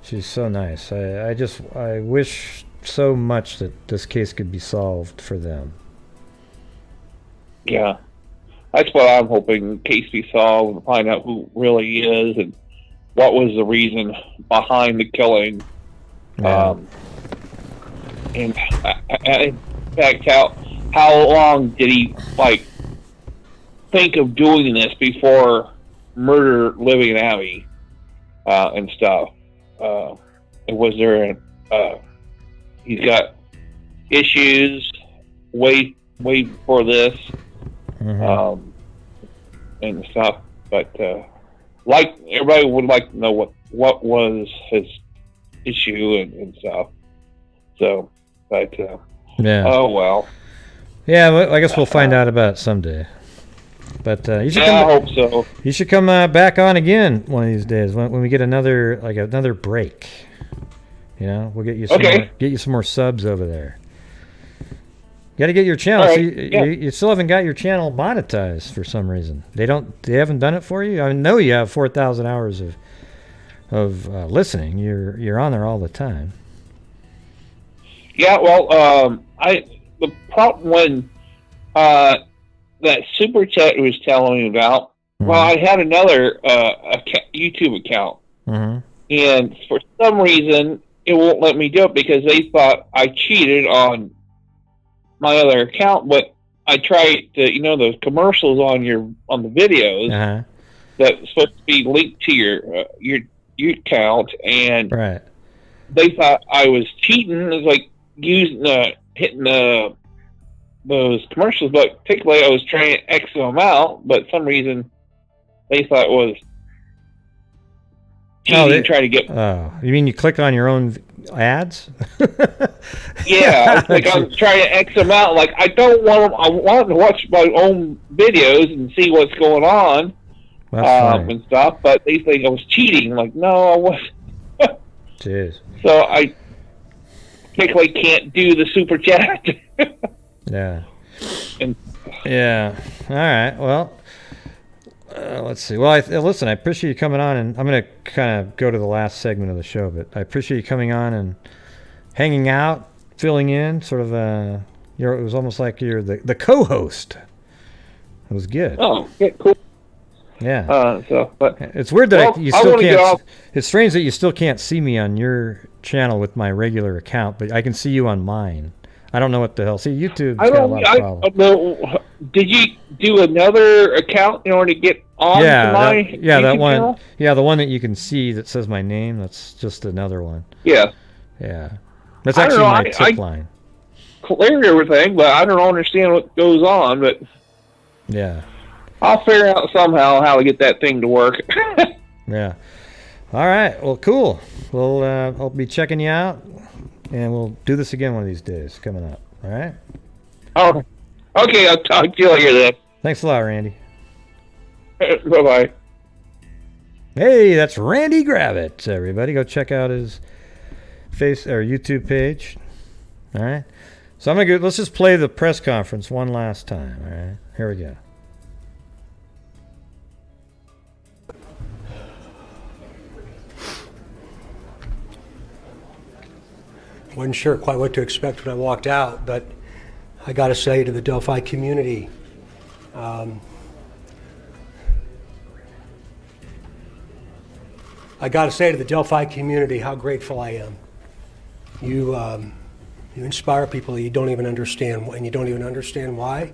she's so nice. I wish so much that this case could be solved for them. Yeah. That's what I'm hoping, case be solved, and find out who really is and what was the reason behind the killing. Yeah. In fact, how long did he think of doing this before murder Libby and Abby and stuff? Was there he's got issues way before this. Mm-hmm. And stuff, but everybody would like to know what was his issue and stuff. So, but oh well. Yeah, well, I guess we'll find out about it someday. But you should I hope so. You should come back on again one of these days when we get another break. We'll get you some more subs over there. You got to get your channel. Right. You still haven't got your channel monetized for some reason. They haven't done it for you. I know you have 4,000 hours of listening. You're on there all the time. Yeah, well, the problem when that super chat was telling me about. Mm-hmm. Well, I had another YouTube account, and for some reason it won't let me do it because they thought I cheated on my other account, but I tried to, those commercials on the videos that's supposed to be linked to your account, and they thought I was cheating. It was like hitting those commercials, but particularly I was trying to X them out, but for some reason they thought it was cheating, trying to get. Oh, you mean you click on your own ads? Yeah, I was trying to X them out. Like, I don't want them. I want to watch my own videos and see what's going on and stuff. But they think I was cheating. Like, no, I wasn't. Jeez. So I particularly can't do the super chat. Yeah. Yeah. All right. Well, let's see. Well, listen, I appreciate you coming on, and I'm going to kind of go to the last segment of the show, but I appreciate you coming on and hanging out, filling in, sort of, it was almost like you're the co-host. It was good. Oh, yeah, cool. Yeah. But it's weird that you still can't. It's strange that you still can't see me on your channel with my regular account, but I can see you on mine. I don't know what the hell. See, YouTube's got a lot of problems. Did you do another account in order to get on to my that one. channel? Yeah, the one that you can see that says my name. That's just another one. Yeah. Yeah. That's actually my tip line. Clear everything, but I don't understand what goes on. But yeah, I'll figure out somehow how to get that thing to work. Yeah. All right. Well, cool. I'll be checking you out, and we'll do this again one of these days coming up. All right. Oh, Okay, I'll talk to you later then. Thanks a lot, Randy. Bye-bye. Hey, that's Randy Gravett. Everybody, go check out his YouTube page. All right. So I'm gonna go. Let's just play the press conference one last time. All right. Here we go. Wasn't sure quite what to expect when I walked out, but I got to say to the Delphi community, how grateful I am. You inspire people that you don't even understand, and you don't even understand why.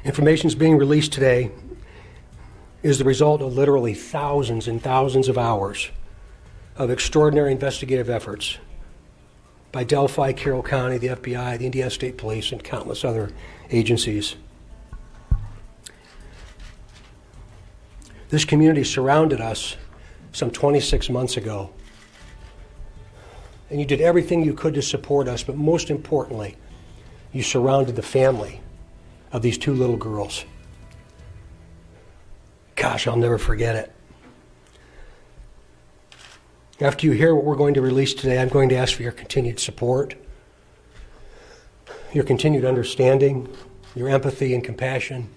Information is being released today is the result of literally thousands and thousands of hours of extraordinary investigative efforts by Delphi, Carroll County, the FBI, the Indiana State Police, and countless other agencies. This community surrounded us some 26 months ago, and you did everything you could to support us, but most importantly, you surrounded the family of these two little girls. Gosh, I'll never forget it. After you hear what we're going to release today, I'm going to ask for your continued support, your continued understanding, your empathy and compassion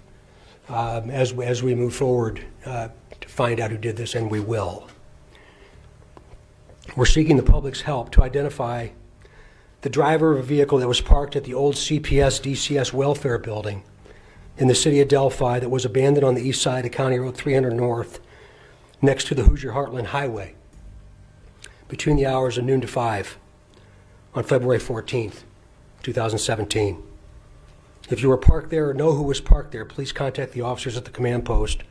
as we move forward to find out who did this, and we will. We're seeking the public's help to identify the driver of a vehicle that was parked at the old CPS DCS welfare building in the city of Delphi that was abandoned on the east side of County Road 300 North next to the Hoosier Heartland Highway between the hours of noon to 5 on February 14th, 2017. If you were parked there or know who was parked there, please contact the officers at the command post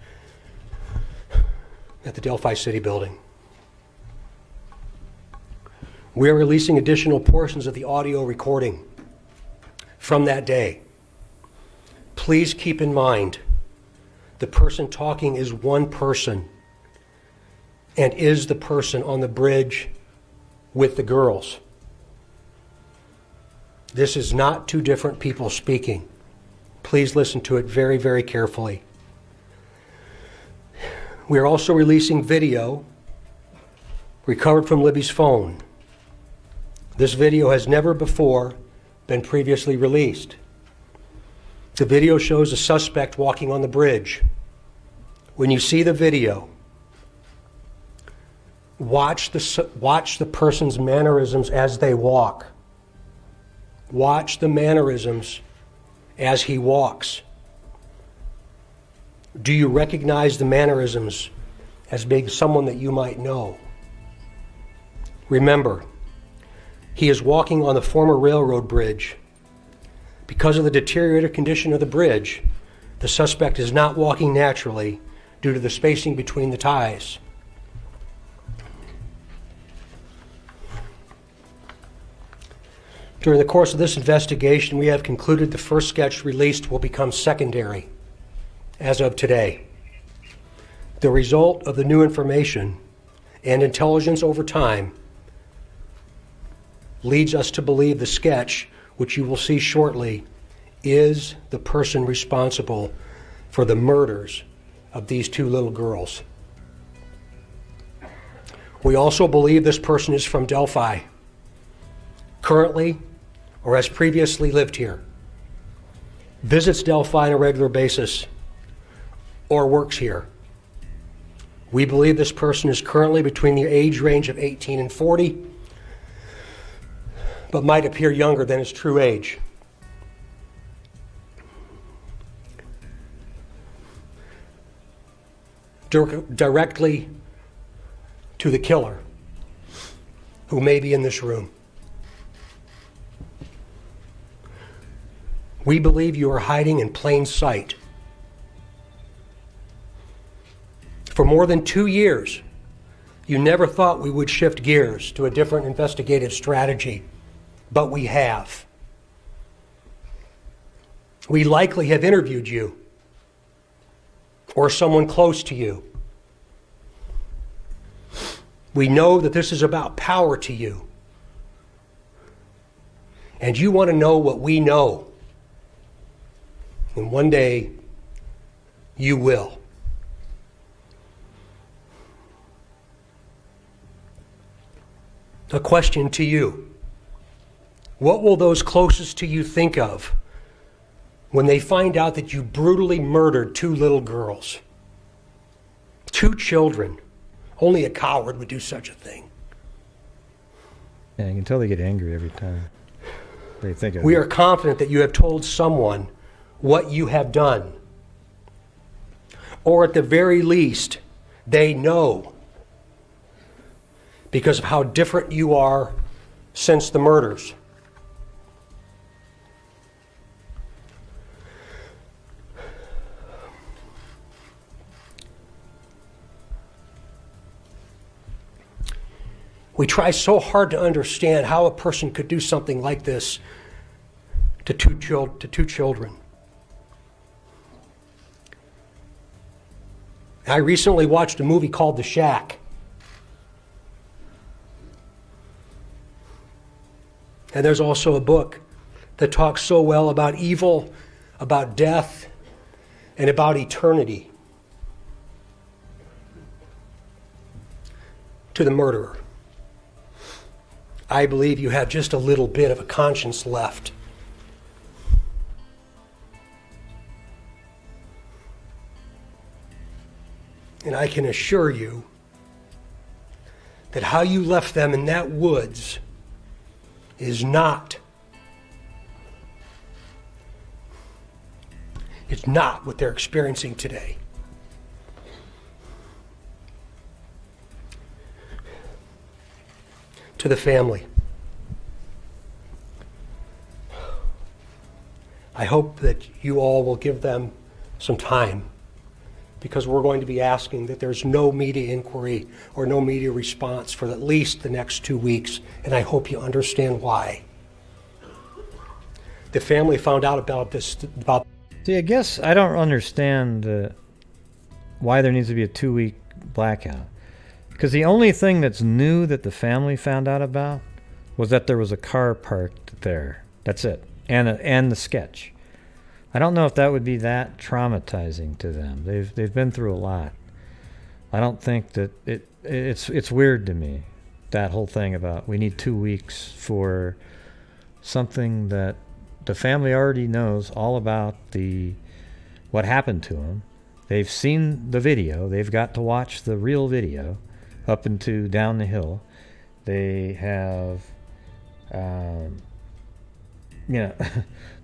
at the Delphi City Building. We are releasing additional portions of the audio recording from that day. Please keep in mind, the person talking is one person and is the person on the bridge with the girls. This is not two different people speaking. Please listen to it very, very carefully. We are also releasing video recovered from Libby's phone. This video has never before been previously released. The video shows a suspect walking on the bridge. When you see the video, watch the person's mannerisms as they walk. Watch the mannerisms as he walks. Do you recognize the mannerisms as being someone that you might know? Remember, he is walking on the former railroad bridge. Because of the deteriorated condition of the bridge, the suspect is not walking naturally due to the spacing between the ties. During the course of this investigation, we have concluded the first sketch released will become secondary as of today. The result of the new information and intelligence over time leads us to believe the sketch, which you will see shortly, is the person responsible for the murders of these two little girls. We also believe this person is from Delphi, currently or has previously lived here, visits Delphi on a regular basis, or works here. We believe this person is currently between the age range of 18 and 40, but might appear younger than his true age. Directly to the killer, who may be in this room. We believe you are hiding in plain sight. For more than 2 years, you never thought we would shift gears to a different investigative strategy, but we have. We likely have interviewed you or someone close to you. We know that this is about power to you. And you want to know what we know. And one day, you will. A question to you. What will those closest to you think of when they find out that you brutally murdered 2 little girls? 2 children. Only a coward would do such a thing. Yeah, you can tell they get angry every time they think of it. We are confident that you have told someone what you have done. Or at the very least, they know because of how different you are since the murders. We try so hard to understand how a person could do something like this to two children. I recently watched a movie called The Shack. And there's also a book that talks so well about evil, about death, and about eternity. To the murderer, I believe you have just a little bit of a conscience left. And I can assure you that how you left them in that woods is not, it's not what they're experiencing today. To the family, I hope that you all will give them some time, because we're going to be asking that there's no media inquiry or no media response for at least the next 2 weeks, and I hope you understand why. The family found out about this. See, I guess I don't understand why there needs to be a 2-week blackout. Because the only thing that's new that the family found out about was that there was a car parked there. That's it. And the sketch. I don't know if that would be that traumatizing to them. They've been through a lot. I don't think that it's weird to me, that whole thing about we need 2 weeks for something that the family already knows all about, what happened to them. They've seen the video. They've got to watch the real video up into down the hill. They have, the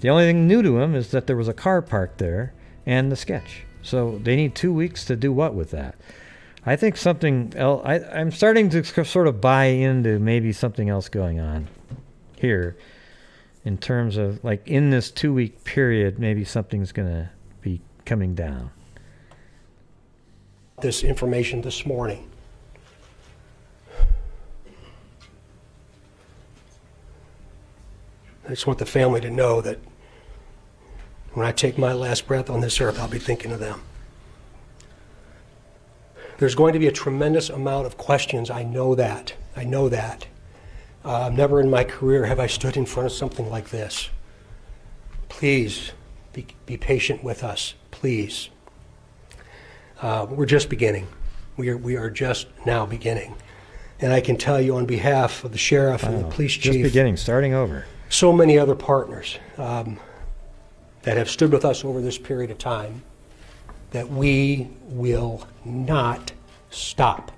only thing new to them is that there was a car parked there and the sketch. So they need 2 weeks to do what with that? I think something else. I'm starting to sort of buy into maybe something else going on here in terms of, like, in this 2-week period, maybe something's going to be coming down. This information this morning. I just want the family to know that when I take my last breath on this earth, I'll be thinking of them. There's going to be a tremendous amount of questions. I know that. Never in my career have I stood in front of something like this. Please be patient with us, please. We're just beginning. We are just now beginning. And I can tell you on behalf of the sheriff and the police chief. Just beginning, starting over. So many other partners that have stood with us over this period of time, that we will not stop.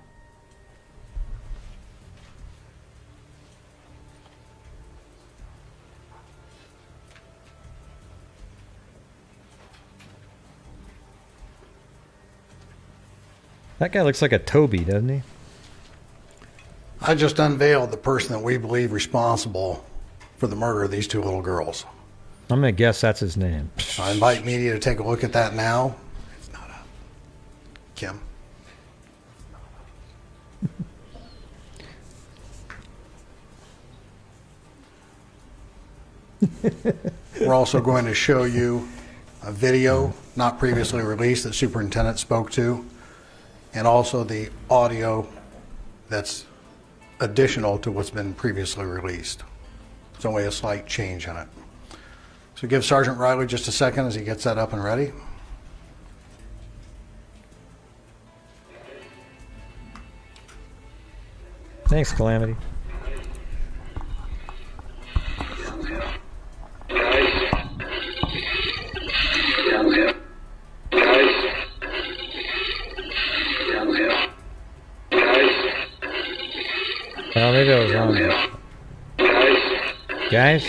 That guy looks like a Toby, doesn't he? I just unveiled the person that we believe responsible for the murder of these 2 little girls. I'm going to guess that's his name. I invite media to take a look at that now. It's not up. Kim. We're also going to show you a video not previously released that Superintendent spoke to, and also the audio that's additional to what's been previously released. There's only a slight change in it. So give Sergeant Riley just a second as he gets that up and ready. Thanks, Calamity. Oh, maybe I was wrong. Guys?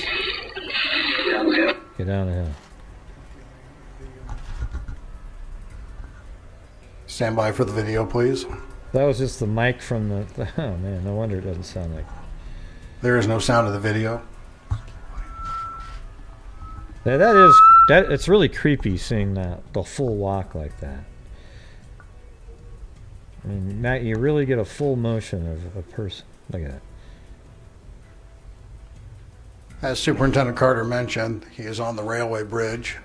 Get down the hill. Stand by for the video, please. That was just the mic from the... Oh, man, no wonder it doesn't sound like... There is no sound of the video. It's really creepy seeing the full walk like that. I mean, now you really get a full motion of a person. Look at that. As Superintendent Carter mentioned, he is on the railway bridge.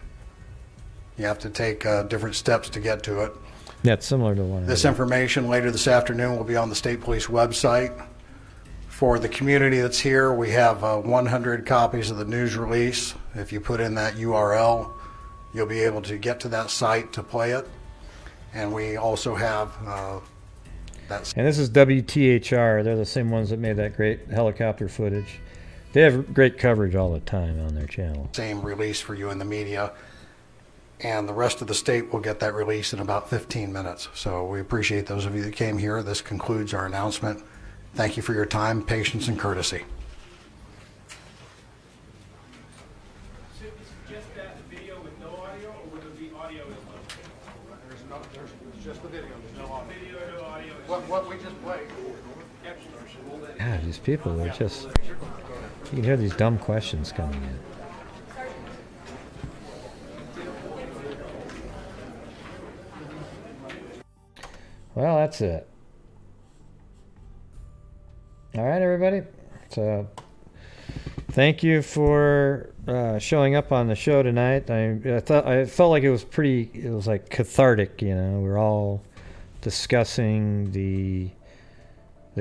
You have to take different steps to get to it. Yeah, it's similar to one. This information later this afternoon will be on the State Police website. For the community that's here, we have 100 copies of the news release. If you put in that URL, you'll be able to get to that site to play it. And we also have that. And this is WTHR. They're the same ones that made that great helicopter footage. They have great coverage all the time on their channel. Same release for you in the media. And the rest of the state will get that release in about 15 minutes. So we appreciate those of you that came here. This concludes our announcement. Thank you for your time, patience, and courtesy. Just that video with no audio, or would it be audio as well? There's just the video. There's no audio. Video, no audio. What we just played. God, these people are just... You can hear these dumb questions coming in. Well, that's it. All right, everybody. So, thank you for showing up on the show tonight. I felt like it was like cathartic. You know, we're all discussing the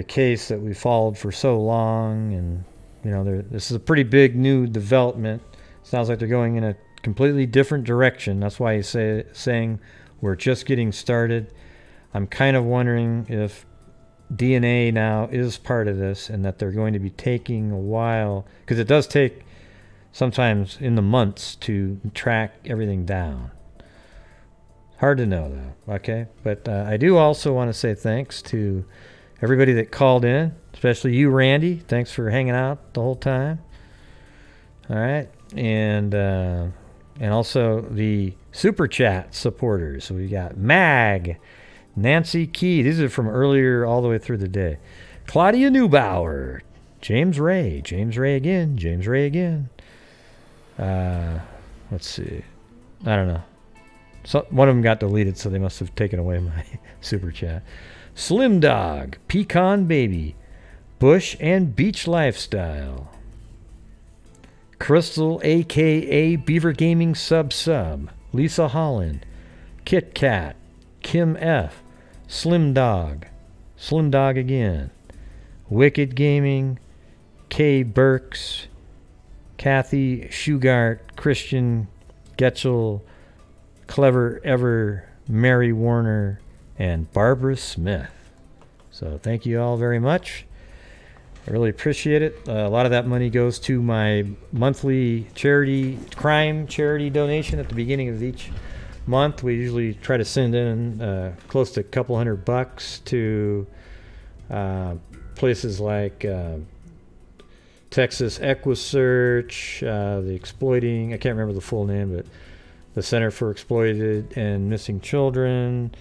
case that we followed for so long, and you know, this is a pretty big new development. Sounds like they're going in a completely different direction. That's why he's saying we're just getting started. I'm kind of wondering if DNA now is part of this, and that they're going to be taking a while, because it does take sometimes in the months to track everything down. Hard to know, though, okay? But I do also want to say thanks to everybody that called in, especially you, Randy. Thanks for hanging out the whole time. All right. And also the Super Chat supporters. We got Mag, Nancy Key. These are from earlier all the way through the day. Claudia Neubauer, James Ray again. Let's see. I don't know. So one of them got deleted, so they must have taken away my Super Chat. Slim Dog, Pecan Baby, Bush and Beach Lifestyle, Crystal, a.k.a. Beaver Gaming Sub, Lisa Holland, Kit Kat, Kim F., Slim Dog again, Wicked Gaming, Kay Burks, Kathy Shugart, Christian Getchell, Clever Ever, Mary Warner, and Barbara Smith. So thank you all very much. I really appreciate it. A lot of that money goes to my monthly crime charity donation at the beginning of each month. We usually try to send in close to a couple $100 to places like Texas EquiSearch, the Exploiting, I can't remember the full name, but the Center for Exploited and Missing Children.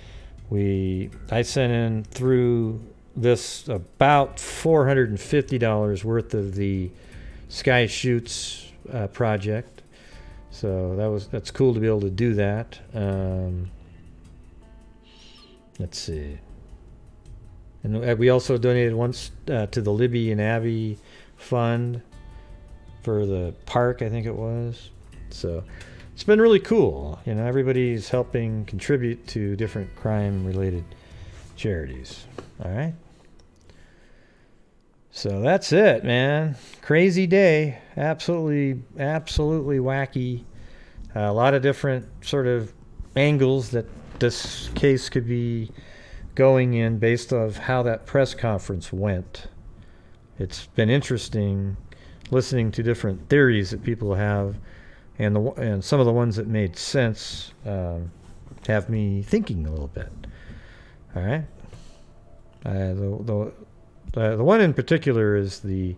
I sent in through this about $450 worth of the Sky Shoots project. So that's cool to be able to do that. Let's see. And we also donated once to the Libby and Abby fund for the park, I think it was. So it's been really cool. You know, everybody's helping contribute to different crime-related charities. All right. So that's it, man. Crazy day. Absolutely wacky. A lot of different sort of angles that this case could be going in based on how that press conference went. It's been interesting listening to different theories that people have, and some of the ones that made sense have me thinking a little bit. All right. The one in particular is the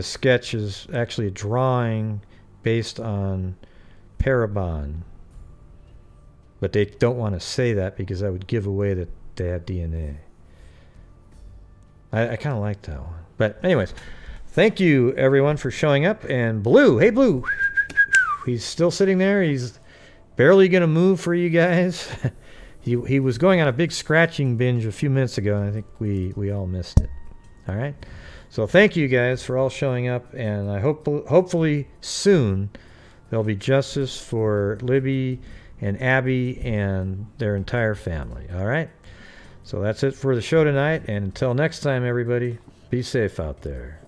sketch is actually a drawing based on Parabon, but they don't want to say that because that would give away that they have DNA. I kind of like that one. But anyways, thank you everyone for showing up. And Blue, hey Blue, he's still sitting there. He's barely gonna move for you guys. He was going on a big scratching binge a few minutes ago, and I think we all missed it. All right. So thank you guys for all showing up, and I hopefully soon there'll be justice for Libby and Abby and their entire family. All right. So that's it for the show tonight, and until next time, everybody, be safe out there.